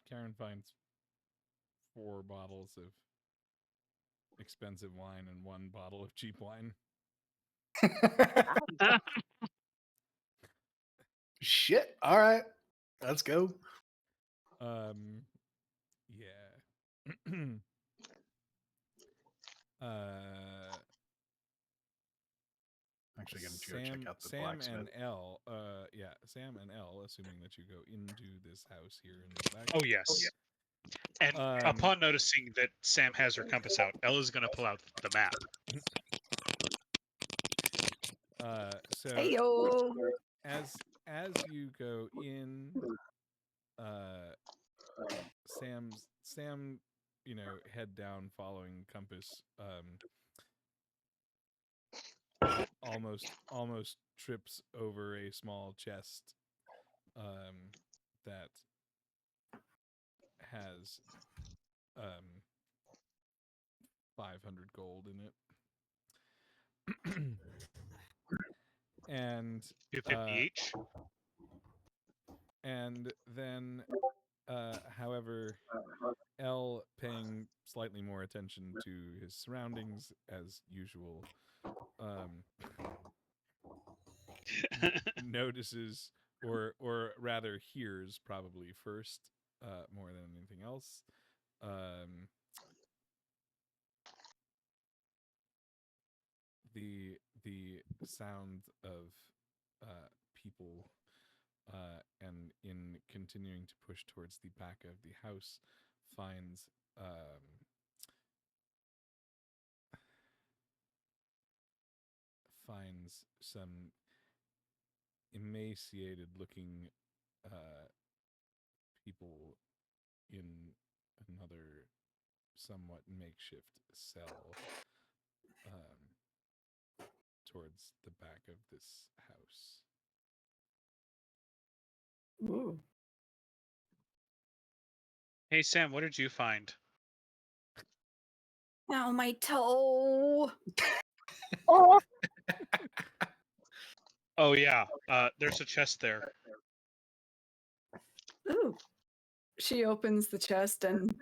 Karen finds 4 bottles of expensive wine and 1 bottle of cheap wine. Shit. All right. Let's go. Yeah. Actually, going to go check out the blacksmith. Sam and L, assuming that you go into this house here in the back. Oh yes. And upon noticing that Sam has her compass out, Ella's going to pull out the map. So Heyo. as you go in, Sam, head down following compass, almost trips over a small chest that has 500 gold in it. And 250 each. And then however, L, paying slightly more attention to his surroundings as usual, notices or rather hears probably first, more than anything else, the sound of people, and in continuing to push towards the back of the house finds some emaciated looking people in another somewhat makeshift cell towards the back of this house. Ooh. Hey Sam, what did you find? Now my toe. Oh, Oh yeah, there's a chest there. Ooh. She opens the chest and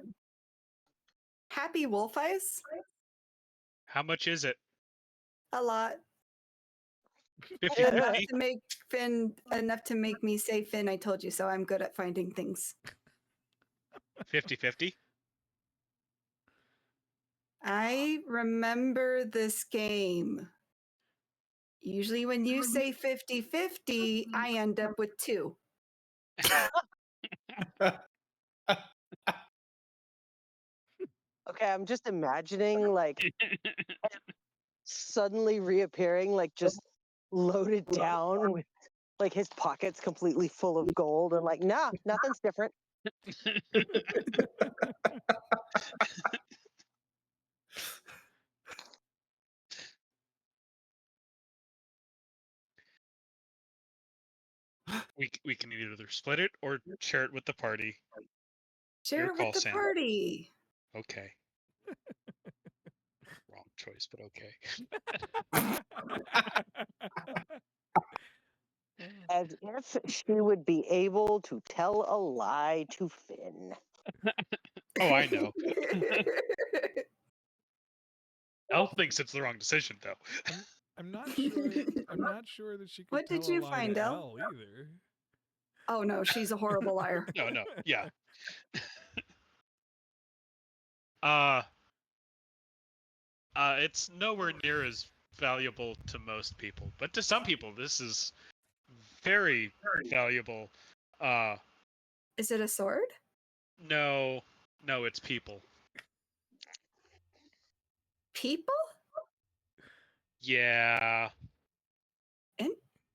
happy wolf eyes? How much is it? A lot. 50 Enough 50? to make Finn enough to make me say, Finn, I told you so. I'm good at finding things. 50 50? I remember this game. Usually when you say 50-50, I end up with 2. Okay, I'm just imagining like suddenly reappearing, like just loaded down with like his pockets completely full of gold, and like, nah, nothing's different. We can either split it or share it with the party. Share Your it call, with the Sam. party. Okay. Wrong choice, but okay. As if she would be able to tell a lie to Finn. Oh, I know. Elle thinks it's the wrong decision, though. I'm not sure. I'm not sure that she could What did tell a you lie find, to Elle? Elle either. Oh no, she's a horrible liar. No, yeah. It's nowhere near as valuable to most people, but to some people, this is very valuable. Is it a sword? No, it's people. People? Yeah. And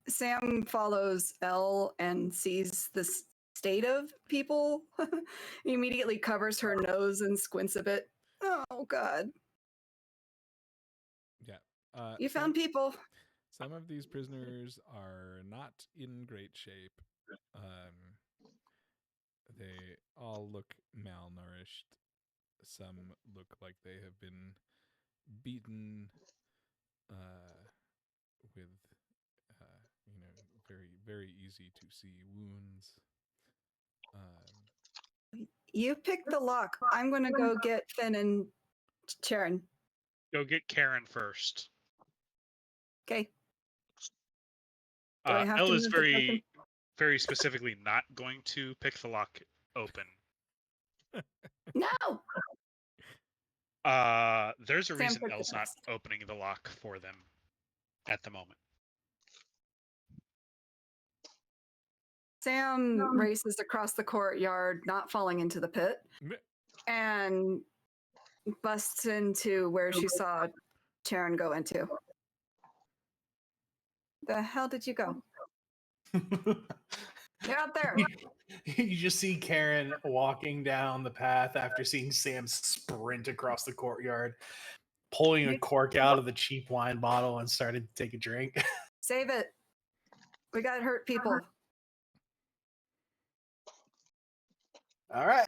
Sam follows Elle and sees this state of people. He immediately covers her nose and squints a bit. Oh god. Yeah. You found people. Some of these prisoners are not in great shape. They all look malnourished. Some look like they have been beaten with, very, very easy to see wounds. You picked the lock. I'm going to go get Finn and Sharon. Go get Karen first. Okay. Do I have Elle to is move the token? very specifically not going to pick the lock open. No. There's a Sam reason picked the Elle's not chest. opening the lock for them at the moment. Sam races across the courtyard, not falling into the pit, and busts into where she saw Sharon go into. The hell did you go? Get out there. You just see Karen walking down the path after seeing Sam sprint across the courtyard, pulling a cork out of the cheap wine bottle and starting to take a drink. Save it. We got hurt people. All right.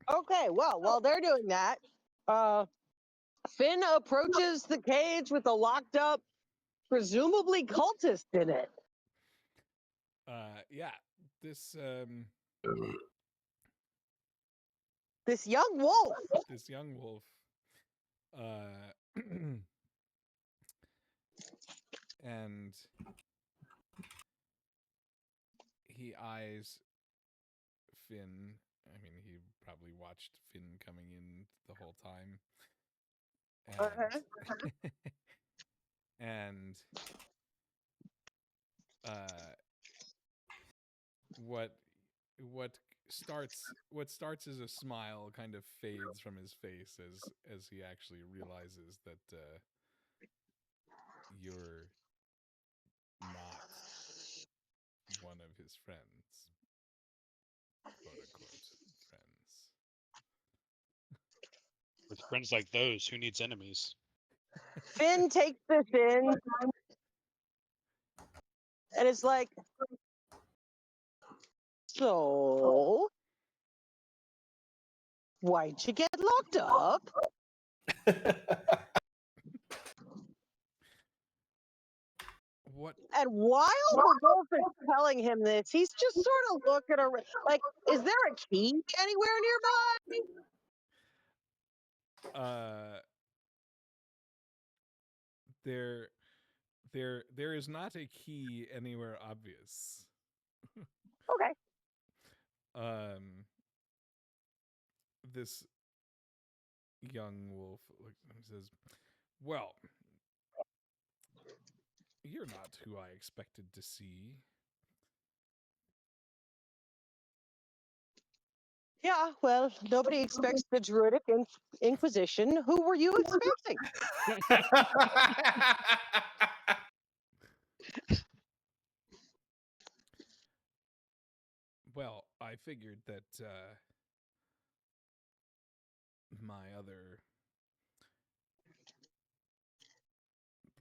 Okay, well, while they're doing that, Finn approaches the cage with a locked up, presumably cultist in it. Yeah. This This young wolf. this young wolf and he eyes Finn. I mean, he probably watched Finn coming in the whole time. And and what starts as a smile kind of fades from his face as he actually realizes that you're not one of his friends. Quote unquote friends. With friends like those, who needs enemies? Finn takes this in, and it's like, so why'd you get locked up? What? And while the wolf is telling him this, he's just sort of looking around, like, is there a key anywhere nearby? There is not a key anywhere obvious. Okay. This young wolf looks and says, "Well, you're not who I expected to see." Yeah, well, nobody expects the Druidic Inquisition. Who were you expecting? Well, I figured that my other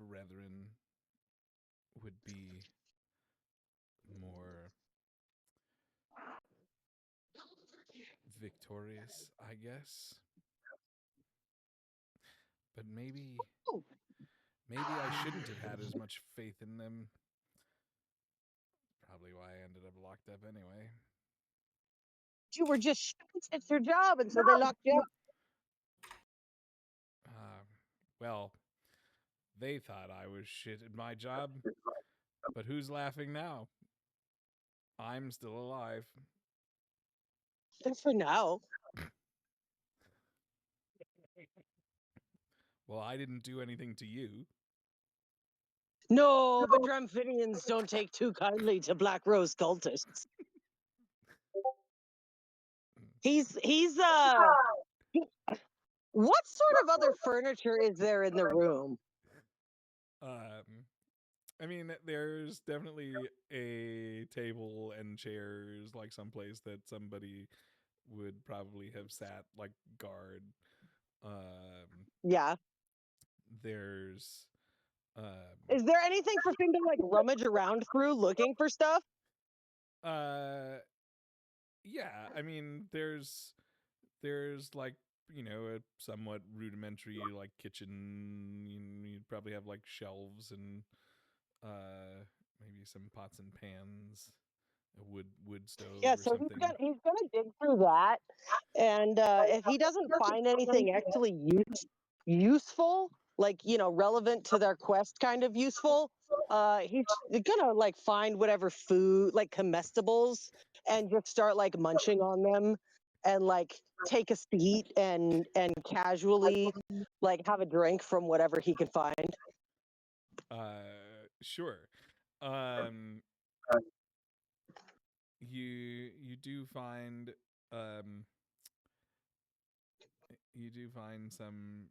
brethren would be more victorious, I guess. But maybe I shouldn't have had as much faith in them. Probably why I ended up locked up anyway. You were just shit at your job, and so they locked you up. Well, they thought I was shit at my job, but who's laughing now? I'm still alive. For now. Well, I didn't do anything to you. No, but Dramphinians don't take too kindly to Black Rose cultists. He's what sort of other furniture is there in the room? I mean, there's definitely a table and chairs, like someplace that somebody would probably have sat, like guard. Yeah. There's Is there anything for Finn to like rummage around through looking for stuff? Yeah, I mean, there's like, you know, a somewhat rudimentary like kitchen. You'd probably have like shelves and maybe some pots and pans, a wood stove Yeah, or so something. he's gonna dig through that, and if he doesn't find anything actually useful, like, you know, relevant to their quest, kind of useful, he's gonna like find whatever food, like comestibles, and just start like munching on them, and like take a seat and casually like have a drink from whatever he can find. Sure. You do find some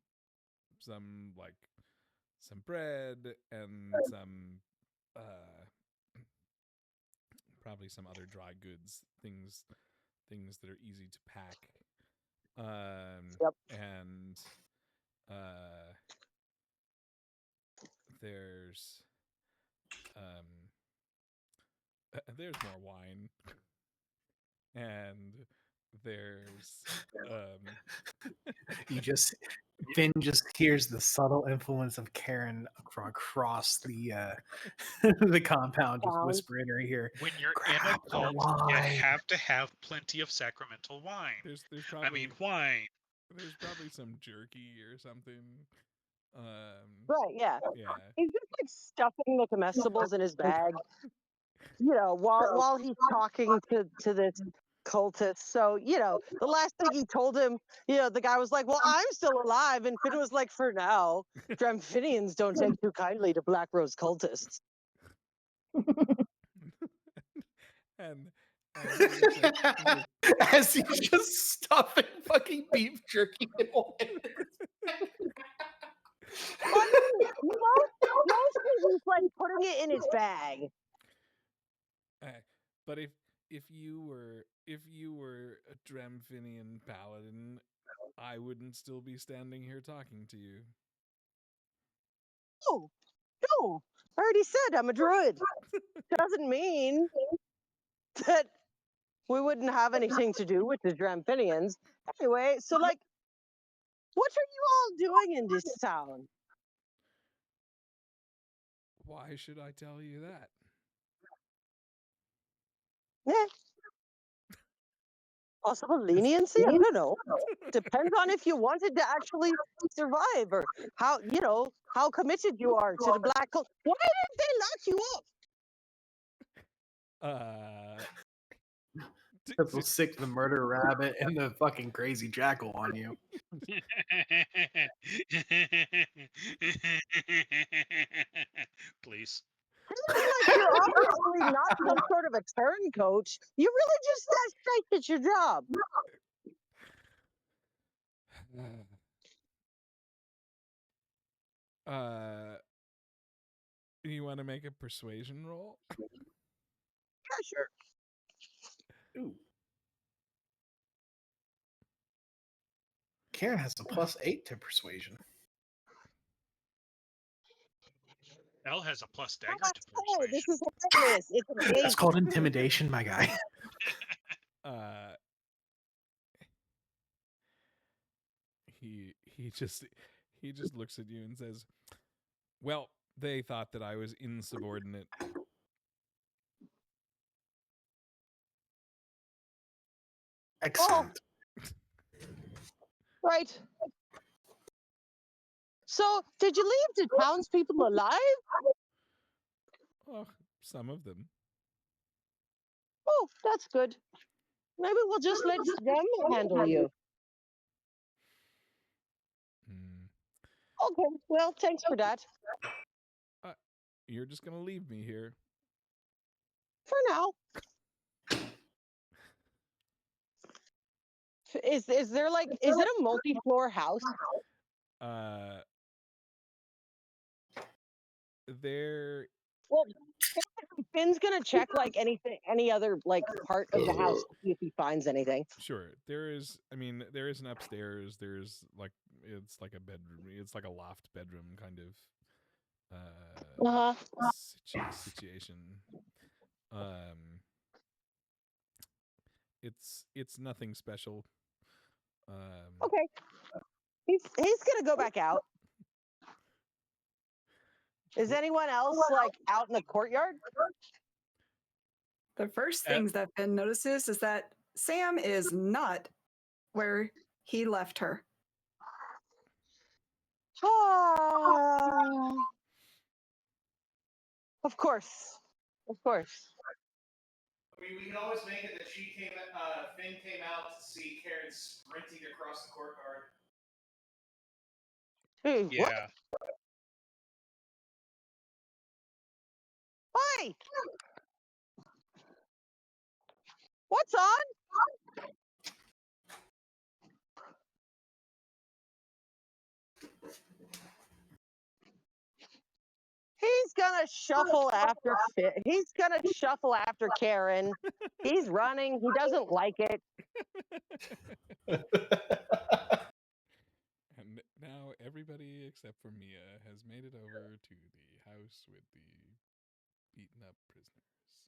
like some bread and some probably some other dry goods, things that are easy to pack. Yep. And there's more wine. And there's Finn just hears the subtle influence of Karen from across the the compound, just Down. whisper in her ear. When you're Grab in a the cult, you wine. have to have plenty of sacramental wine. there's probably I mean, wine. there's probably some jerky or something. Right, yeah. Yeah. He's just like stuffing the comestibles in his bag, you know, while he's talking to this cultist. So, you know, the last thing he told him, you know, the guy was like, "Well, I'm still alive," and Finn was like, "For now, Dramphinians don't take too kindly to Black Rose cultists." and As he's just stuffing fucking beef jerky in I mean, mostly he's like putting it in his bag. But if you were a Dramphinian paladin, I wouldn't still be standing here talking to you. Oh, no. I already said I'm a druid. Doesn't mean that we wouldn't have anything to do with the Dramphinians. Anyway, so, like, what are you all doing in this town? Why should I tell you that? Eh. Possible leniency? I don't know. Depends on if you wanted to actually survive or how committed you are to the black cult. Why didn't they lock you up? People sick the murder rabbit and the fucking crazy jackal on you. Please. Like, you're obviously not some sort of a turncoat. You're really just that straight at your job. You want to make a persuasion roll? Yeah, sure. Ooh. Karen has a +8 to persuasion. Elle has a plus Oh, dagger that's to cool. persuasion. This is hilarious. It's an That's 8. called intimidation, my guy. He just looks at you and says, "Well, they thought that I was insubordinate." Excellent. Right. So, did you leave the townspeople alive? Oh, some of them. Oh, that's good. Maybe we'll just let them handle you. Okay, well, thanks for that. You're just gonna leave me here For now. Is there is it a multi-floor house? There. Well, Finn's gonna check any other part of the house to see if he finds anything. Sure. There is. I mean, there is an upstairs. There's it's like a bedroom. It's like a loft bedroom kind of situation. It's nothing special. Okay. He's gonna go back out. Is anyone else out in the courtyard? The first things that Finn notices is that Sam is not where he left her. Of course. Of course. I mean, we can always make it that Finn came out to see Karen sprinting across the courtyard. Hey, Yeah. Hi. What's on? He's gonna shuffle after He's gonna shuffle after Karen. He's running. He doesn't like it. And now everybody except for Mia has made it over to the house with the beaten up prisoners.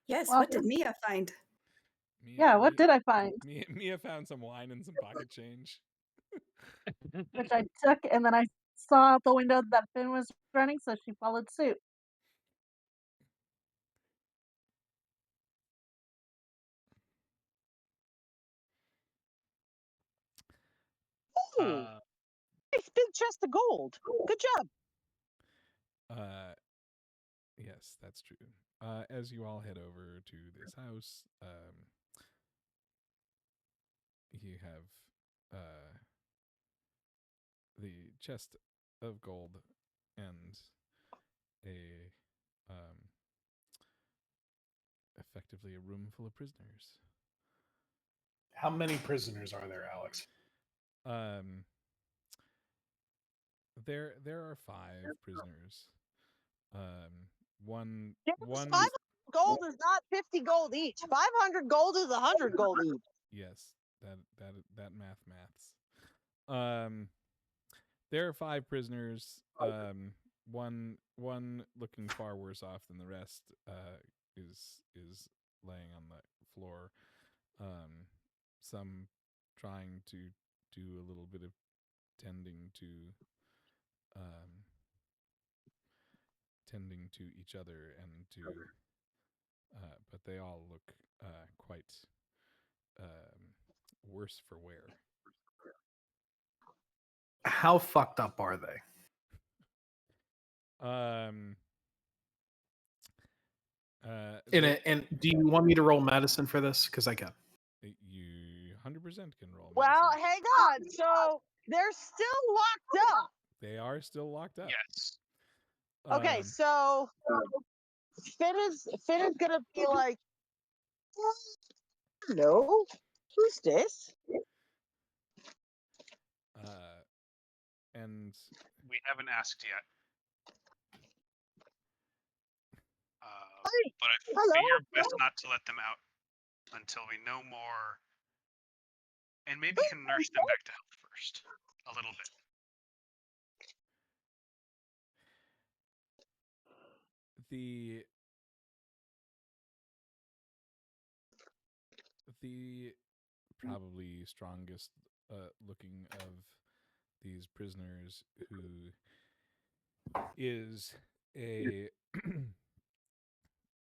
Yes, Well, what did Mia find? what did I find? Mia found some wine and some pocket change. Which I took, and then I saw out the window that Finn was running, so she followed suit. Ooh, nice big chest of gold. Good job. Yes, that's true. As you all head over to this house, you have the chest of gold and a effectively a room full of prisoners. How many prisoners are there, Alex? There are 5 prisoners. One Five gold is not 50 gold each. 500 gold is 100 gold each. Yes, that maths. There are 5 prisoners. One looking far worse off than the rest. Is laying on the floor. Some trying to do a little bit of tending to each other and to but they all look quite worse for wear. How fucked up are they? And do you want me to roll medicine for this? Because I can. You 100% can roll. Well, medicine. hang on. So they're still locked up. They are still locked up. Yes. Okay, so Finn is gonna be like, hello, who's this? And We haven't asked yet. Hey, But I hello? figure best not to let them out until we know more, and maybe can nurse them back to health first, a little bit. The probably strongest looking of these prisoners, who is a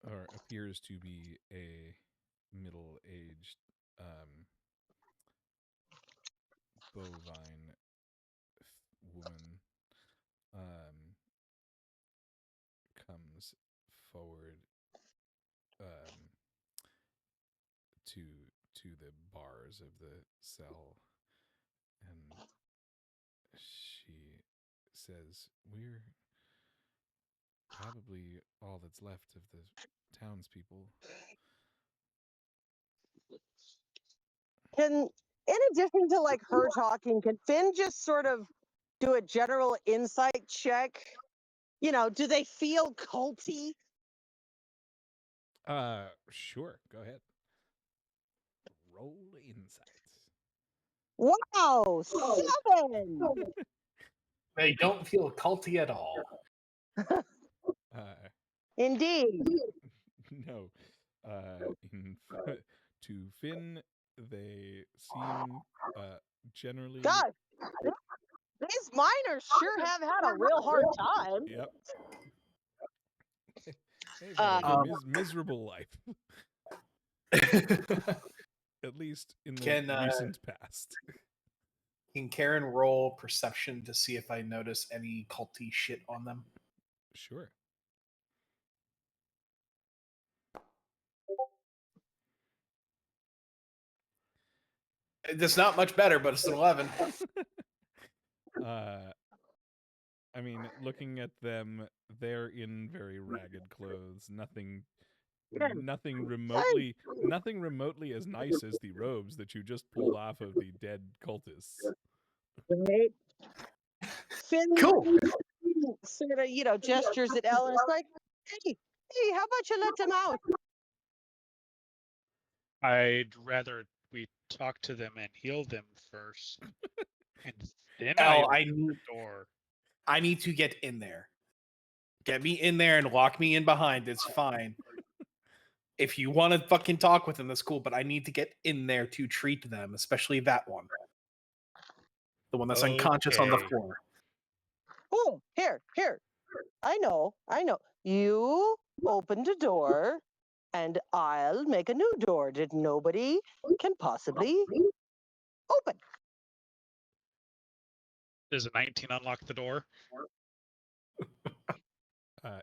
or appears to be a middle-aged bovine woman, comes forward to the bars of the cell, and she says, "We're probably all that's left of the townspeople." In addition to like her talking, can Finn just sort of do a general insight check? You know, do they feel culty? Sure, go ahead. Roll insight. Wow, 7. They don't feel culty at all. Indeed. No. To Finn, they seem generally. Gosh, these miners sure have had a real hard time. Yep. They've had a miserable life. At least in the recent past. Can Karen roll perception to see if I notice any culty shit on them? Sure. It's not much better, but it's an 11. I mean, looking at them, they're in very ragged clothes. Nothing remotely as nice as the robes that you just pulled off of the dead cultists. Right. Finn Cool. sort of, gestures at Ellen. It's like, hey, how about you let them out? I'd rather we talk to them and heal them first, and then the door. I need to get in there. Get me in there and lock me in behind. It's fine. If you want to fucking talk with them, that's cool. But I need to get in there to treat them, especially that one, the one that's unconscious on the floor. Oh, here. I know. You opened a door, and I'll make a new door that nobody can possibly open. Does a 19 unlock the door?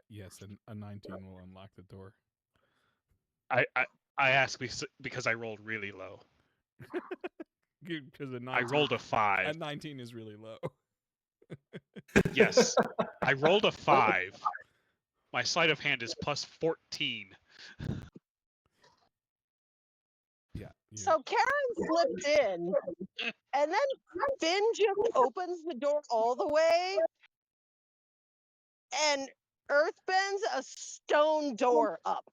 Yes, a 19 will unlock the door. I ask because I rolled really low. Because I rolled a 5. A 19 is really low. Yes, I rolled a 5. My sleight of hand is plus 14. Yeah. So Karen slipped in, and then Finn just opens the door all the way, and earthbends a stone door up.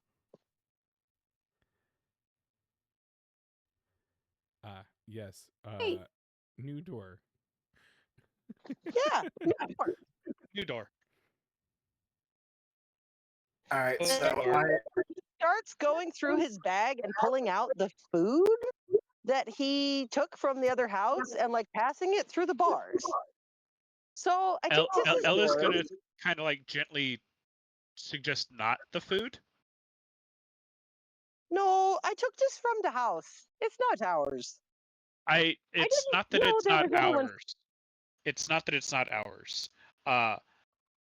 Yes. Hey. New door. Yeah. New door. All right, Close so door. Starts going through his bag and pulling out the food that he took from the other house and like passing it through the bars. So I think this is Ella's good. gonna kind of like gently suggest not the food. No, I took this from the house. It's not ours. It's didn't not that know it's there not was anyone- ours. It's not that it's not ours.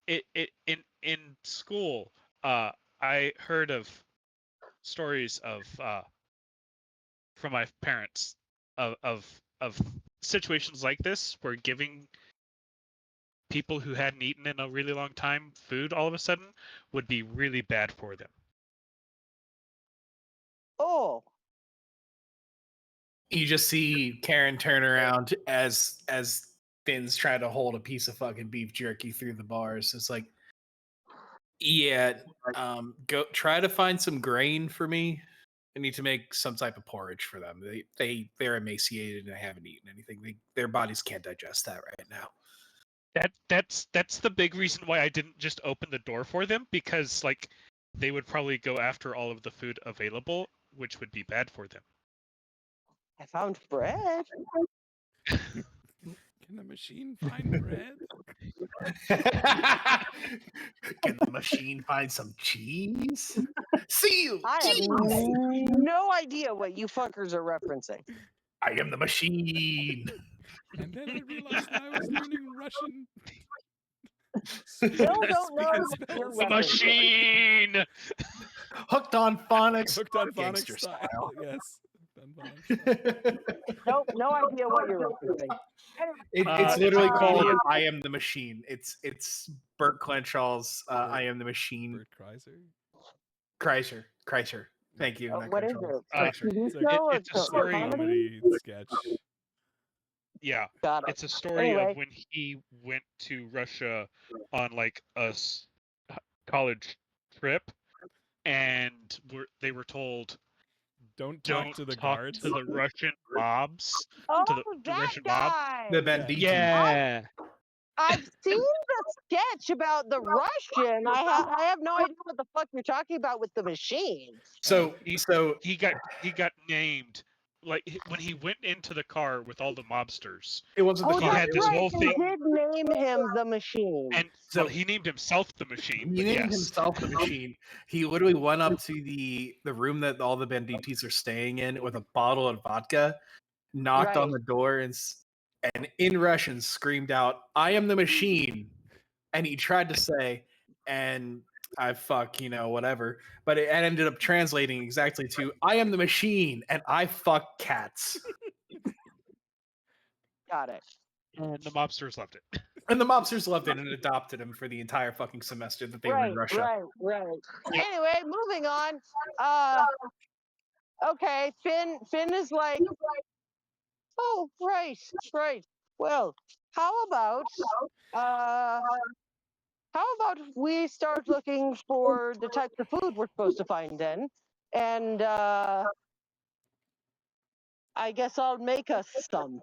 It in school, I heard of stories of from my parents of situations like this where giving people who hadn't eaten in a really long time food all of a sudden would be really bad for them. Oh, you just see Karen turn around as Finn's trying to hold a piece of fucking beef jerky through the bars. It's like, yeah, go try to find some grain for me. I need to make some type of porridge for them. They're emaciated and they haven't eaten anything. Their bodies can't digest that right now. That's the big reason why I didn't just open the door for them, because like they would probably go after all of the food available, which would be bad for them. I found bread. Can the machine find bread? Can the machine find some cheese? Seal! I have Cheese! no idea what you fuckers are referencing. I am the machine. And then I realized that I was learning Russian. Still don't know Speaking what you're spells. The referencing. machine. Hooked on phonics. Hooked on gangster phonics style. Yes. Hooked on phonics style. Nope, no idea what you're referencing. It's literally it's a called medium. "I Am the Machine." It's Burt Clenshaw's "I Am the Machine." Bert Kreiser. Kreischer. Thank you. not What is Crenshaw. it? Kreischer. TV It's a- show or it's a story. Comedy sketch. Yeah, Got it. it's a story Anyway. of when he went to Russia on like a college trip, and they were told, Don't don't talk to the talk guards. to the Russian mobs. Oh, to the that Russian mob. guy! The Banditti. Yeah. I've seen the sketch about the Russian. I have no idea what the fuck you're talking about with the machine. So He got named, like when he went into the car with all the mobsters, it wasn't the Oh, he car. that's had this right. whole They thing, did name him the machine. and So- well, he named himself the machine. He But named yes, himself the machine. He literally went up to the room that all the Bandittis are staying in with a bottle of vodka, knocked on Right. the door, and in Russian screamed out, "I am the machine." And he tried to say, and I fuck, whatever. But it ended up translating exactly to, "I am the machine and I fuck cats." Got it. and the mobsters loved it. And the mobsters loved it and adopted him for the entire fucking semester that they were in Russia. Right. Yep. Anyway, moving on. Okay, Finn is like, oh, right. Well, how about we start looking for the types of food we're supposed to find then, and I guess I'll make us some.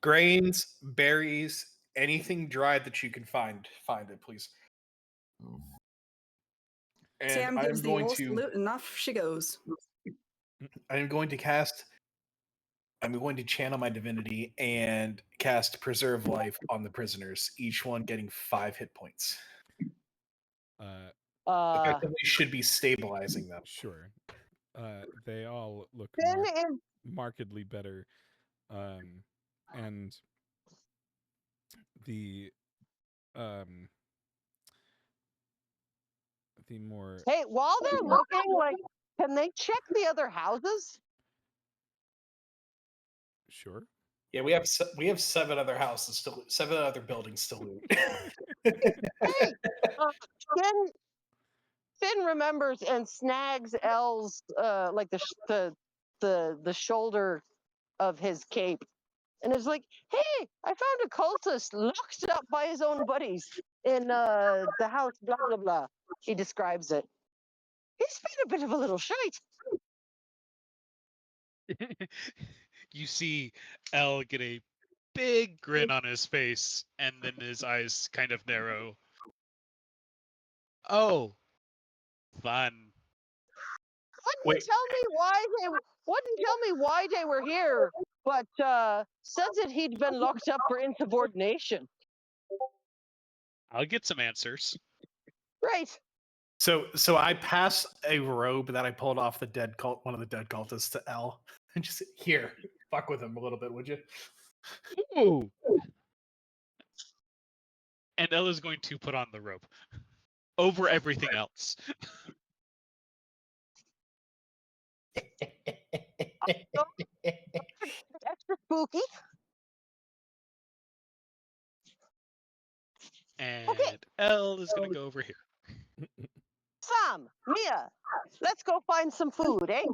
Grains, berries, anything dried that you can find it, please. And Sam gives I'm the going old to salute and off she goes. I'm going to channel my divinity and cast Preserve Life on the prisoners, each one getting 5 hit points. Effectively should be stabilizing them. Sure. They all look Finn is markedly better. And the more Hey, while they're looking, like, can they check the other houses? sure. Yeah, we have 7 other houses still, 7 other buildings still loot. Hey, Finn remembers and snags L's like the shoulder of his cape, and is like, "Hey, I found a cultist locked up by his own buddies in the house." Blah blah blah. He describes it. He's been a bit of a little shite. You see L get a big grin on his face, and then his eyes kind of narrow. Oh, fun. Wouldn't tell me why they were here, but said that he'd been locked up for insubordination. I'll get some answers. Right. So I pass a robe that I pulled off one of the dead cultists to L, and just here, fuck with him a little bit, would you? Ooh. And L is going to put on the robe over everything else. Extra spooky. And L is going to go over here. Sam, Mia, let's go find some food, eh?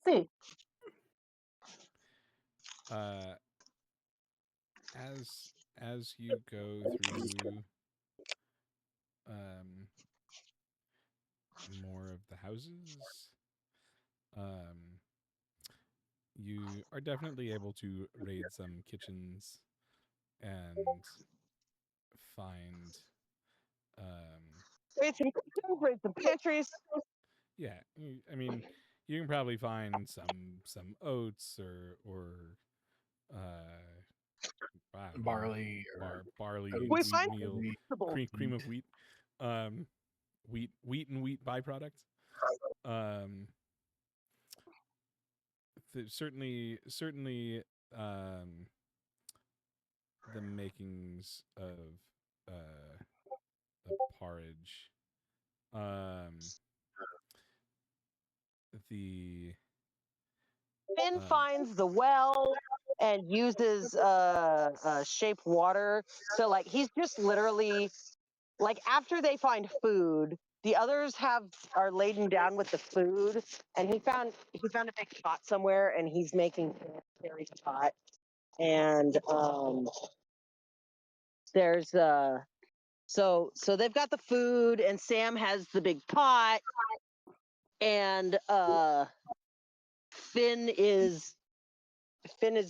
See. As you go through more of the houses, you are definitely able to raid some kitchens and find Raid some kitchens, raid some pantries. yeah, I mean you can probably find some oats or I don't know, Barley or barley, oats. We wheat find meal, vegetables. cream of wheat, wheat and wheat byproducts. Certainly, the makings of a porridge. The Finn finds the well and uses shape water. So like he's just literally like after they find food, the others are laden down with the food, and he found a big pot somewhere, and he's making carry the pot. And there's so they've got the food, and Sam has the big pot, and Finn is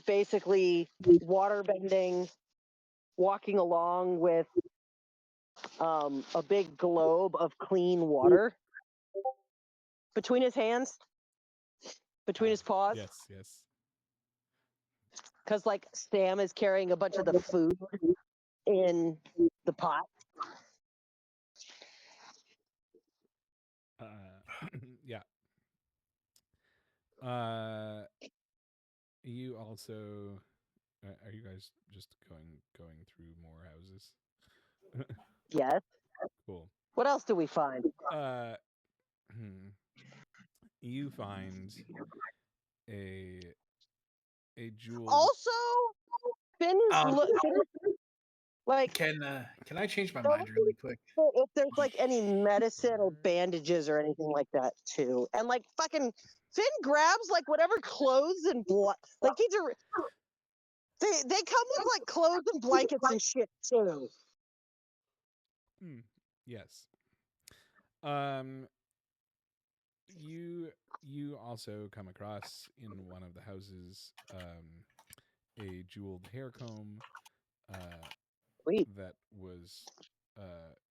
basically water bending, walking along with a big globe of clean water between his hands, between his paws. yes. Because like Sam is carrying a bunch of the food in the pot. Yeah. You also are you guys just going through more houses? Yes. Cool. What else do we find? You find a jeweled. Also, Finn is like. Can I change my mind really quick? If there's like any medicine or bandages or anything like that too, and like fucking Finn grabs like whatever clothes and like these are they come with like clothes and blankets and shit too. Yes. You also come across in one of the houses a jeweled hair comb Sweet. that was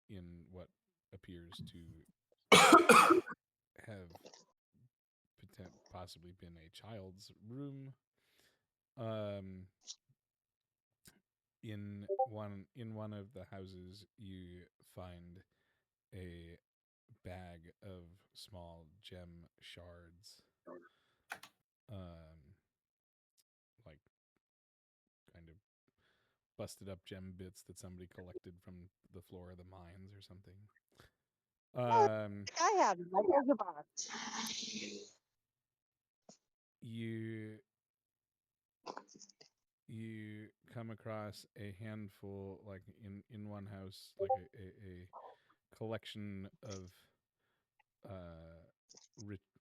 in what appears to have possibly been a child's room. In one of the houses, you find a bag of small gem shards, like kind of busted up gem bits that somebody collected from the floor of the mines or something. I have there's a box. You come across a handful, like in one house, like a collection of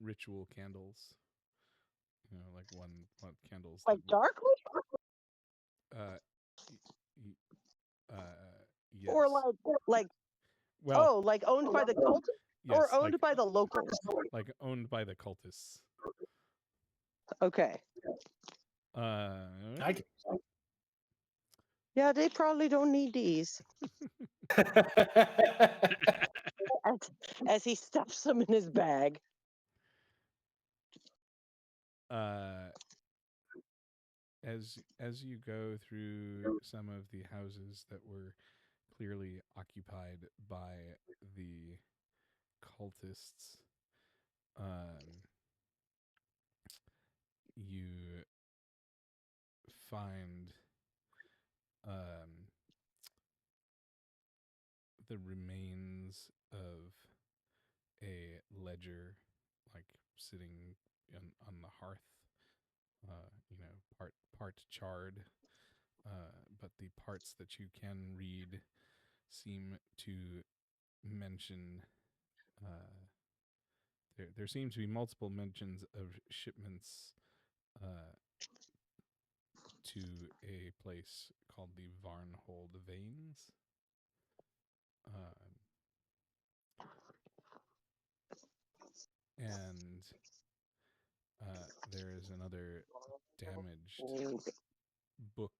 ritual candles. You know, like one candles Like that darkly? Yes. Or like well, like owned by the cult yes, or owned by the locals? like owned by the cultists. Okay. I can. Yeah, they probably don't need these. As he stuffs them in his bag. As you go through some of the houses that were clearly occupied by the cultists, you find the remains of a ledger, like sitting on the hearth, part charred, but the parts that you can read seem to mention. There seem to be multiple mentions of shipments to a place called the Varnhold Veins. And there is another damaged book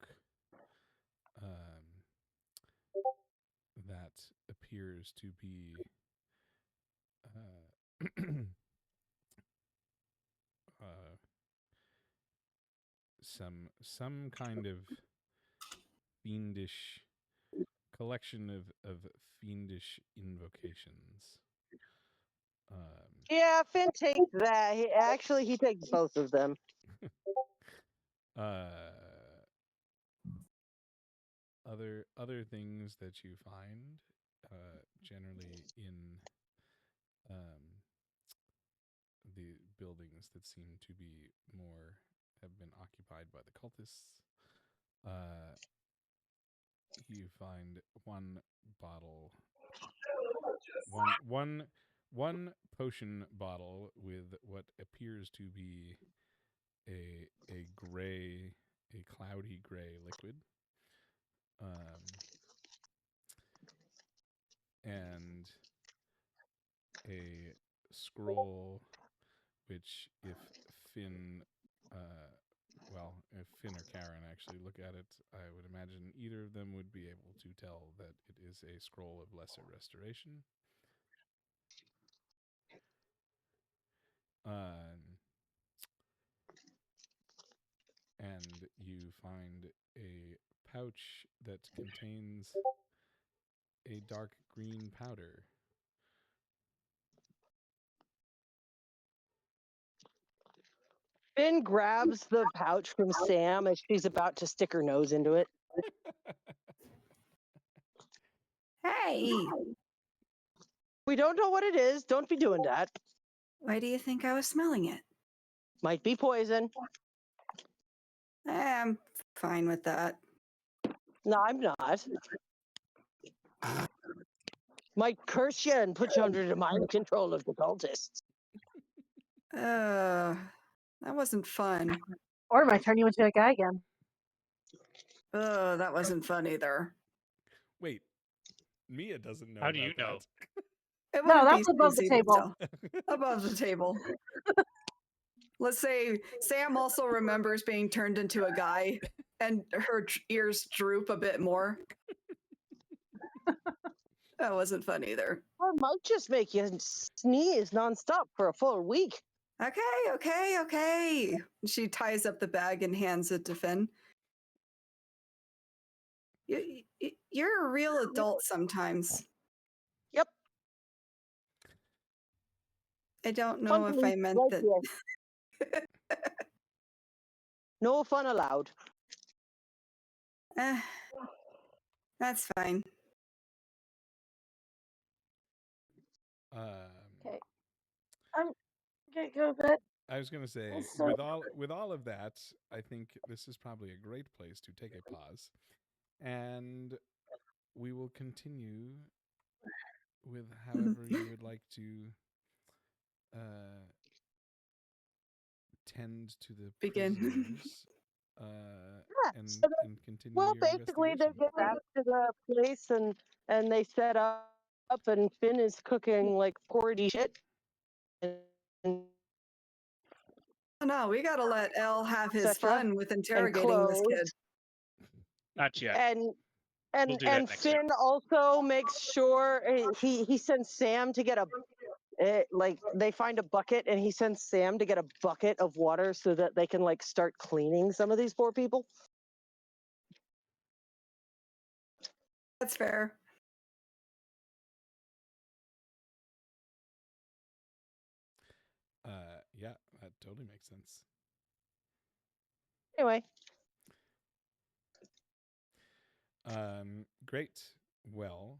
that appears to be some kind of fiendish collection of fiendish invocations. Yeah, Finn takes that. He takes both of them. Other things that you find, generally in the buildings that seem to be have been occupied by the cultists. You find one bottle, one potion bottle with what appears to be a cloudy gray liquid, and a scroll, which if Finn or Karen actually look at it, I would imagine either of them would be able to tell that it is a scroll of lesser restoration. And you find a pouch that contains a dark green powder. Finn grabs the pouch from Sam as she's about to stick her nose into it. Hey, We don't know what it is. Don't be doing that. why do you think I was smelling it? Might be poison. I'm fine with that. No, I'm not. Might curse you and put you under the mind control of the cultists. That wasn't fun. Or it might turn you into a guy again. That wasn't fun either. Wait, Mia doesn't know. How do you about know? that. It No, wouldn't that's be above the Stacey, but table. still. Above the table. Let's say Sam also remembers being turned into a guy and her ears droop a bit more. That wasn't fun either. Or it might just make you sneeze nonstop for a full week. Okay. She ties up the bag and hands it to Finn. You're a real adult sometimes. Yep. I don't know Fun if police I meant right that. here. No fun allowed. That's fine. Okay. I'm gonna go to bed. I was going to say, So- with all of that, I think this is probably a great place to take a pause, and we will continue with however you would like to tend to the Begin. prisoners, Yeah, and, so and continue well, your basically, they investigation. get back to the place and they set up, and Finn is cooking like 4D shit. And No, we gotta let Elle have his Cetera, fun with and interrogating this kid. clothes. Not yet. And We'll do that and next Finn also makes sure he sends Sam to get like they find a bucket and he sends Sam to get a bucket of water so that they can like start cleaning some of these poor people. That's fair. Yeah, that totally makes sense. Anyway, Great. Well,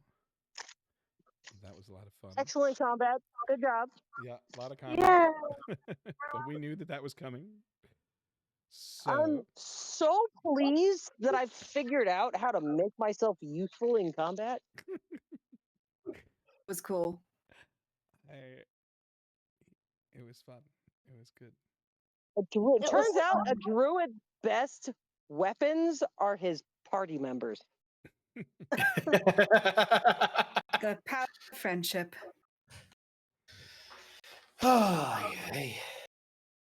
that was a lot of fun. excellent combat. Good job. Yeah, a lot of combat. Yeah. But we knew that was coming. I'm So so pleased that I've figured out how to make myself useful in combat. It was cool. it was fun. It was good. It turns out a druid's best weapons are his party members. The power of friendship. Oh, yay.